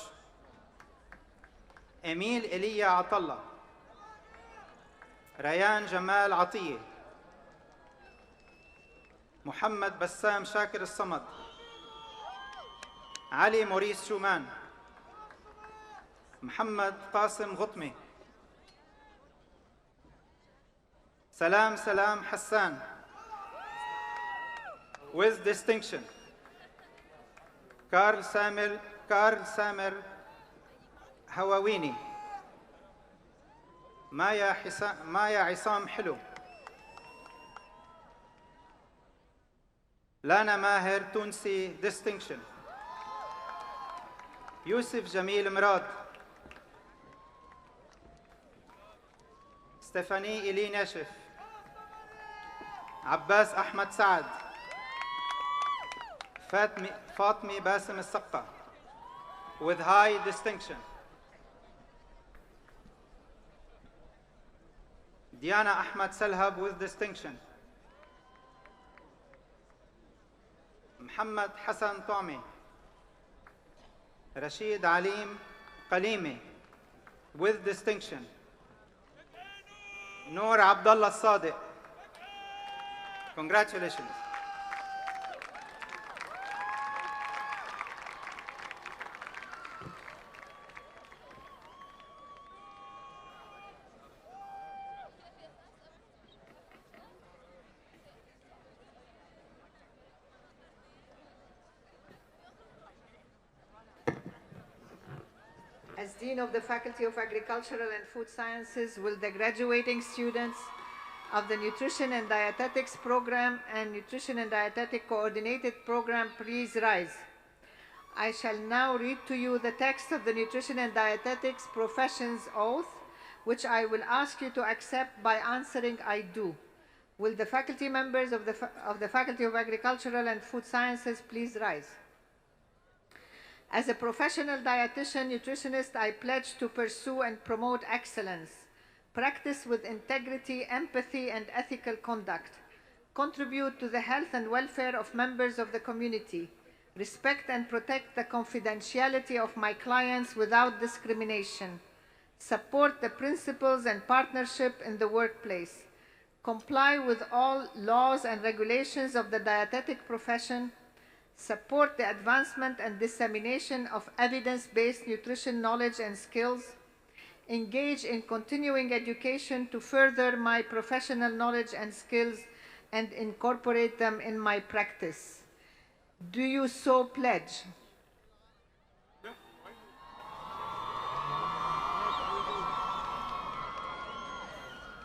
إميل إيليا عطلة، ريان جمال عطية، محمد بسام شاكر الصمد، علي موريس شومان، محمد قاسم غطمي، سلام حسان with distinction, كارل سامر هواويني، مايا عصام حلو، لانا ماهر تونسي distinction، يوسف جميل مراد، ستيفاني إيلي ناشف. عباس أحمد سعد. فاطمي باسم السقا with high distinction. Diana Ahmad Salhab with distinction. Muhammad Hassan Tomi. Rashid Alim Qalimi with distinction. Noor Abdullah Sadiq. Congratulations. As Dean of the Faculty of Agricultural and Food Sciences, will the graduating students of the Nutrition and Dietetics Program and Nutrition and Dietetic Coordinated Program please rise? I shall now read to you the text of the Nutrition and Dietetics Profession's Oath, which I will ask you to accept by answering I do. Will the faculty members of the Faculty of Agricultural and Food Sciences please rise? As a professional dietitian, nutritionist, I pledge to pursue and promote excellence, practice with integrity, empathy, and ethical conduct, contribute to the health and welfare of members of the community, respect and protect the confidentiality of my clients without discrimination, support the principles and partnership in the workplace, comply with all laws and regulations of the dietetic profession, support the advancement and dissemination of evidence-based nutrition knowledge and skills, engage in continuing education to further my professional knowledge and skills and incorporate them in my practice. Do you so pledge?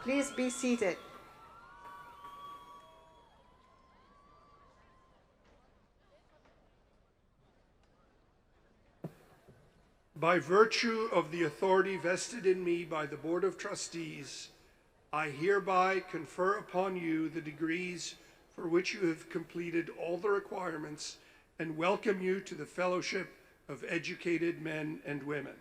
Please be seated. By virtue of the authority vested in me by the Board of Trustees, I hereby confer upon you the degrees for which you have completed all the requirements and welcome you to the Fellowship of Educated Men and Women.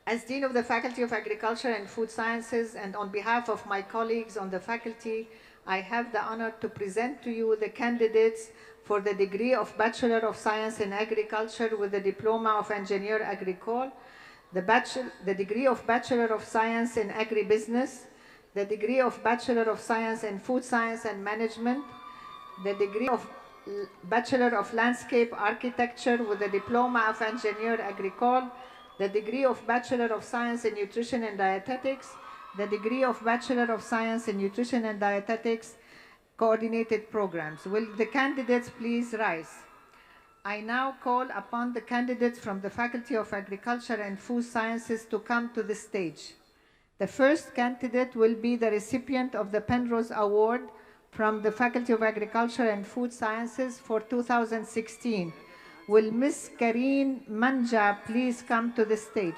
As Dean of the Faculty of Agriculture and Food Sciences, and on behalf of my colleagues on the faculty, I have the honor to present to you the candidates for the degree of Bachelor of Science in Agriculture with the Diploma of Engineer Agricole, the degree of Bachelor of Science in Agribusiness, the degree of Bachelor of Science in Food Science and Management, the degree of Bachelor of Landscape Architecture with the Diploma of Engineer Agricole, the degree of Bachelor of Science in Nutrition and Dietetics, the degree of Bachelor of Science in Nutrition and Dietetics Coordinated Programs. Will the candidates please rise? I now call upon the candidates from the Faculty of Agriculture and Food Sciences to come to the stage. The first candidate will be the recipient of the Penrose Award from the Faculty of Agriculture and Food Sciences for 2016. Will Ms. Karine Manja please come to the stage?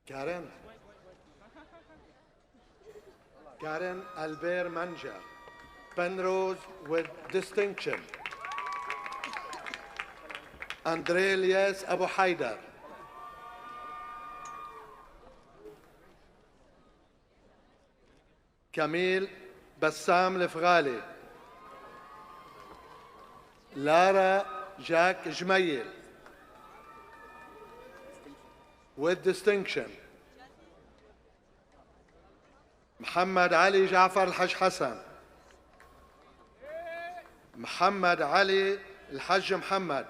Karen Albert Manja, Penrose with distinction. Andre Elias Abu Haidar. Camille Bassam Lefghali. Lara Jacques Jmayil with distinction. محمد علي جعفر الحج حسن. محمد علي الحج محمد.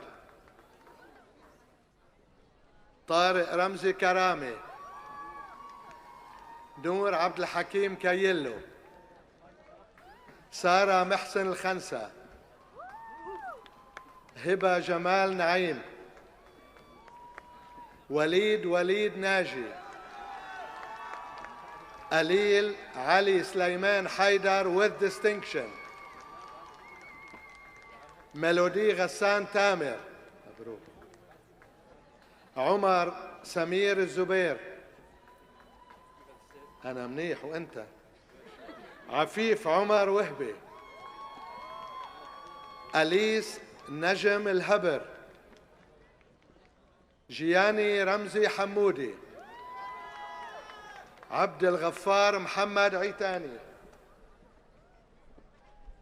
طارق رمزي كرامي. نور عبد الحكيم كايلو. سارة محسن الخنسة. هبة جمال نعيم. وليد ناجي. أليل علي سليمان حيدر with distinction. ميلودي غسان تامر، مبروك. عمر سمير الزبير، أنا منيح وأنت. عفيف عمر وهبي. أليس نجم الهبر. جياني رمزي حمودي. عبد الغفار محمد عيتاني.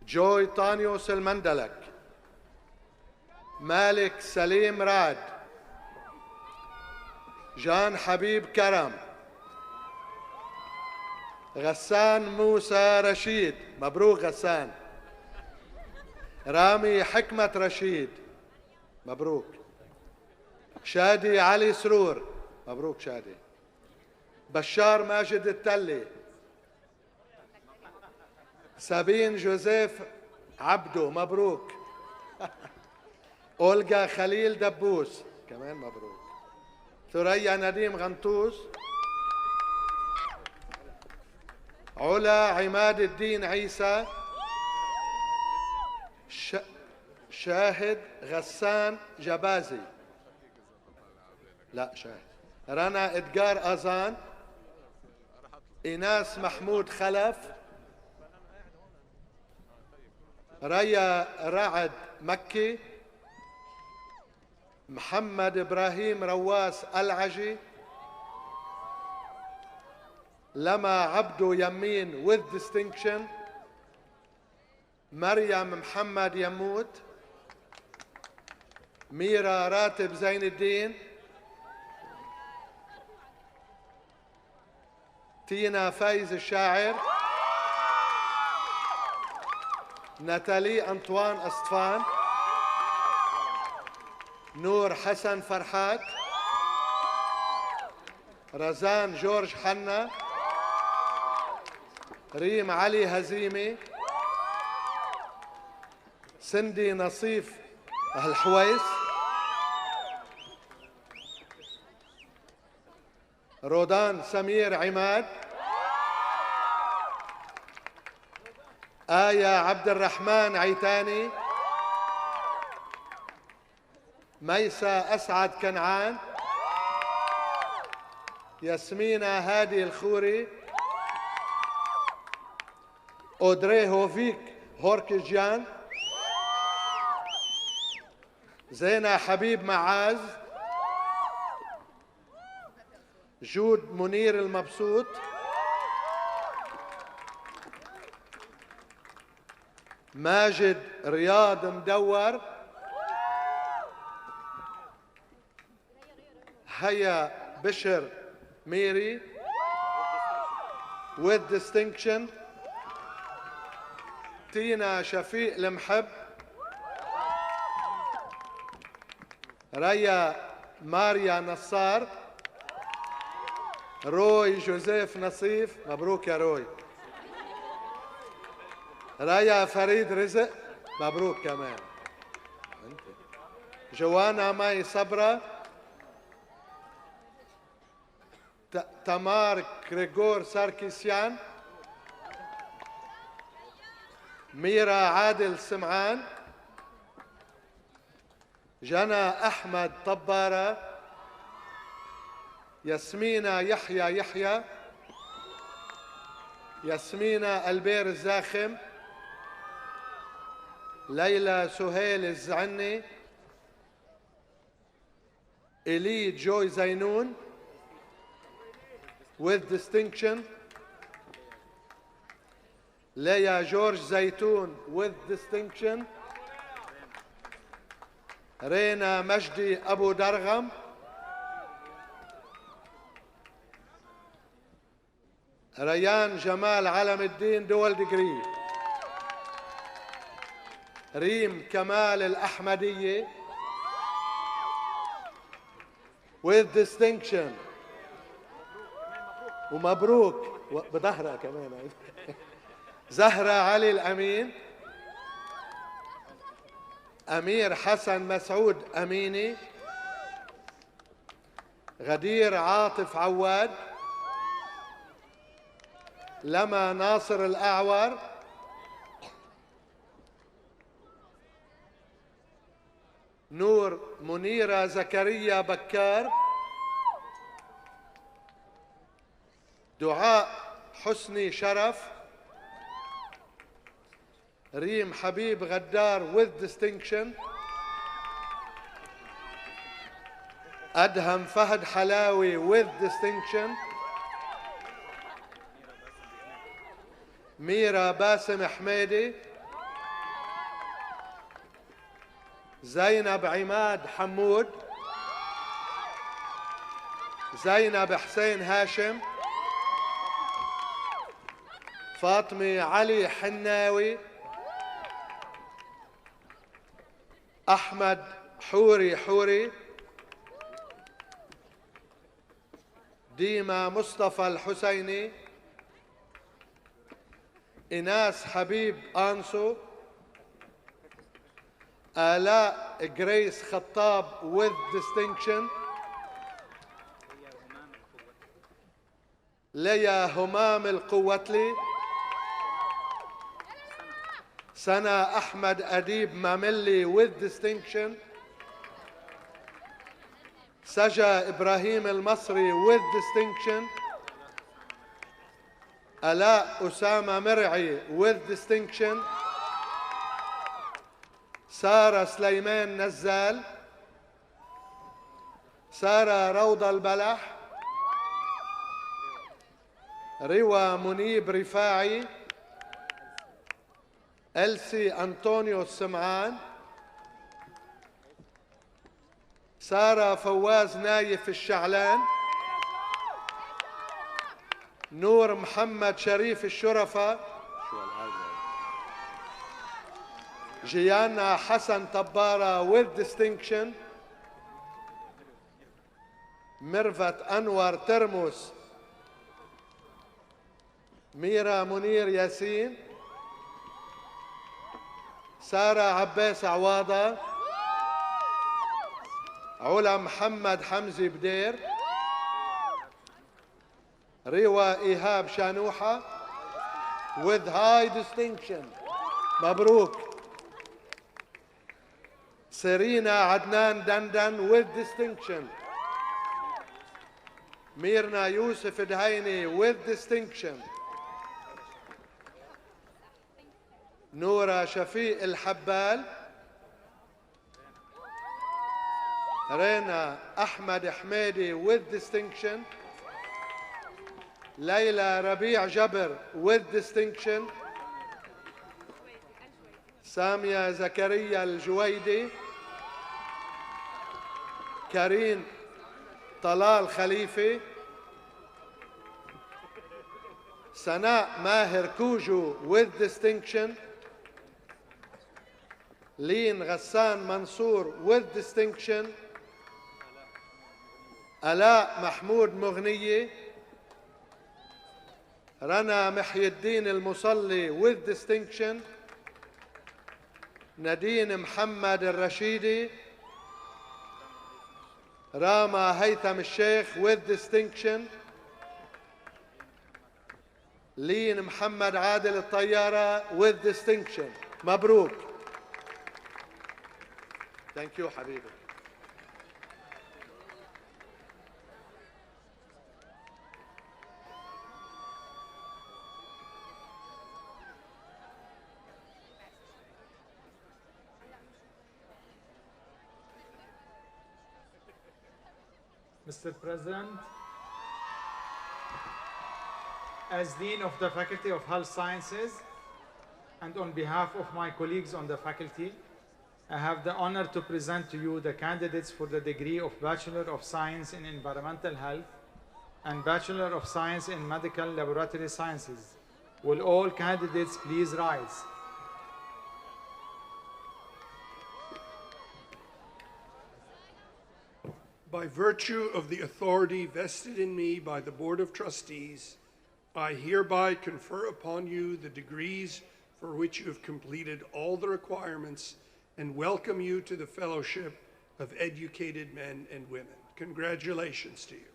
جوي طانيوس المندلك. مالك سليم راد. جان حبيب كرم. غسان موسى رشيد، مبروك غسان. رامي حكمة رشيد، مبروك. شادي علي سرور، مبروك شادي. بشار ماجد التلي. سابين جوزيف عبدو، مبروك. أولغا خليل دبوس، كمان مبروك. ثريا نديم غنطوس. علا عماد الدين عيسى. شاهد غسان جبازي، لا شاهد. رنا إدجار أزان. إيناس محمود خلف. ريا رعد مكي. محمد إبراهيم رواس العجي. لما عبدو يمين with distinction. مريم محمد يموت. ميرا راتب زين الدين. تينا فايز الشاعر. ناتالي أنطوان أسطفان. نور حسن فرحات. رزان جورج حنا. ريم علي هزيمي. سندي نصيف الحويس. رودان سمير عماد. آية عبد الرحمن عيتاني. ميسا أسعد كنعان. ياسمينة هادي الخوري. أودري هوفيك هوركجيان. زينة حبيب معاذ. جود منير المبسوط. ماجد رياض مدور. هيا بشر ميري with distinction. تينا شفيق المحب. ريا ماريا نصار. روي جوزيف نصيف، مبروك يا روي. رايا فريد رزق، مبروك كمان. جوانا ماي صبرة. تمار كريغور ساركيسيان. ميرا عادل سمعان. جنى أحمد طبارة. ياسمينة يحيى يحيى. ياسمينة البير الزاخم. ليلى سهيل الزعني. إلي جوي زينون with distinction. ليا جورج زيتون with distinction. رينا مجدي أبو درغم. ريان جمال علم الدين دول ديجري. ريم كمال الأحمدية with distinction. ومبروك بظهرها كمان. زهرة علي الأمين. أمير حسن مسعود أميني. غدير عاطف عواد. لما ناصر الأعور، نور منيرة زكريا بكار، دعاء حسني شرف، ريم حبيب غدار with distinction، أدهم فهد حلاوي with distinction، ميرا باسم حميدي، زينب عماد حمود، زينب حسين هاشم، فاطمة علي حناوي، أحمد حوري، ديما مصطفى الحسيني، إناس حبيب أنسو، آلاء جريس خطاب with distinction، ليا همام القوتلي، سنا أحمد أديب ماملي with distinction، سجا إبراهيم المصري with distinction، آلاء أسامة مرعي with distinction، سارة سليمان نزال، سارة روضة البلح، روى منيب رفاعي، ألسي أنطونيو السمعان، سارة فواز نايف الشعلان، نور محمد شريف الشرفة، جيانا حسن طبارة with distinction، ميرفت أنور ترمس، ميرا منير ياسين، سارة عباس عواضة، علا محمد حمزي بدير، ريوى إيهاب شانوحة with high distinction، مبروك. سيرينا عدنان دندن with distinction، ميرنا يوسف دهيني with distinction، نورا شفيق الحبال، رينا أحمد حميدي with distinction، ليلى ربيع جبر with distinction، سامية زكريا الجويدي، كريم طلال خليفي، سناء ماهر كوجو with distinction، لين غسان منصور with distinction، آلاء محمود مغنية، رنا محي الدين المصلي with distinction، نادين محمد الرشيدي، راما هيثم الشيخ with distinction، لين محمد عادل الطيارة with distinction، مبروك. Thank you حبيبي. Mr. President, as Dean of the Faculty of Health Sciences, and on behalf of my colleagues on the faculty, I have the honor to present to you the candidates for the degree of Bachelor of Science in Environmental Health and Bachelor of Science in Medical Laboratory Sciences. Will all candidates please rise? By virtue of the authority vested in me by the Board of Trustees, I hereby confer upon you the degrees for which you have completed all the requirements and welcome you to the fellowship of educated men and women. Congratulations to you.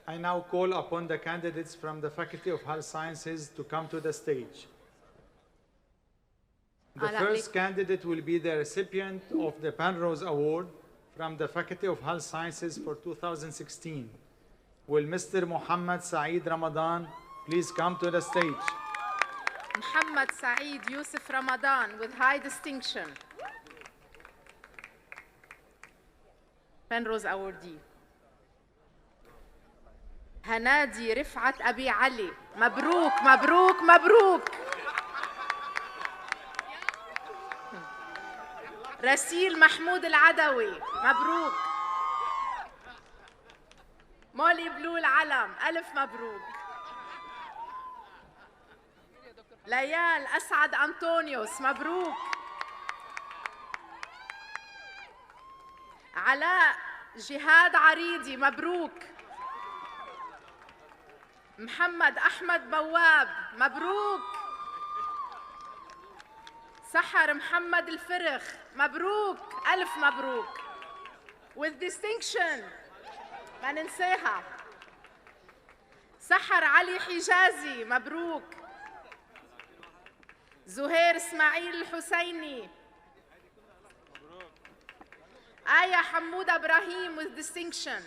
I now call upon the candidates from the Faculty of Health Sciences to come to the stage. The first candidate will be the recipient of the Penrose Award from the Faculty of Health Sciences for 2016. Will Mr. Muhammad Saeed Ramadan please come to the stage? Muhammad Saeed Yusuf Ramadan with high distinction. Penrose awardee. هنادي رفعت أبي علي. مبروك مبروك مبروك. رسيل محمود العدوي. مبروك. مولي بلو العلم. ألف مبروك. ليال أسعد أنطونيوس. مبروك. علاء جهاد عريدي. مبروك. محمد أحمد بواب. مبروك. سحر محمد الفرخ. مبروك. ألف مبروك. with distinction ما ننساها. سحر علي حجازي. مبروك. زهير اسماعيل الحسيني. آية حمود إبراهيم with distinction.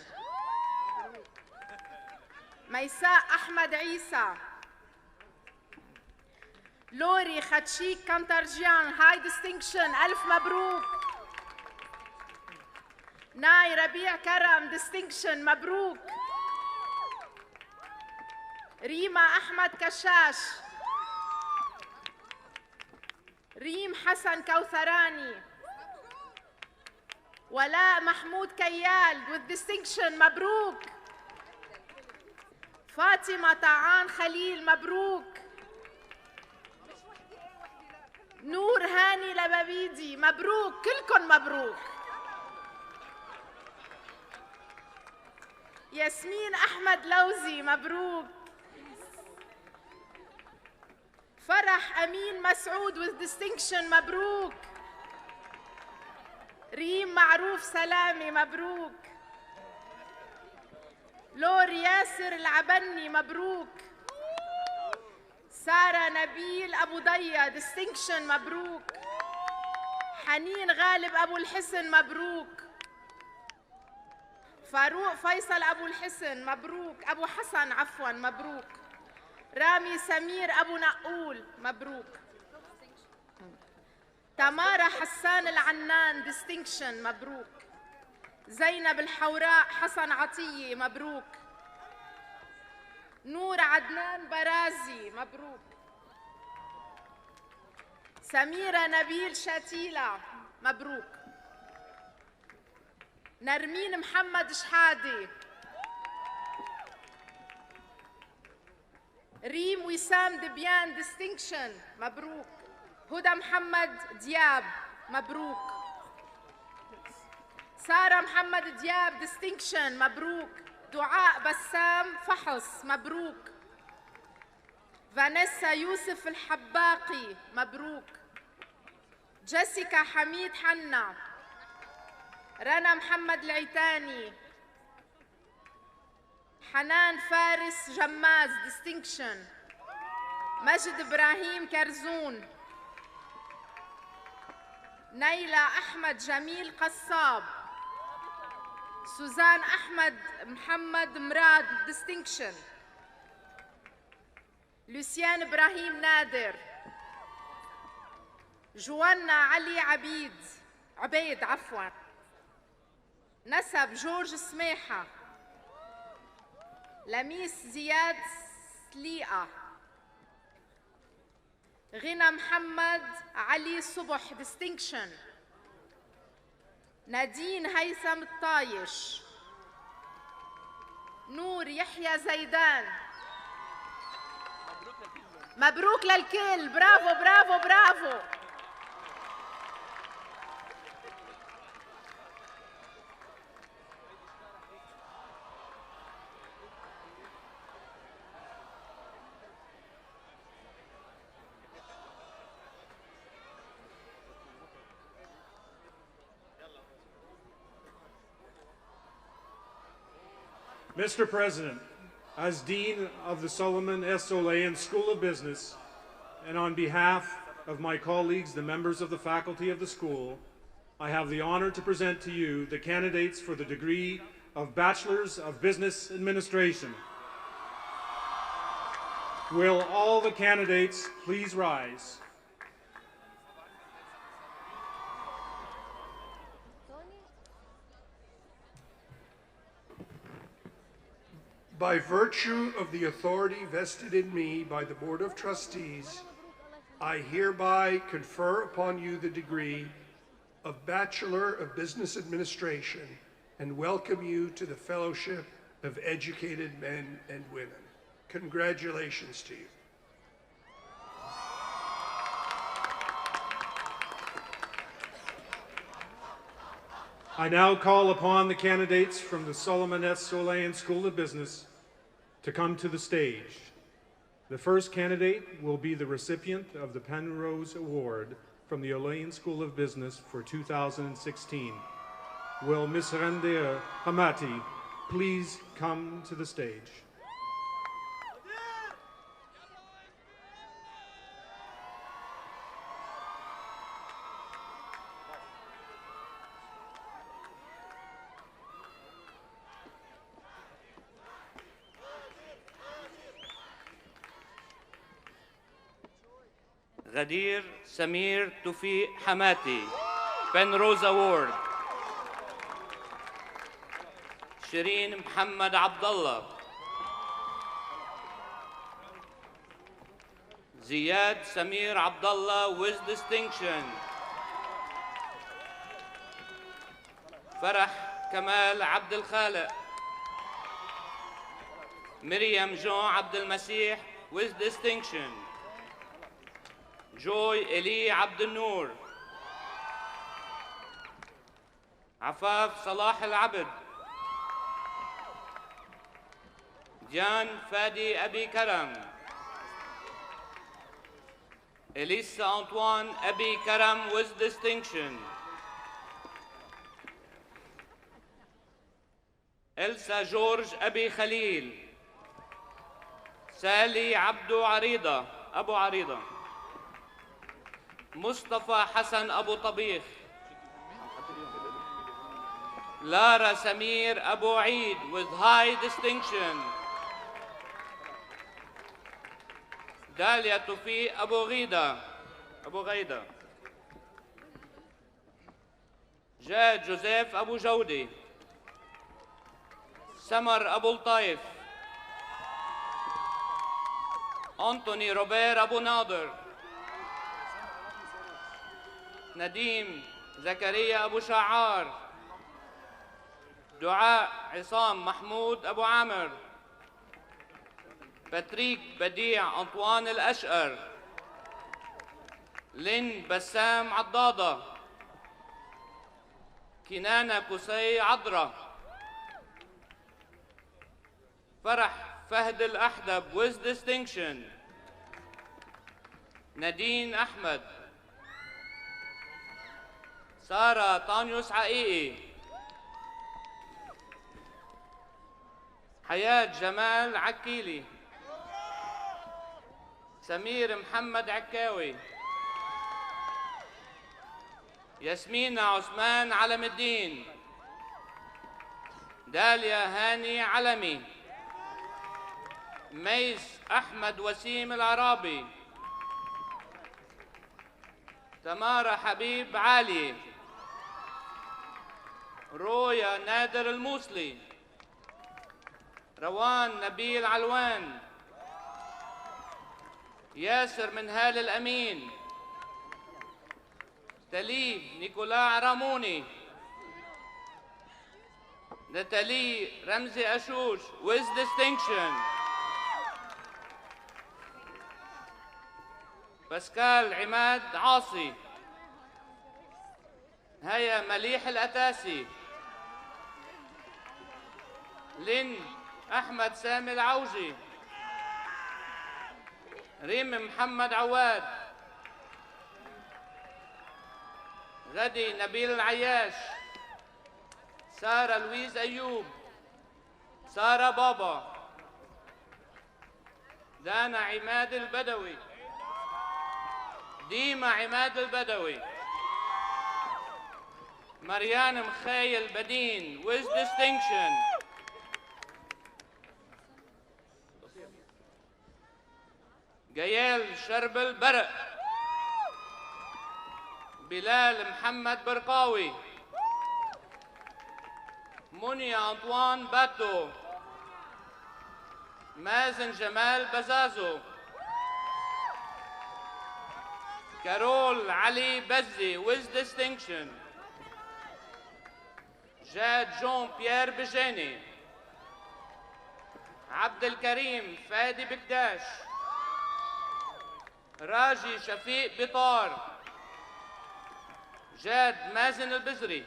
ميساء أحمد عيسى. لوري خدشيك كانترجيان high distinction. ألف مبروك. ناي ربيع كرم distinction. مبروك. ريما أحمد كشاش. ريم حسن كوثراني. ولاء محمود كيال with distinction. مبروك. فاطمة طعان خليل. مبروك. نور هاني لبابيدي. مبروك. كلكن مبروك. ياسمين أحمد لوزي. مبروك. فرح أمين مسعود with distinction. مبروك. ريم معروف سلامي. مبروك. لور ياسر العبني. مبروك. سارة نبيل أبو ضيا distinction. مبروك. حنين غالب أبو الحسن. مبروك. فاروق فيصل أبو الحسن. مبروك. أبو حسن عفوا. مبروك. رامي سمير أبو نقول. مبروك. تمارا حسان العنان distinction. مبروك. زينب الحوراء حسن عطية. مبروك. نور عدنان برازي. مبروك. سميرة نبيل شتيلة. مبروك. نرمين محمد شحادي. ريم وسام دبيان distinction. مبروك. هدى محمد دياب. مبروك. سارة محمد دياب distinction. مبروك. دعاء بسام فحص. مبروك. فانيسا يوسف الحباقي. مبروك. جيسيكا حميد حنا. رنا محمد العيتاني. حنان فارس جماز distinction. مجد إبراهيم كرزون. نيلة أحمد جميل قصاب. سوزان أحمد محمد مراد distinction. لوسيان إبراهيم نادر. جوانا علي عبيد عفوا. نسب جورج سميحة. لميس زياد سليقة. غنى محمد علي صبح distinction. نادين هيثم الطايش. نور يحيى زيدان. مبروك للكل. برافو برافو برافو. Mr. President, as Dean of the Solomon S. Olayan School of Business, and on behalf of my colleagues, the members of the faculty of the school, I have the honor to present to you the candidates for the degree of Bachelors of Business Administration. Will all the candidates please rise? By virtue of the authority vested in me by the Board of Trustees, I hereby confer upon you the degree of Bachelor of Business Administration and welcome you to the Fellowship of Educated Men and Women. Congratulations to you. I now call upon the candidates from the Solomon S. Olayan School of Business to come to the stage. The first candidate will be the recipient of the Penrose Award from the Olayan School of Business for 2016. Will Ms. Randea Hamati please come to the stage? غدير سمير توفيق حماتي Penrose Award. شيرين محمد عبد الله. زياد سمير عبد الله with distinction. فرح كمال عبد الخالق. مريم جون عبد المسيح with distinction. جوي إلي عبد النور. عفاف صلاح العبد. ديان فادي أبي كرم. إليسا أنطوان أبي كرم with distinction. إلسا جورج أبي خليل. سالي عبدو عريضة أبو عريضة. مصطفى حسن أبو طبيخ. لارا سمير أبو عيد with high distinction. داليا توفيق أبو غيدة. جاد جوزيف أبو جودي. سمر أبو الطايف. أنطوني روبير أبو ناظر. نديم زكريا أبو شعار. دعاء عصام محمود أبو عامر. باتريك بديع أنطوان الأشقر. لين بسام عضاضة. كنانة كسي عضرة. فرح فهد الأحدب with distinction. نادين أحمد. سارة طانيوس حقيقي. حياة جمال عكيلي. سمير محمد عكاوي. ياسمين عثمان علم الدين. داليا هاني علمي. ميس أحمد وسيم العرابي. تمارا حبيب علي. رويا نادر الموصلي. روان نبيل علوان. ياسر منهال الأمين. تليب نيكولا عراموني. نتالي رمزي أشوش with distinction. باسكال عماد عاصي. هيا مليح الأتاسي. لين أحمد سامي العوجي. ريم محمد عواد. غدي نبيل العياش. سارة لويز أيوب. سارة بابا، دانا عماد البدوي، ديما عماد البدوي، مريان مخيل بدين with distinction، جيال شرب البرق، بلال محمد برقاوي، منيا أنطوان باتو، مازن جمال بزازو، كارول علي بزي with distinction، جاد جون بيير بجاني، عبد الكريم فادي بكداش، راجي شفيق بطار، جاد مازن البزري،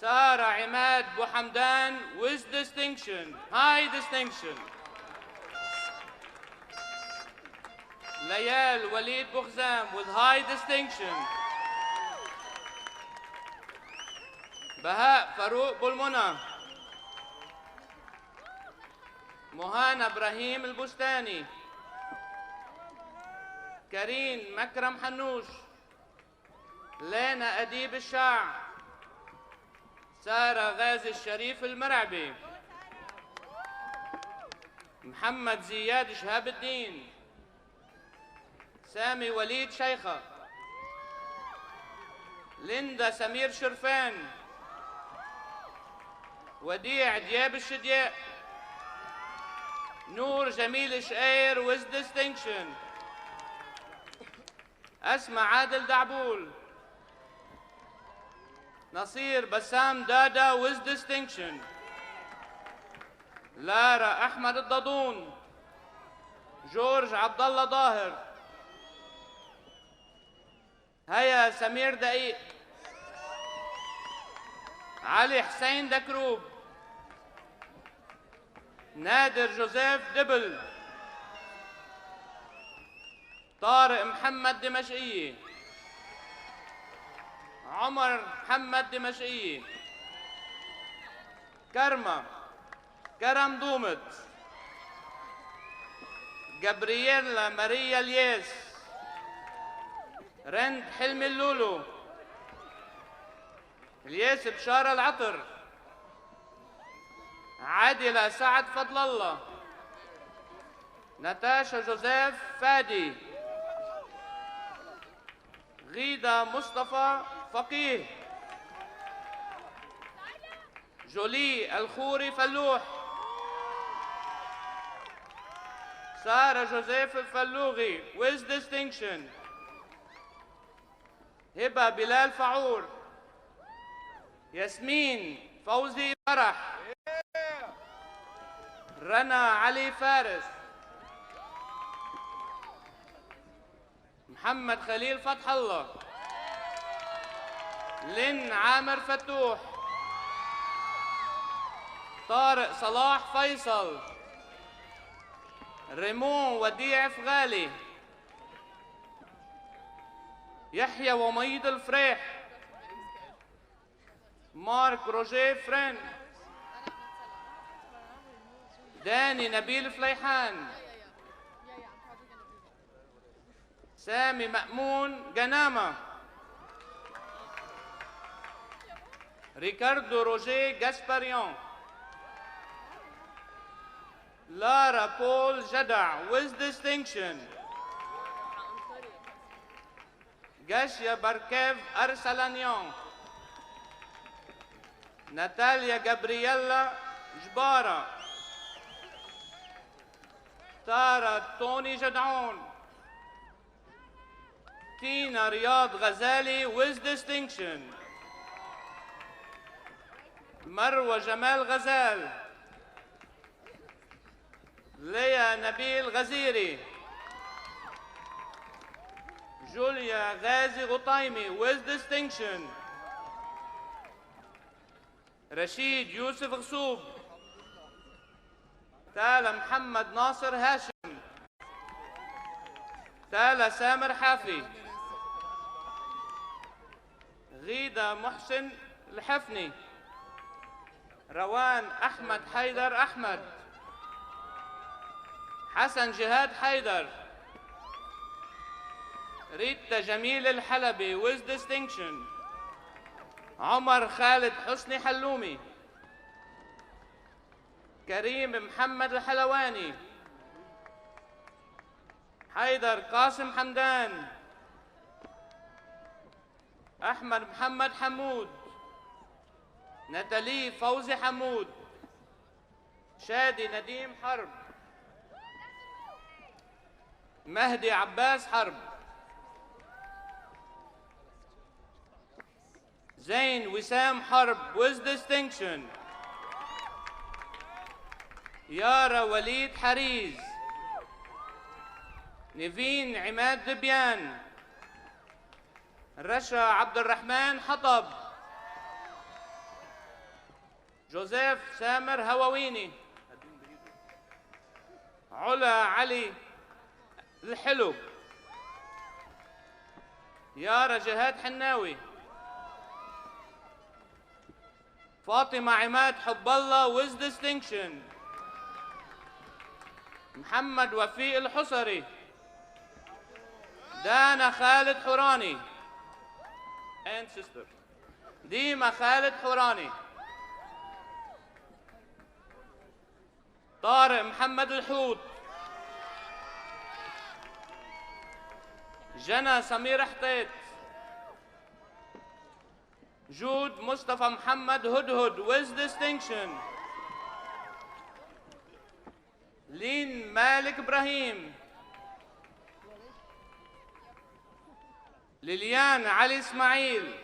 سارة عماد بوحمدان with distinction, high distinction، ليال وليد بوخزام with high distinction، بهاء فاروق بولمنى، مهانا إبراهيم البستاني، كريم مكرم حنوش، لينا أديب الشاع، سارة غازي الشريف المرعبي، محمد زياد شهاب الدين، سامي وليد شيخة، ليندا سمير شرفان، وديع دياب الشدياء، نور جميل شقير with distinction، أسمى عادل دعبول، نصير بسام دادا with distinction، لارا أحمد الضدون، جورج عبد الله ظاهر، هيا سمير دقيق، علي حسين دكروب، نادر جوزيف دبل، طارق محمد دمشقية، عمر محمد دمشقية، كرم دومت، جابرييلا ماريا الياس، رند حلمي اللولو، الياس بشارة العطر، عادلة سعد فضل الله، ناتاشا جوزيف فادي، غيدة مصطفى فقيه، جولي الخوري فلوح، سارة جوزيف الفلوغي with distinction، هبة بلال فعور، ياسمين فوزي فرح، رنا علي فارس، محمد خليل فتح الله، لين عامر فتوح، طارق صلاح فيصل، ريمون وديع فغالي، يحيى وميد الفريح، مارك روجيه فرين، داني نبيل فليحان، سامي مأمون جنامة، ريكاردو روجيه جاسباريون، لارا بول جدع with distinction، جاشيا باركيف أرسلانيون، ناتاليا جابرييلا جبارة، تارا توني جدعون، تينا رياض غزالي with distinction، مروة جمال غزال، ليا نبيل غزيري، جوليا غازي غطايمي with distinction، رشيد يوسف غصوب، تالا محمد ناصر هاشم، تالا سامر حافي، غيدة محسن الحفني، روان أحمد حيدر أحمد، حسن جهاد حيدر، ريتا جميل الحلبي with distinction، عمر خالد حسني حلومي، كريم محمد الحلواني، حيدر قاسم حمدان، أحمد محمد حمود، نتالي فوزي حمود، شادي نديم حرب، مهدي عباس حرب، زين وسام حرب with distinction، يارا وليد حريز، نيفين عماد دبيان، رشا عبد الرحمن حطب، جوزيف سامر هواويني، علا علي الحلو، يارا جهاد حناوي، فاطمة عماد حب الله with distinction، محمد وفيق الحصري، دانا خالد حوراني and sister، ديما خالد حوراني، طارق محمد الحوت، جنى سمير حطيت، جود مصطفى محمد هدهد with distinction، لين مالك إبراهيم، ليليان علي إسماعيل،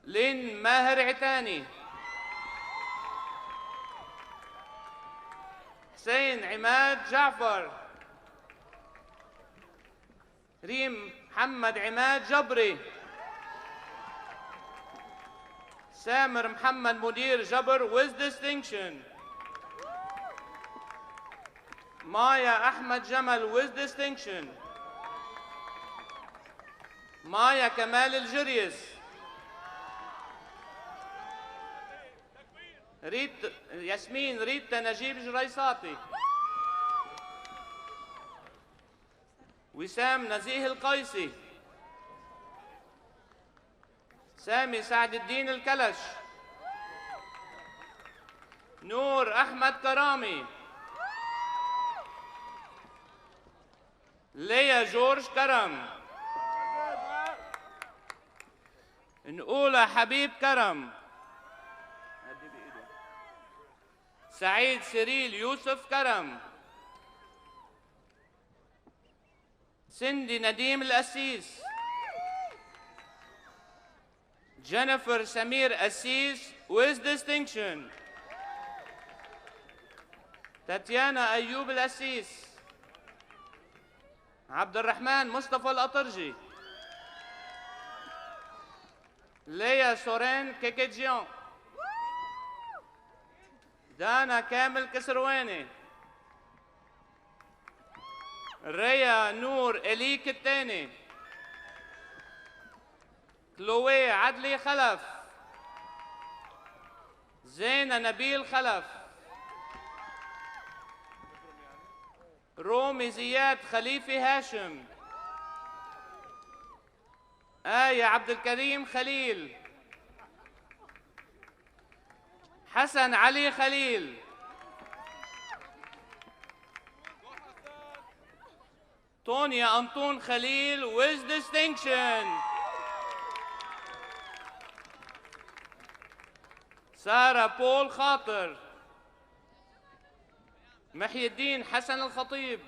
لين ماهر عتاني، حسين عماد جعفر، ريم محمد عماد جبري، سامر محمد مدير جبر with distinction، مايا أحمد جمل with distinction، مايا كمال الجريس، ياسمين ريتا نجيب جريساطي، وسام نزيه القيسي، سامي سعد الدين الكلش، نور أحمد كرامي، ليا جورج كرم، نقولة حبيب كرم، سعيد سريل يوسف كرم، سندي نديم الأسيس، جينيفر سمير أسيس with distinction، تاتيانا أيوب الأسيس، عبد الرحمن مصطفى الأطرجي، ليا سورين كيكيجيون، دانا كامل كسرواني، ريا نور إليك التاني، كلوي عدلي خلف، زينة نبيل خلف، رومي زياد خليفي هاشم، آية عبد الكريم خليل، حسن علي خليل، طونيا أنطون خليل with distinction، سارة بول خاطر، محي الدين حسن الخطيب،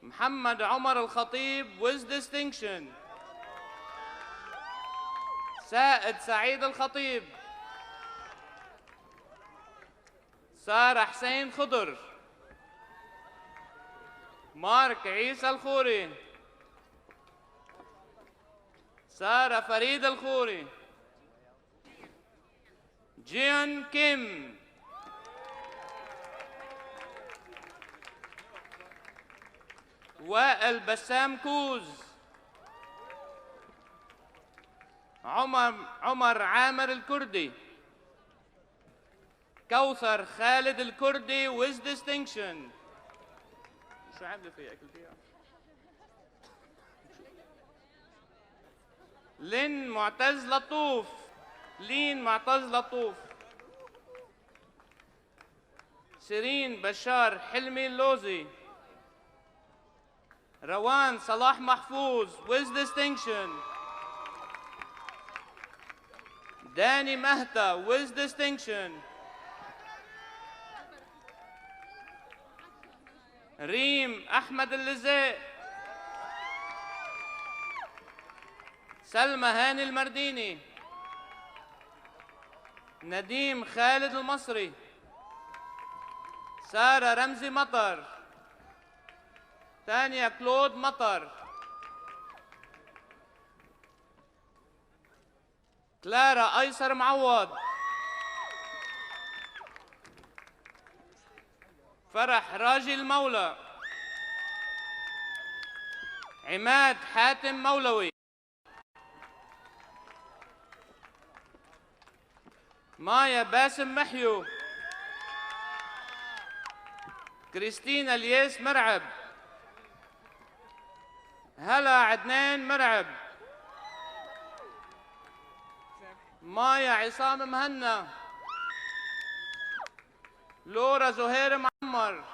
محمد عمر الخطيب with distinction، سائد سعيد الخطيب، سارة حسين خضر، مارك عيسى الخوري، سارة فريد الخوري، جيون كيم، وائل بسام كوز، عمر عامر الكردي. كوثر خالد الكردي with distinction. شو عامله فيها أكلتيها؟ لين معتز لطوف. لين معتز لطوف. سيرين بشار حلمي اللوزي. روان صلاح محفوظ with distinction. داني مهتا with distinction. ريم أحمد اللزاق. سلمى هاني المرديني. نديم خالد المصري. سارة رمزي مطر. تانيا كلود مطر. كلارا أيسر معوض. فرح راجي المولى. عماد حاتم مولوي. مايا باسم محيو. كريستينا الياس مرعب. هلا عدنان مرعب. مايا عصام مهنا. لورا زهير معمر.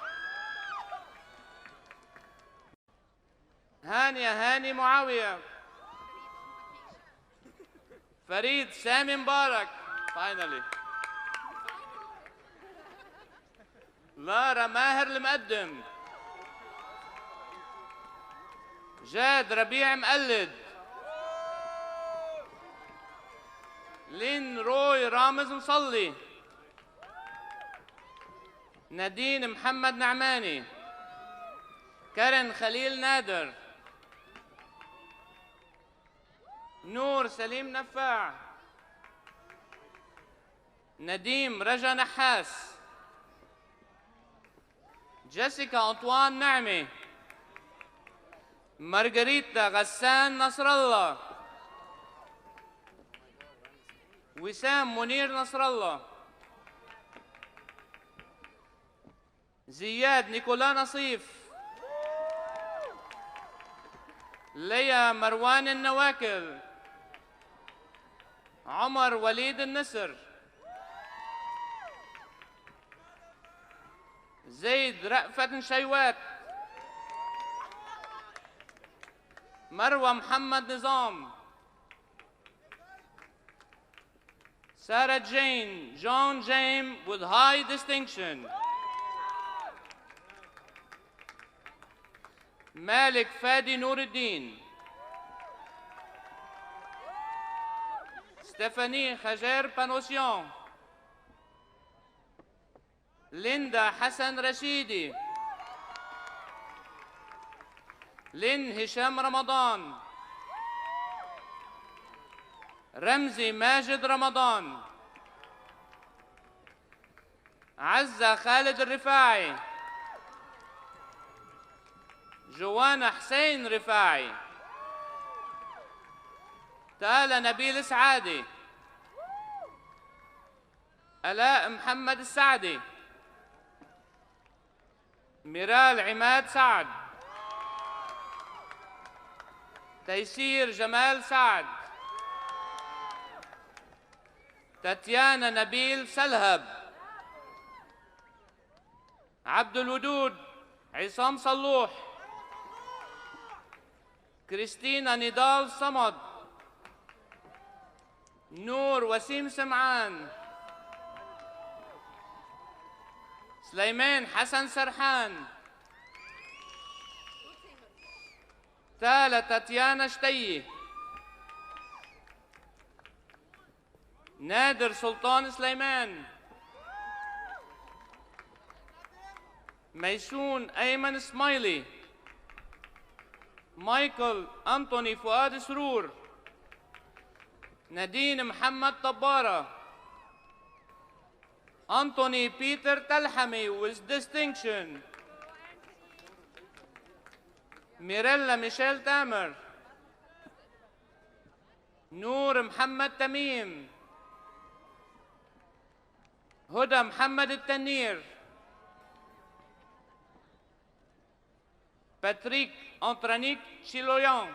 هانية هاني معاوية. فريد سامي مبارك. فاينلي. لارا ماهر المقدم. جاد ربيع مقلد. لين روي رامز مصلي. نادين محمد نعماني. كارن خليل نادر. نور سليم نفاع. نديم رجا نحاس. جيسيكا أنطوان نعمي. مارغريتا غسان نصر الله. وسام منير نصر الله. زياد نيكولا نصيف. ليا مروان النواكل. عمر وليد النسر. زيد رأفت نشيوات. مروة محمد نظام. سارة جين جون جيم with high distinction. مالك فادي نور الدين. ستيفاني خجير بانوسيون. ليندا حسن رشيدي. لين هشام رمضان. رمزي ماجد رمضان. عزة خالد الرفاعي. جوانا حسين رفاعي. تالا نبيل سعادي. آلاء محمد السعدي. ميرال عماد سعد. تيسير جمال سعد. تاتيانا نبيل سلهب. عبد الودود عصام صلوح. كريستينا نضال صمد. نور وسيم سمعان. سليمان حسن سرحان. تالا تاتيانا شتي. نادر سلطان سليمان. ميسون أيمن سمايلي. مايكل أنطوني فؤاد سرور. نادين محمد طبارة. أنطوني بيتر تلحمي with distinction. ميريلا ميشيل تامر. نور محمد تميم، هدى محمد التنير، باتريك أنطرانيك شيلويان،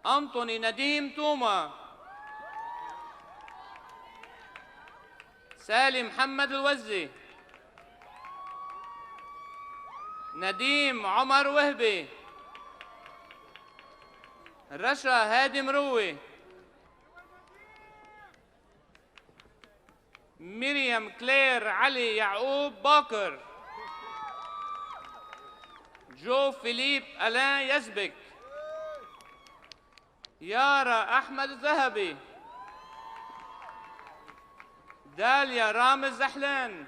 أنطوني نديم توما، سالم محمد الوزي، نديم عمر وهبي، رشا هادي مروي، مريم كلير علي يعقوب باكر، جو فيليب ألان يزبك، يارا أحمد الذهبي، داليا رامز زحلان،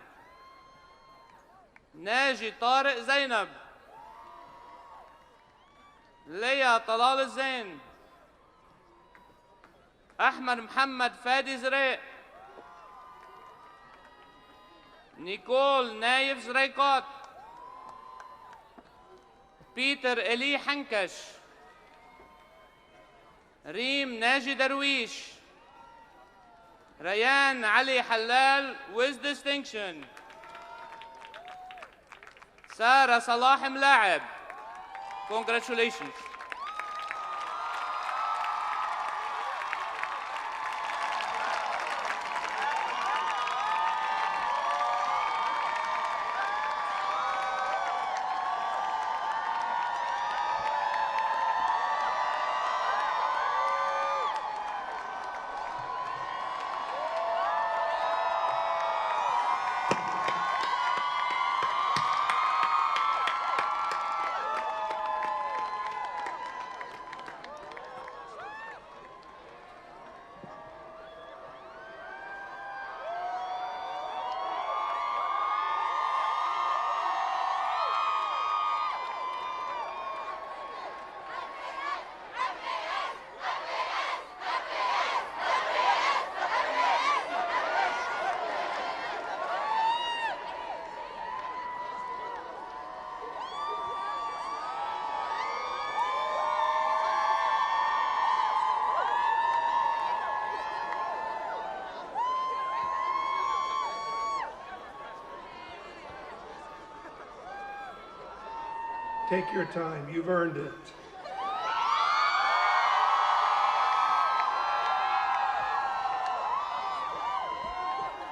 ناجي طارق زينب، ليا طلال الزين، أحمد محمد فادي زريق، نيكول نايف زريقات، بيتر إلي حنكش، ريم ناجي درويش، ريان علي حلال with distinction، سارة صلاح ملاعب. Congratulations. Take your time, you've earned it.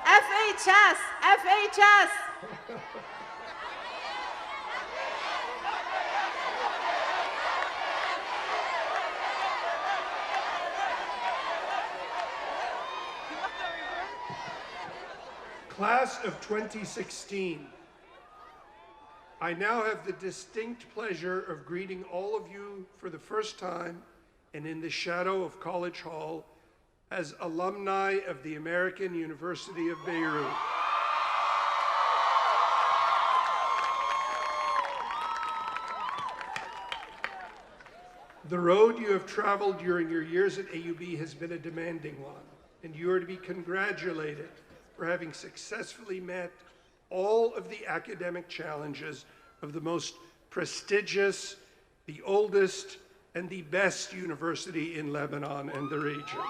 FHS, FHS. Class of 2016, I now have the distinct pleasure of greeting all of you for the first time and in the shadow of College Hall as alumni of the American University of Beirut. The road you have traveled during your years at AUB has been a demanding one, and you are to be congratulated for having successfully met all of the academic challenges of the most prestigious, the oldest, and the best university in Lebanon and the region.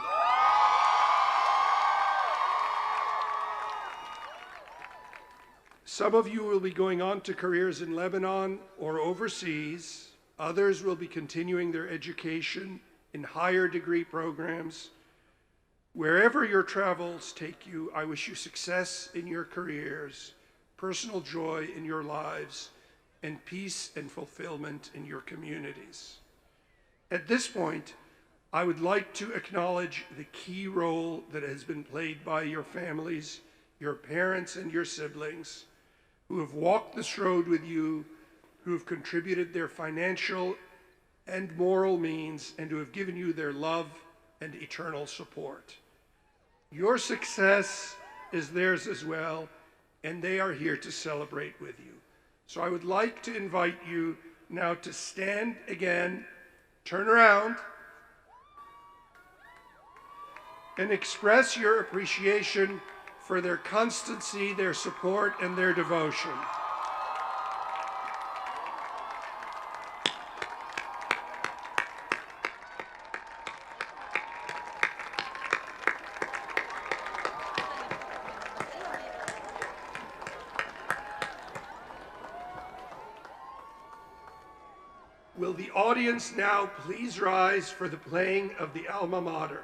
Some of you will be going on to careers in Lebanon or overseas. Others will be continuing their education in higher degree programs. Wherever your travels take you, I wish you success in your careers, personal joy in your lives, and peace and fulfillment in your communities. At this point, I would like to acknowledge the key role that has been played by your families, your parents, and your siblings, who have walked this road with you, who have contributed their financial and moral means, and who have given you their love and eternal support. Your success is theirs as well, and they are here to celebrate with you. So I would like to invite you now to stand again, turn around, and express your appreciation for their constancy, their support, and their devotion. Will the audience now please rise for the playing of the alma mater?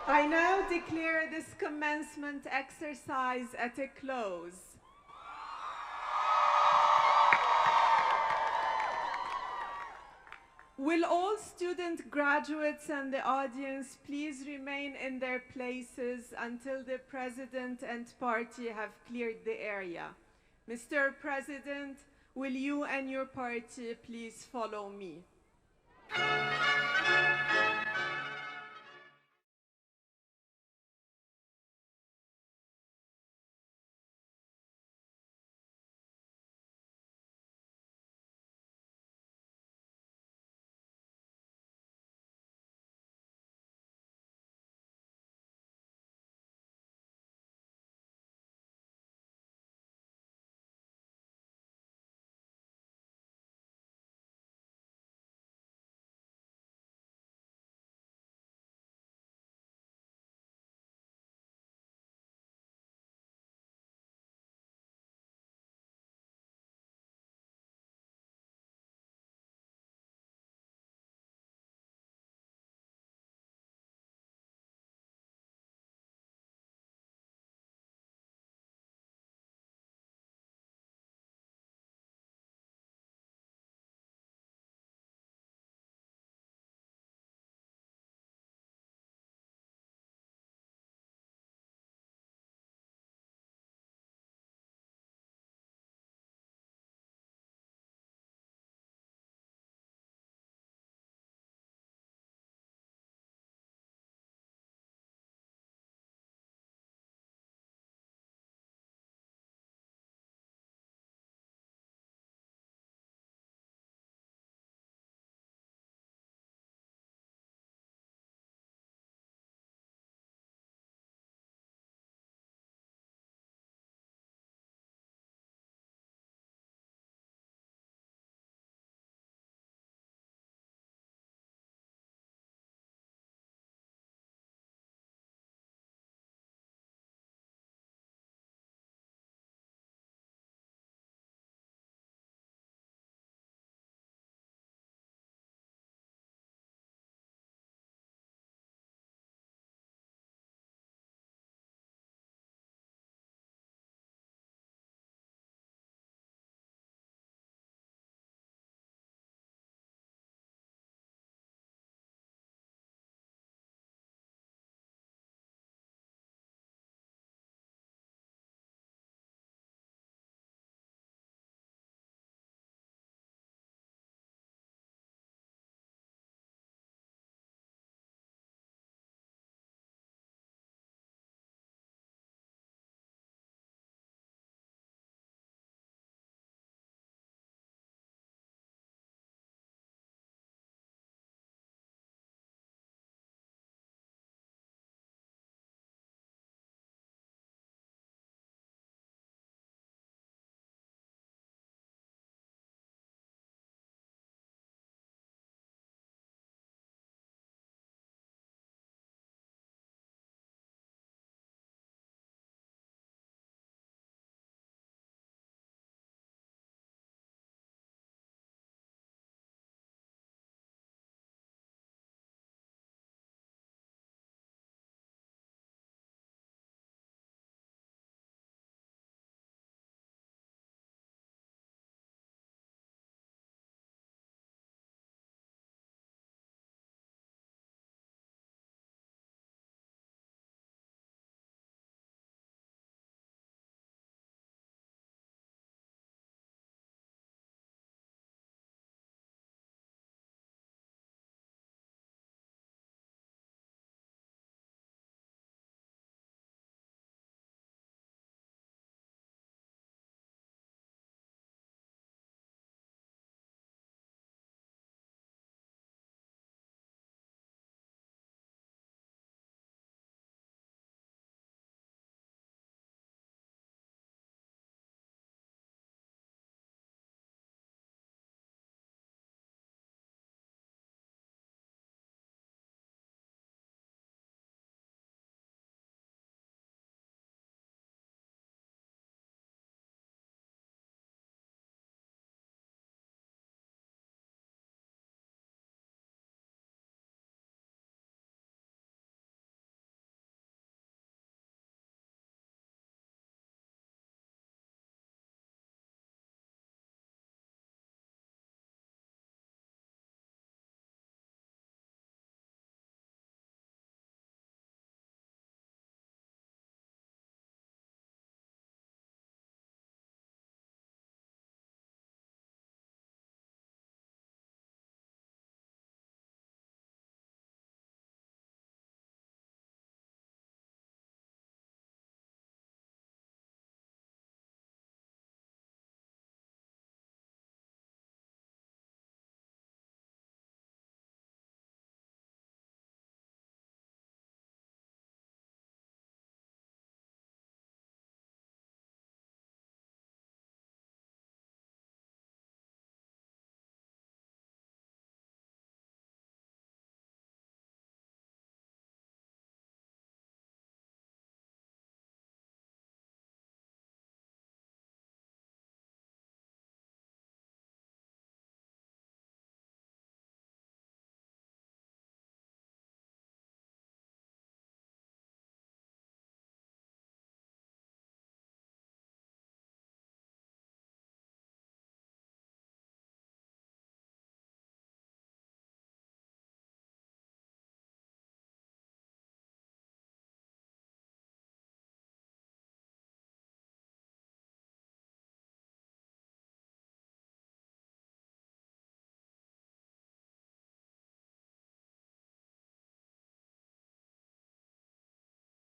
I now declare this commencement exercise at a close. Will all student graduates and the audience please remain in their places until the President and party have cleared the area? Mr. President, will you and your party please follow me?